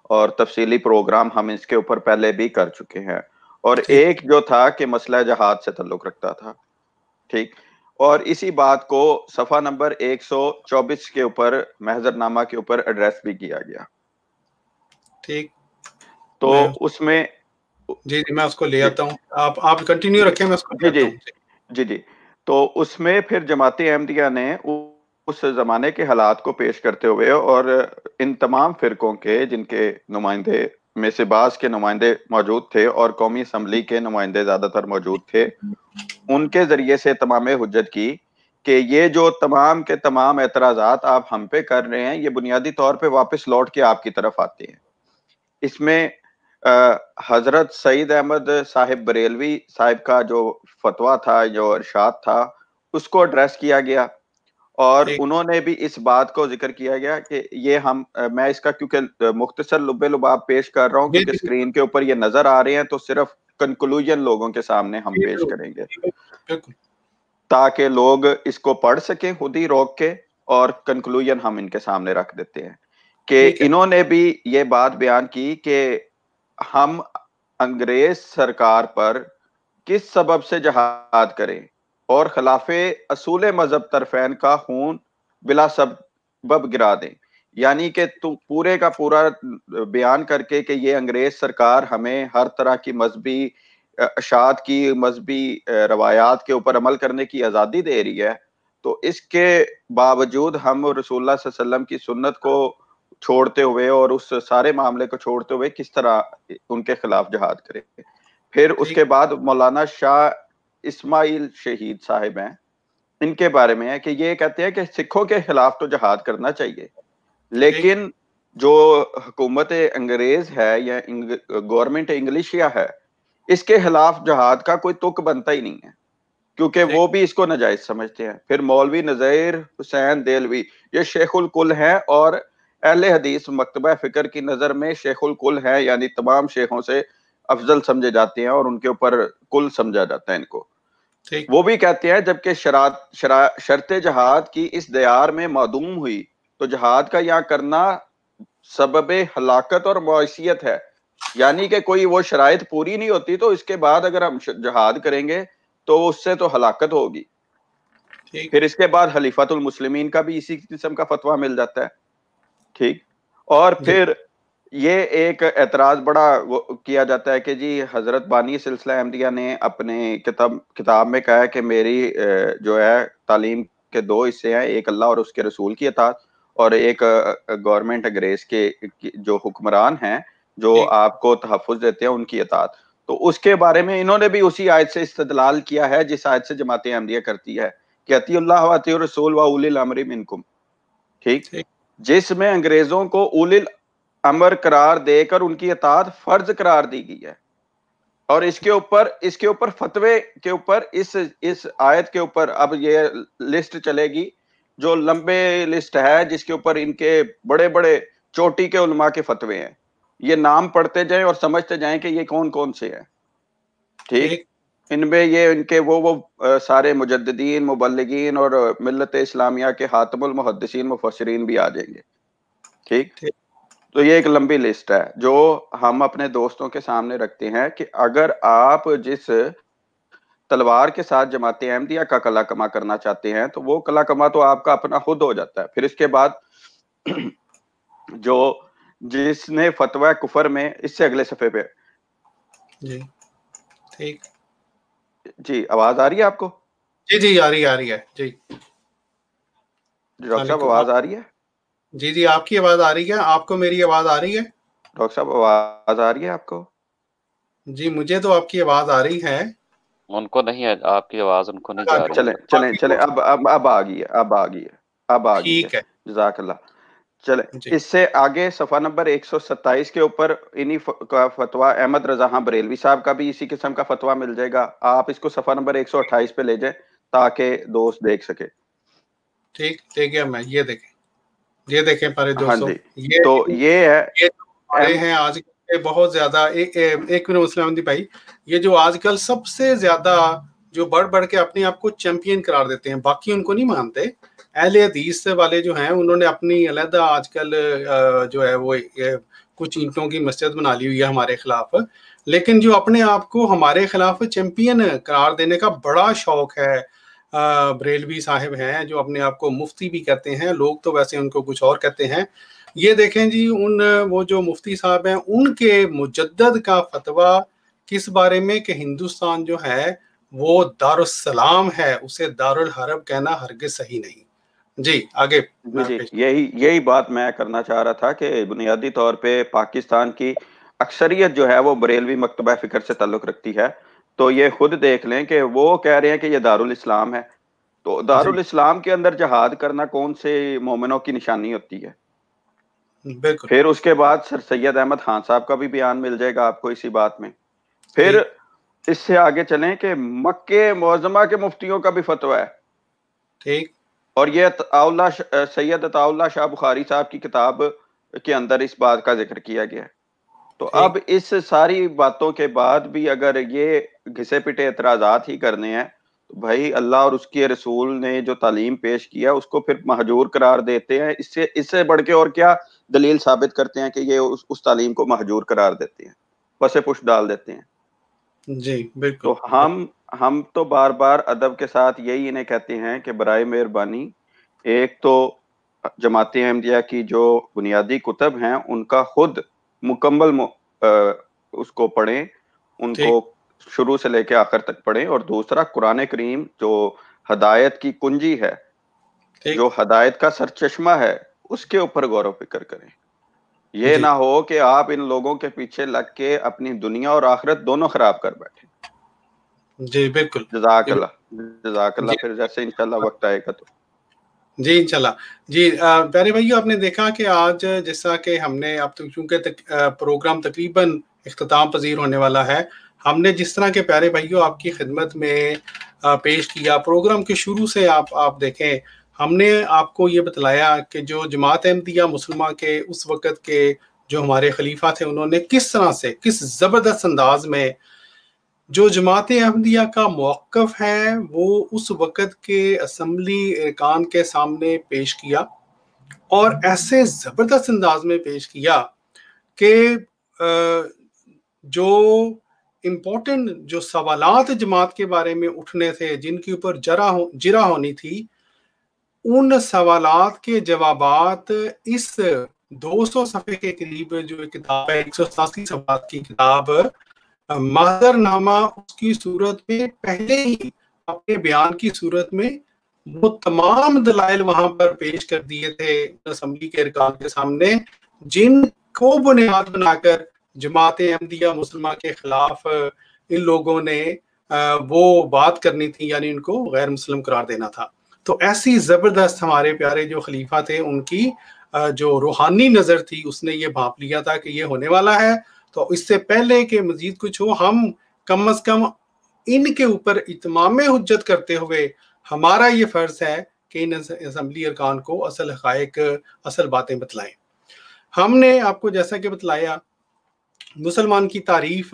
اور تفصیلی پروگرام ہم اس کے اوپر پہلے بھی کر چکے ہیں، اور ایک جو تھا کہ مسئلہ جہاد سے تعلق رکھتا تھا، ٹھیک، اور اسی بات کو صفحہ نمبر 124 کے اوپر محضر نامہ کے اوپر ایڈریس بھی کیا گیا۔ ٹھیک، تو اس میں جی میں اس کو لے آتا ہوں، آپ کنٹینیو رکھیں، میں اس کو لے آتا ہوں۔ جی جی، تو اس میں پھر جماعت احمدیہ نے اس زمانے کے حالات کو پیش کرتے ہوئے، اور ان تمام فرقوں کے جن کے نمائندے میں سے بعض کے نمائندے موجود تھے اور قومی اسمبلی کے نمائندے زیادہ تر موجود تھے، ان کے ذریعے سے تمام حجت کی کہ یہ جو تمام کے تمام اعتراضات آپ ہم پہ کر رہے ہیں، یہ بنیادی طور پہ واپس لوٹ کے آپ کی طرف آتے ہیں۔ اس میں حضرت سعید احمد صاحب بریلوی صاحب کا جو فتویٰ تھا، جو ارشاد تھا، اس کو ایڈریس کیا گیا، اور انہوں نے بھی اس بات کو ذکر کیا گیا کہ یہ میں اس کا کیونکہ مختصر لب لباب پیش کر رہا ہوں کیونکہ اسکرین کے اوپر یہ نظر آ رہے ہیں، تو صرف کنکلوژن لوگوں کے سامنے ہم پیش کریں گے تاکہ لوگ اس کو پڑھ سکیں خود ہی روک کے، اور کنکلوژن ہم ان کے سامنے رکھ دیتے ہیں کہ انہوں نے بھی یہ بات بیان کی کہ ہم انگریز سرکار پر کس سبب سے جہاد کریں اور خلاف اصول مذہب طرفین کا خون بلا سبب گرا دیں، یعنی کہ پورے کا پورا بیان کر کے کہ یہ انگریز سرکار ہمیں ہر طرح کی مذہبی اشاعت کی، مذہبی روایات کے اوپر عمل کرنے کی آزادی دے رہی ہے، تو اس کے باوجود ہم رسول اللہ صلی اللہ علیہ وسلم کی سنت کو چھوڑتے ہوئے اور اس سارے معاملے کو چھوڑتے ہوئے کس طرح ان کے خلاف جہاد کریں۔ پھر اس کے بعد مولانا شاہ اسماعیل شہید صاحب ہیں، ان کے بارے میں ہے کہ یہ کہتے ہیں کہ سکھوں کے خلاف تو جہاد کرنا چاہیے، لیکن جو حکومت انگریز ہے یا گورنمنٹ انگلشیا ہے، اس کے خلاف جہاد کا کوئی تک بنتا ہی نہیں ہے، کیونکہ وہ بھی اس کو ناجائز سمجھتے ہیں۔ پھر مولوی نذیر حسین دہلوی یہ شیخ الکل ہیں، اور اہل حدیث مکتبہ فکر کی نظر میں شیخ الکل ہے، یعنی تمام شیخوں سے افضل سمجھے جاتے ہیں اور ان کے اوپر کل سمجھا جاتا ہے ان کو۔ وہ بھی کہتے ہیں جبکہ شرط جہاد کی اس دیار میں معدوم ہوئی تو جہاد کا یہاں کرنا سبب ہلاکت اور معیشیت ہے، یعنی کہ کوئی وہ شرائط پوری نہیں ہوتی تو اس کے بعد اگر ہم جہاد کریں گے تو اس سے تو ہلاکت ہوگی۔ پھر اس کے بعد خلیفۃ المسلمین کا بھی اسی قسم کا فتویٰ مل جاتا ہے، ٹھیک، اور پھر یہ ایک اعتراض بڑا کیا جاتا ہے کہ جی حضرت بانی سلسلہ احمدیہ نے اپنے کتاب میں کہا ہے کہ میری جو ہے تعلیم کے 2 حصے ہیں، ایک اللہ اور اس کے رسول کی اطاعت، اور ایک گورنمنٹ انگریز کے جو حکمران ہیں جو آپ کو تحفظ دیتے ہیں ان کی اطاعت۔ تو اس کے بارے میں انہوں نے بھی اسی آیت سے استدلال کیا ہے جس آیت سے جماعت احمدیہ کرتی ہے کہ اطیعوا اللہ و اطیعوا الرسول و اولی الامر منکم، ٹھیک، جس میں انگریزوں کو اولی امر قرار دے کر ان کی اطاعت فرض قرار دی گئی ہے، اور اس کے اوپر فتوے کے اوپر اس آیت کے اوپر اب یہ لسٹ چلے گی جو لمبے لسٹ ہے جس کے اوپر ان کے بڑے بڑے چوٹی کے علماء کے فتوے ہیں، یہ نام پڑھتے جائیں اور سمجھتے جائیں کہ یہ کون کون سے ہیں۔ ٹھیک، ان میں یہ ان کے وہ سارے مجددین، مبلغین اور ملت اسلامیہ کے خاتم المحدثین مفسرین بھی آ جائیں گے. ٹھیک، تو یہ ایک لمبی لسٹ ہے جو ہم اپنے دوستوں کے سامنے رکھتے ہیں کہ اگر آپ جس تلوار کے ساتھ جماعت احمدیہ کا کلا کما کرنا چاہتے ہیں تو وہ کلا کما تو آپ کا اپنا خود ہو جاتا ہے. پھر اس کے بعد جو جس نے فتوی کفر میں، اس سے اگلے صفحے پہ جی ٹھیک، جی آواز آ رہی ہے آپ کو؟ جی آ رہی ہے جی. ڈاکٹر صاحب آواز آ رہی ہے؟ جی آپ کی آواز آ رہی ہے. آپ کو میری آواز آ رہی ہے؟ ڈاکٹر صاحب آواز آ رہی ہے آپ کو؟ جی مجھے تو آپ کی آواز آ رہی ہے. ان کو نہیں ہے آپ کی آواز، ان کو نہیں جا رہی. چلیں اب آ گئی ہے. ٹھیک ہے، جزاک اللہ. چلیں جی اس سے آگے صفحہ نمبر 127 کے اوپر انہی کا فتویٰ احمد رضا خان بریلوی صاحب کا بھی اسی قسم کا فتویٰ مل جائے گا. آپ اس کو صفحہ نمبر 128 پہ لے جائیں تاکہ دوست دیکھ سکے. ٹھیک ہے، میں یہ دیکھیں پارے ہاں دوستوں، جی، تو یہ ہے ہیں آج کل بہت زیادہ. ایک منٹ مسلم احمدی بھائی، یہ جو آج کل سب سے زیادہ جو بڑھ کے اپنے آپ کو چیمپئن قرار دیتے ہیں، باقی ان کو نہیں مانتے. اہل حدیث والے جو ہیں انہوں نے اپنی علیحدہ آج کل جو ہے وہ کچھ اینٹوں کی مسجد بنا لی ہوئی ہے ہمارے خلاف، لیکن جو اپنے آپ کو ہمارے خلاف چیمپئن قرار دینے کا بڑا شوق ہے بریلوی صاحب ہیں، جو اپنے آپ کو مفتی بھی کہتے ہیں. لوگ تو ویسے ان کو کچھ اور کہتے ہیں. یہ دیکھیں جی، وہ جو مفتی صاحب ہیں ان کے مجدد کا فتویٰ کس بارے میں کہ ہندوستان جو ہے وہ دارالسلام ہے، اسے دارالحرب کہنا ہرگز صحیح نہیں. جی آگے. جی یہی بات میں کرنا چاہ رہا تھا کہ بنیادی طور پہ پاکستان کی اکثریت جو ہے وہ بریلوی مکتبہ فکر سے تعلق رکھتی ہے. تو یہ خود دیکھ لیں کہ وہ کہہ رہے ہیں کہ یہ دارالاسلام ہے. تو دارالاسلام کے اندر جہاد کرنا کون سے مومنوں کی نشانی ہوتی ہے؟ بالکل. پھر اس کے بعد سر سید احمد خان صاحب کا بھی بیان مل جائے گا آپ کو اسی بات میں. پھر اس سے آگے چلیں کہ مکہ معظمہ کے مفتیوں کا بھی فتویٰ ہے. ٹھیک. اور یہ سید عطا اللہ شاہ بخاری صاحب کی کتاب کے اندر اس بات کا ذکر کیا گیا ہے. تو اب اس ساری باتوں کے بعد بھی اگر یہ گھسے پٹے اعتراضات ہی کرنے ہیں تو بھائی اللہ اور اس کے رسول نے جو تعلیم پیش کیا اس کو پھر مہجور قرار دیتے ہیں. اس سے بڑھ کے اور کیا دلیل ثابت کرتے ہیں کہ یہ اس تعلیم کو مہجور قرار دیتے ہیں، پسے پش ڈال دیتے ہیں. جی بالکل. تو ہم تو بار بار ادب کے ساتھ یہی انہیں کہتے ہیں کہ برائے مہربانی ایک تو جماعت احمدیہ کی جو بنیادی کتب ہیں ان کا خود مکمل اس کو پڑھیں، ان کو شروع سے لے کے آخر تک پڑھیں. اور دوسرا قرآن کریم جو ہدایت کی کنجی ہے، جو ہدایت کا سرچشمہ ہے، اس کے اوپر غور و فکر کریں. یہ نہ ہو کہ آپ ان لوگوں کے پیچھے لگ کے اپنی دنیا اور آخرت دونوں خراب کر بیٹھیں. جی بالکل. جزاک اللہ. پھر جیسے انشاءاللہ وقت آئے گا تو جی انشاءاللہ. جی پیارے بھائیو، آپ نے دیکھا کہ آج جیسا کہ ہم نے اب تو چونکہ پروگرام تقریباً اختتام پذیر ہونے والا ہے، ہم نے جس طرح کے پیارے بھائیو آپ کی خدمت میں پیش کیا پروگرام کے شروع سے آپ دیکھیں، ہم نے آپ کو یہ بتلایا کہ جو جماعت احمدیہ مسلمہ کے اس وقت کے جو ہمارے خلیفہ تھے انہوں نے کس طرح سے کس زبردست انداز میں جو جماعت احمدیہ کا موقف ہے وہ اس وقت کے اسمبلی ارکان کے سامنے پیش کیا، اور ایسے زبردست انداز میں پیش کیا کہ جو امپورٹنٹ جو سوالات جماعت کے بارے میں اٹھنے تھے، جن کے اوپر جرا ہونی تھی، ان سوالات کے جوابات اس 200 صفحے کے قریب جو کتاب ہے، 187 صفحات کی کتاب محضر نامہ، اس کی صورت میں پہلے ہی اپنے بیان کی صورت میں وہ تمام دلائل وہاں پر پیش کر دیے تھے اسمبلی کے ارکان کے سامنے، جن کو بنیاد بنا کر جماعت احمدیہ مسلمہ کے خلاف ان لوگوں نے وہ بات کرنی تھی، یعنی ان کو غیر مسلم قرار دینا تھا. تو ایسی زبردست ہمارے پیارے جو خلیفہ تھے ان کی جو روحانی نظر تھی، اس نے یہ بھانپ لیا تھا کہ یہ ہونے والا ہے. تو اس سے پہلے کہ مزید کچھ ہو، ہم کم از کم ان کے اوپر اتمام حجت کرتے ہوئے ہمارا یہ فرض ہے کہ ان اسمبلی ارکان کو اصل حقائق، اصل باتیں بتلائیں. ہم نے آپ کو جیسا کہ بتلایا مسلمان کی تعریف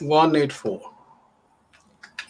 184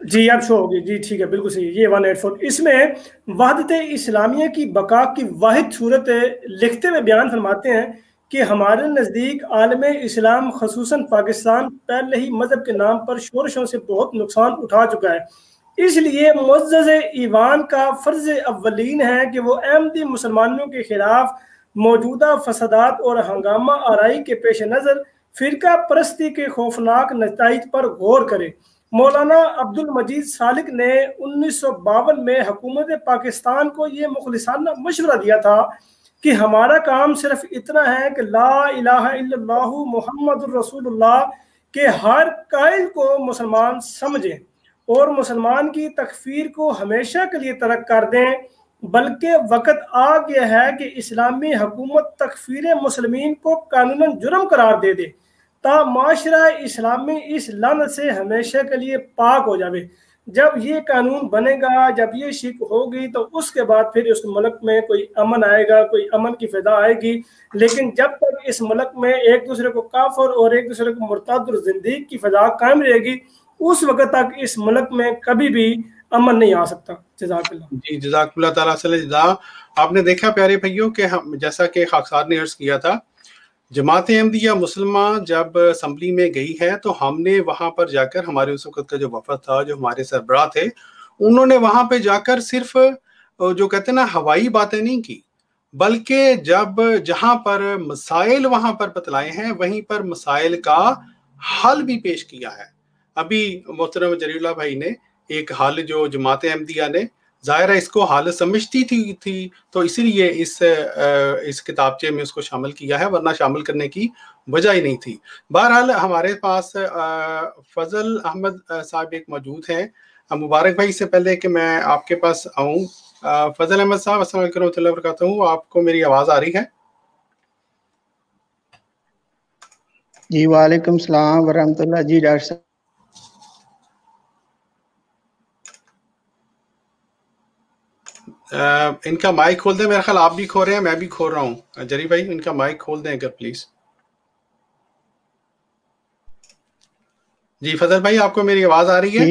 جی اب شو ہوگی، جی ٹھیک ہے بالکل صحیح، یہ 184 اس میں وحدت اسلامیہ کی بقا کی واحد صورت لکھتے ہوئے بیان فرماتے ہیں کہ ہمارے نزدیک عالم اسلام خصوصاً پاکستان پہلے ہی مذہب کے نام پر شورشوں سے بہت نقصان اٹھا چکا ہے، اس لیے معزز ایوان کا فرض اولین ہے کہ وہ احمدی مسلمانوں کے خلاف موجودہ فسادات اور ہنگامہ آرائی کے پیش نظر فرقہ پرستی کے خوفناک نتائج پر غور کرے۔ مولانا عبد المجید سالک نے 1952 میں حکومت پاکستان کو یہ مخلصانہ مشورہ دیا تھا کہ ہمارا کام صرف اتنا ہے کہ لا الہ الا اللہ محمد الرسول اللہ کے ہر قائل کو مسلمان سمجھیں اور مسلمان کی تکفیر کو ہمیشہ کے لیے ترک کر دیں، بلکہ وقت آ گیا ہے کہ اسلامی حکومت تکفیر مسلمین کو قانوناً جرم قرار دے دے تا معاشرہ اسلامی اس لعنت سے ہمیشہ کے لیے پاک ہو جاوے۔ جب یہ قانون بنے گا، جب یہ شک ہوگی، تو اس کے بعد پھر اس ملک میں کوئی امن آئے گا، کوئی امن کی فضا آئے گی۔ لیکن جب تک اس ملک میں ایک دوسرے کو کافر اور ایک دوسرے کو مرتد اور زندیق کی فضا قائم رہے گی، اس وقت تک اس ملک میں کبھی بھی امن نہیں آ سکتا۔ جزاک اللہ۔ جی جزاک اللہ تعالیٰ صلی اللہ۔ آپ نے دیکھا پیارے بھائیوں کہ جیسا کہ خاکسار نے عرض کیا تھا، جماعت احمدیہ مسلمہ جب اسمبلی میں گئی ہے تو ہم نے وہاں پر جا کر، ہمارے اس وقت کا جو وفد تھا، جو ہمارے سربراہ تھے، انہوں نے وہاں پہ جا کر صرف جو کہتے ہیں نا ہوائی باتیں نہیں کی، بلکہ جب جہاں پر مسائل وہاں پر بتلائے ہیں وہیں پر مسائل کا حل بھی پیش کیا ہے۔ ابھی محترم جلیل اللہ بھائی نے ایک حل جو جماعت احمدیہ نے ظاہر ہے اس کو حال سمجھتی تھی تو اسی لیے اس کتابچے میں اس کو شامل کیا ہے، ورنہ شامل کرنے کی وجہ ہی نہیں تھی۔ بہرحال ہمارے پاس فضل احمد صاحب ایک موجود ہیں۔ مبارک بھائی، سے پہلے کہ میں آپ کے پاس آؤں، فضل احمد صاحب السلام علیکم ورحمۃ اللہ وبرکاتہ، آپ کو میری آواز آ رہی ہے؟ جی وعلیکم السلام ورحمۃ اللہ۔ جی ڈاکٹر صاحب ان کا مائک کھول دیں، میرا خیال آپ بھی کھول رہے ہیں، میں بھی کھول رہا ہوں۔ جری بھائی ان کا مائک کھول دیں اگر پلیز۔ جی فضل بھائی، آپ کو میری آواز آ رہی ہے؟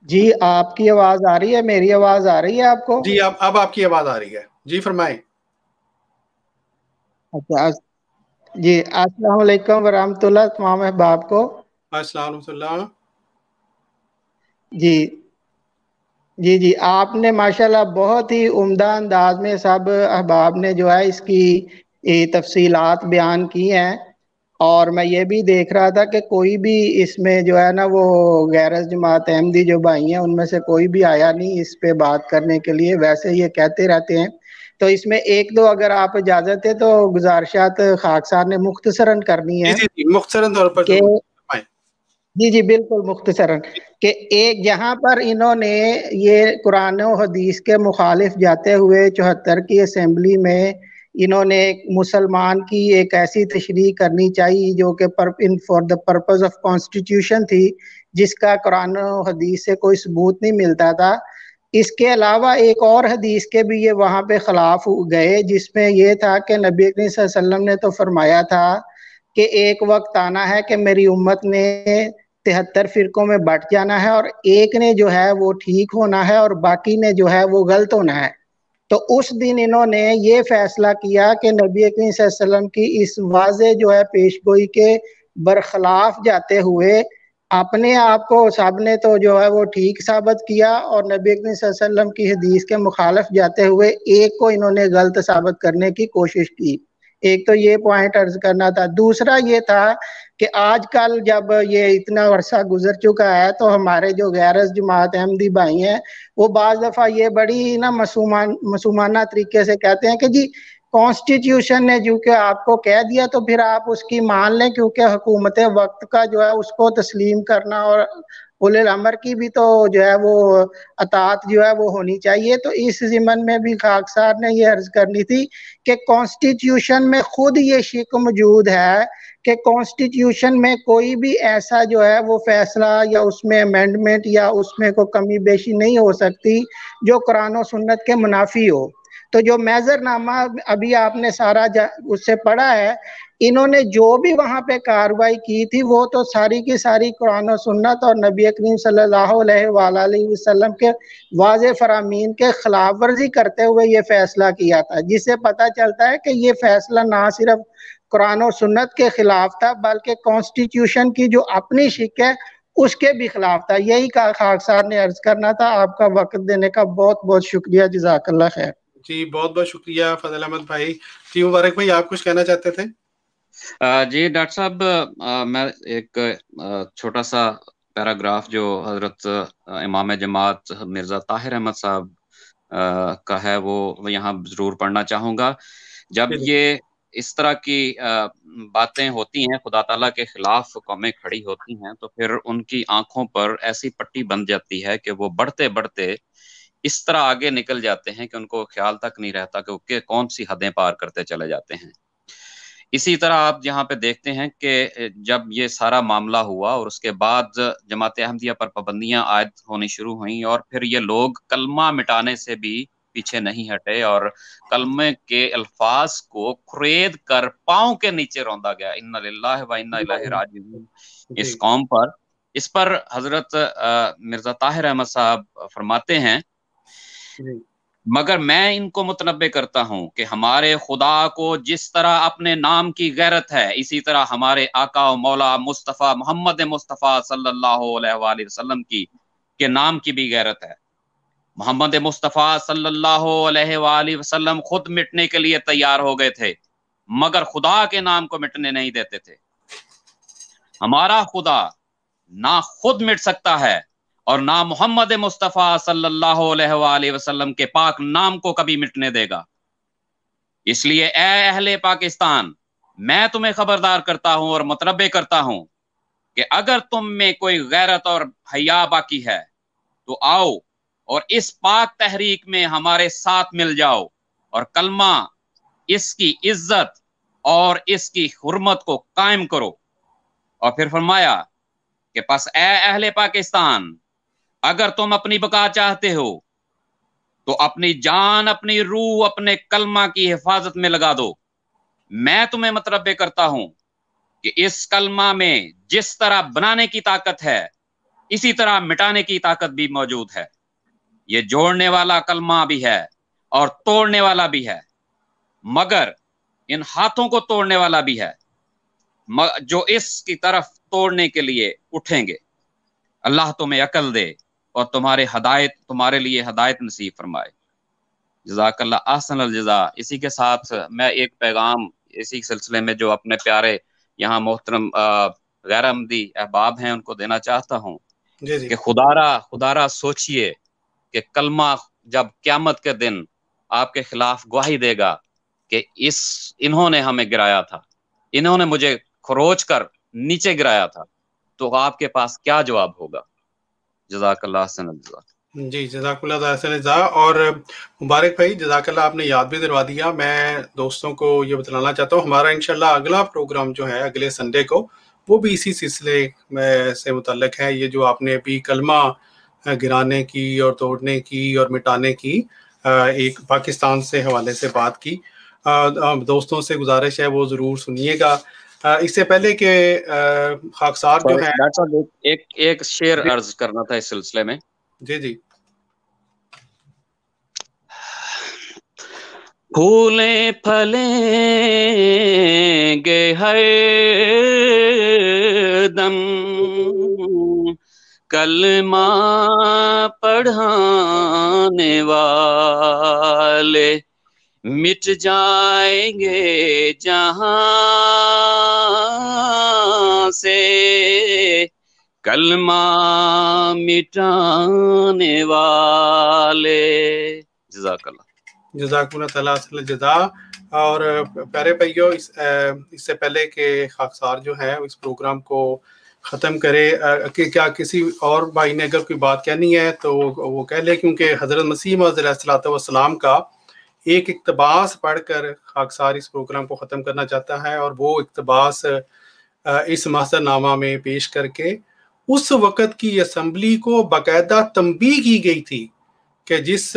جی آپ کی آواز آ رہی ہے، میری آواز آ رہی ہے آپ کو؟ جی اب آپ کی آواز آ رہی ہے، جی فرمائیں۔ اچھا جی، السلام علیکم ورحمۃ اللہ تمام احباب کو۔ السلام ورحمۃ اللہ۔ جی آپ نے ماشاءاللہ بہت ہی عمدہ انداز میں سب احباب نے جو ہے اس کی تفصیلات بیان کی ہیں، اور میں یہ بھی دیکھ رہا تھا کہ کوئی بھی اس میں جو ہے نا وہ غیر جماعت احمدی جو بھائی ہیں ان میں سے کوئی بھی آیا نہیں اس پہ بات کرنے کے لیے، ویسے یہ کہتے رہتے ہیں۔ تو اس میں ایک دو اگر آپ اجازت ہے تو گزارشات خاکسار نے مختصراً کرنی ہے۔ جی مختصراً طور پر جی بالکل مختصراً، کہ ایک جہاں پر انہوں نے یہ قرآن و حدیث کے مخالف جاتے ہوئے 74 کی اسمبلی میں انہوں نے مسلمان کی ایک ایسی تشریح کرنی چاہیے جو کہ for the purpose of constitution تھی، جس کا قرآن و حدیث سے کوئی ثبوت نہیں ملتا تھا۔ اس کے علاوہ ایک اور حدیث کے بھی یہ وہاں پہ خلاف گئے، جس میں یہ تھا کہ نبی کریم صلی اللہ علیہ وسلم نے تو فرمایا تھا کہ ایک وقت آنا ہے کہ میری امت نے 73 فرقوں میں بٹ جانا ہے، اور ایک نے جو ہے وہ ٹھیک ہونا ہے اور باقی نے جو ہے وہ غلط ہونا ہے۔ تو اس دن انہوں نے یہ فیصلہ کیا کہ نبی کریم صلی اللہ علیہ وسلم کی اس واضح جو ہے پیشگوئی کے برخلاف جاتے ہوئے اپنے آپ کو سب نے تو جو ہے وہ ٹھیک ثابت کیا، اور نبی کریم صلی اللہ علیہ وسلم کی حدیث کے مخالف جاتے ہوئے ایک کو انہوں نے غلط ثابت کرنے کی کوشش کی۔ ایک تو یہ پوائنٹ عرض کرنا تھا۔ دوسرا یہ تھا کہ آج کل جب یہ اتنا عرصہ گزر چکا ہے تو ہمارے جو غیر جماعت احمدی بھائی ہیں وہ بعض دفعہ یہ بڑی نا معصومانہ طریقے سے کہتے ہیں کہ جی کانسٹیٹیوشن نے جو کہ آپ کو کہہ دیا تو پھر آپ اس کی مان لیں، کیونکہ حکومت وقت کا جو ہے اس کو تسلیم کرنا اور اولے الامر کی بھی تو جو ہے وہ اطاعت جو ہے وہ ہونی چاہیے۔ تو اس ضمن میں بھی خاکسار نے یہ عرض کرنی تھی کہ کانسٹیٹیوشن میں خود یہ شک موجود ہے کہ کانسٹیٹیوشن میں کوئی بھی ایسا جو ہے وہ فیصلہ یا اس میں امینڈمنٹ یا اس میں کوئی کمی بیشی نہیں ہو سکتی جو قرآن و سنت کے منافی ہو۔ تو جو میزر نامہ ابھی آپ نے سارا اس سے پڑھا ہے، انہوں نے جو بھی وہاں پہ کارروائی کی تھی وہ تو ساری کی ساری قرآن و سنت اور نبی کریم صلی اللہ علیہ وآلہ وسلم کے واضح فرامین کے خلاف ورزی کرتے ہوئے یہ فیصلہ کیا تھا، جس سے پتہ چلتا ہے کہ یہ فیصلہ نہ صرف قرآن و سنت کے خلاف تھا بلکہ کانسٹیٹیوشن کی جو اپنی شک ہے اس کے بھی خلاف تھا۔ یہی خاک سار نے عرض کرنا تھا۔ آپ کا وقت دینے کا بہت بہت شکریہ، جزاک اللہ خیر۔ جی بہت بہت شکریہ فضل احمد بھائی۔ جی مبارک بھائی آپ کچھ کہنا چاہتے تھے؟ جی ڈاکٹر صاحب، میں ایک چھوٹا سا پیراگراف جو حضرت امام جماعت مرزا طاہر احمد صاحب کا ہے وہ یہاں ضرور پڑھنا چاہوں گا۔ جب یہ اس طرح کی باتیں ہوتی ہیں، خدا تعالیٰ کے خلاف قومیں کھڑی ہوتی ہیں، تو پھر ان کی آنکھوں پر ایسی پٹی بن جاتی ہے کہ وہ بڑھتے بڑھتے اس طرح آگے نکل جاتے ہیں کہ ان کو خیال تک نہیں رہتا کہ کون سی حدیں پار کرتے چلے جاتے ہیں۔ اسی طرح آپ یہاں پہ دیکھتے ہیں کہ جب یہ سارا معاملہ ہوا اور اس کے بعد جماعت احمدیہ پر پابندیاں عائد ہونی شروع ہوئیں، اور پھر یہ لوگ کلمہ مٹانے سے بھی پیچھے نہیں ہٹے اور کلمے کے الفاظ کو کھرید کر پاؤں کے نیچے روندا گیا، انا للہ و انا الیہ راجعون۔ اس قوم پر، اس پر حضرت مرزا طاہر احمد صاحب فرماتے ہیں، مگر میں ان کو متنبع کرتا ہوں کہ ہمارے خدا کو جس طرح اپنے نام کی غیرت ہے، اسی طرح ہمارے آقا و مولا مصطفیٰ محمد مصطفیٰ صلی اللہ علیہ وآلہ وسلم کے نام کی بھی غیرت ہے۔ محمد مصطفیٰ صلی اللہ علیہ وآلہ وسلم خود مٹنے کے لیے تیار ہو گئے تھے، مگر خدا کے نام کو مٹنے نہیں دیتے تھے۔ ہمارا خدا نہ خود مٹ سکتا ہے اور نہ محمد مصطفیٰ صلی اللہ علیہ وآلہ وسلم کے پاک نام کو کبھی مٹنے دے گا۔ اس لیے اے اہل پاکستان، میں تمہیں خبردار کرتا ہوں اور متنبع کرتا ہوں کہ اگر تم میں کوئی غیرت اور حیا باقی ہے تو آؤ اور اس پاک تحریک میں ہمارے ساتھ مل جاؤ اور کلمہ، اس کی عزت اور اس کی حرمت کو قائم کرو۔ اور پھر فرمایا کہ پس اے اہل پاکستان، اگر تم اپنی بقا چاہتے ہو تو اپنی جان، اپنی روح اپنے کلمہ کی حفاظت میں لگا دو۔ میں تمہیں متنبع کرتا ہوں کہ اس کلمہ میں جس طرح بنانے کی طاقت ہے، اسی طرح مٹانے کی طاقت بھی موجود ہے۔ یہ جوڑنے والا کلمہ بھی ہے اور توڑنے والا بھی ہے، مگر ان ہاتھوں کو توڑنے والا بھی ہے جو اس کی طرف توڑنے کے لیے اٹھیں گے۔ اللہ تمہیں عقل دے اور تمہارے لیے ہدایت نصیب فرمائے۔ جزاک اللہ احسن الجزا۔ اسی کے ساتھ میں ایک پیغام اسی سلسلے میں جو اپنے پیارے یہاں محترم غیر احمدی احباب ہیں ان کو دینا چاہتا ہوں کہ خدارا سوچئے کہ کلمہ جب قیامت کے دن آپ کے خلاف گواہی دے گا کہ انہوں نے ہمیں گرایا تھا، انہوں نے مجھے کھروچ کر نیچے گرایا تھا، تو آپ کے پاس کیا جواب ہوگا؟ جزاک اللہ حسن الجزا۔ جی جزاک اللہ حسن الجزا۔ اور مبارک بھائی جزاک اللہ، آپ نے یاد بھی دلوا دیا۔ میں دوستوں کو یہ بتلانا چاہتا ہوں ہمارا انشاءاللہ اگلا پروگرام جو ہے اگلے سنڈے کو، وہ بھی اسی سلسلے میں سے متعلق ہے۔ یہ جو آپ نے ابھی کلمہ گرانے کی اور توڑنے کی اور مٹانے کی ایک پاکستان سے حوالے سے بات کی، دوستوں سے گزارش ہے وہ ضرور سنیے گا۔ اس سے پہلے کہ خاکسار جو ہے ایک شعر عرض کرنا تھا اس سلسلے میں۔ جی پھولیں پھلیں گے ہر دم کلمہ پڑھانے والے، مٹ جائیں گے جہاں سے کلمہ مٹانے والے۔ جزاک اللہ۔ جزاک اللہ تعالیٰ اصل جزا۔ اور پیارے بھائیو، اس سے پہلے کہ خاکسار جو ہے اس پروگرام کو ختم کرے، کہ کیا کسی اور بھائی نے اگر کوئی بات کہنی ہے تو وہ کہہ لے، کیونکہ حضرت مسیح موعود علیہ الصلوۃ والسلام کا ایک اقتباس پڑھ کر خاکسار اس پروگرام کو ختم کرنا چاہتا ہے، اور وہ اقتباس اس محضر نامہ میں پیش کر کے اس وقت کی اسمبلی کو باقاعدہ تنبیہ کی گئی تھی کہ جس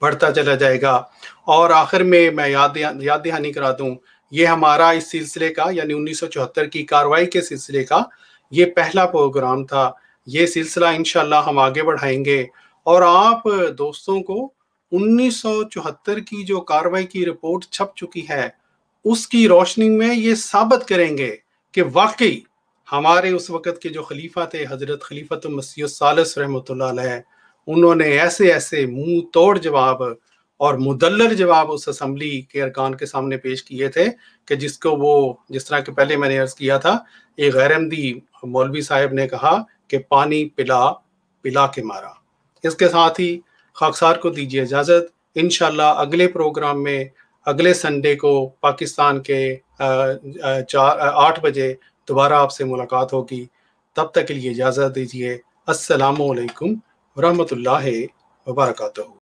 بڑھتا چلا جائے گا۔ اور آخر میں یاد دہانی کرا دوں، یہ ہمارا اس سلسلے کا یعنی 1974 کی کارروائی کے سلسلے کا یہ پہلا پروگرام تھا۔ یہ سلسلہ انشاءاللہ ہم آگے بڑھائیں گے، اور آپ دوستوں کو 1974 کی جو کارروائی کی رپورٹ چھپ چکی ہے اس کی روشنی میں یہ ثابت کریں گے کہ واقعی ہمارے اس وقت کے جو خلیفہ تھے حضرت خلیفۃ المسیح الثالث رحمۃ اللہ علیہ، انہوں نے ایسے منہ توڑ جواب اور مدلل جواب اس اسمبلی کے ارکان کے سامنے پیش کیے تھے کہ جس کو وہ، جس طرح کہ پہلے میں نے عرض کیا تھا، ایک غیر احمدی مولوی صاحب نے کہا کہ پانی پلا کے مارا۔ اس کے ساتھ ہی خاکسار کو دیجیے اجازت، انشاءاللہ اگلے پروگرام میں اگلے سنڈے کو پاکستان کے 8 بجے دوبارہ آپ سے ملاقات ہوگی۔ تب تک کے لیے اجازت دیجیے۔ السلام علیکم ورحمۃ اللہ وبرکاتہ۔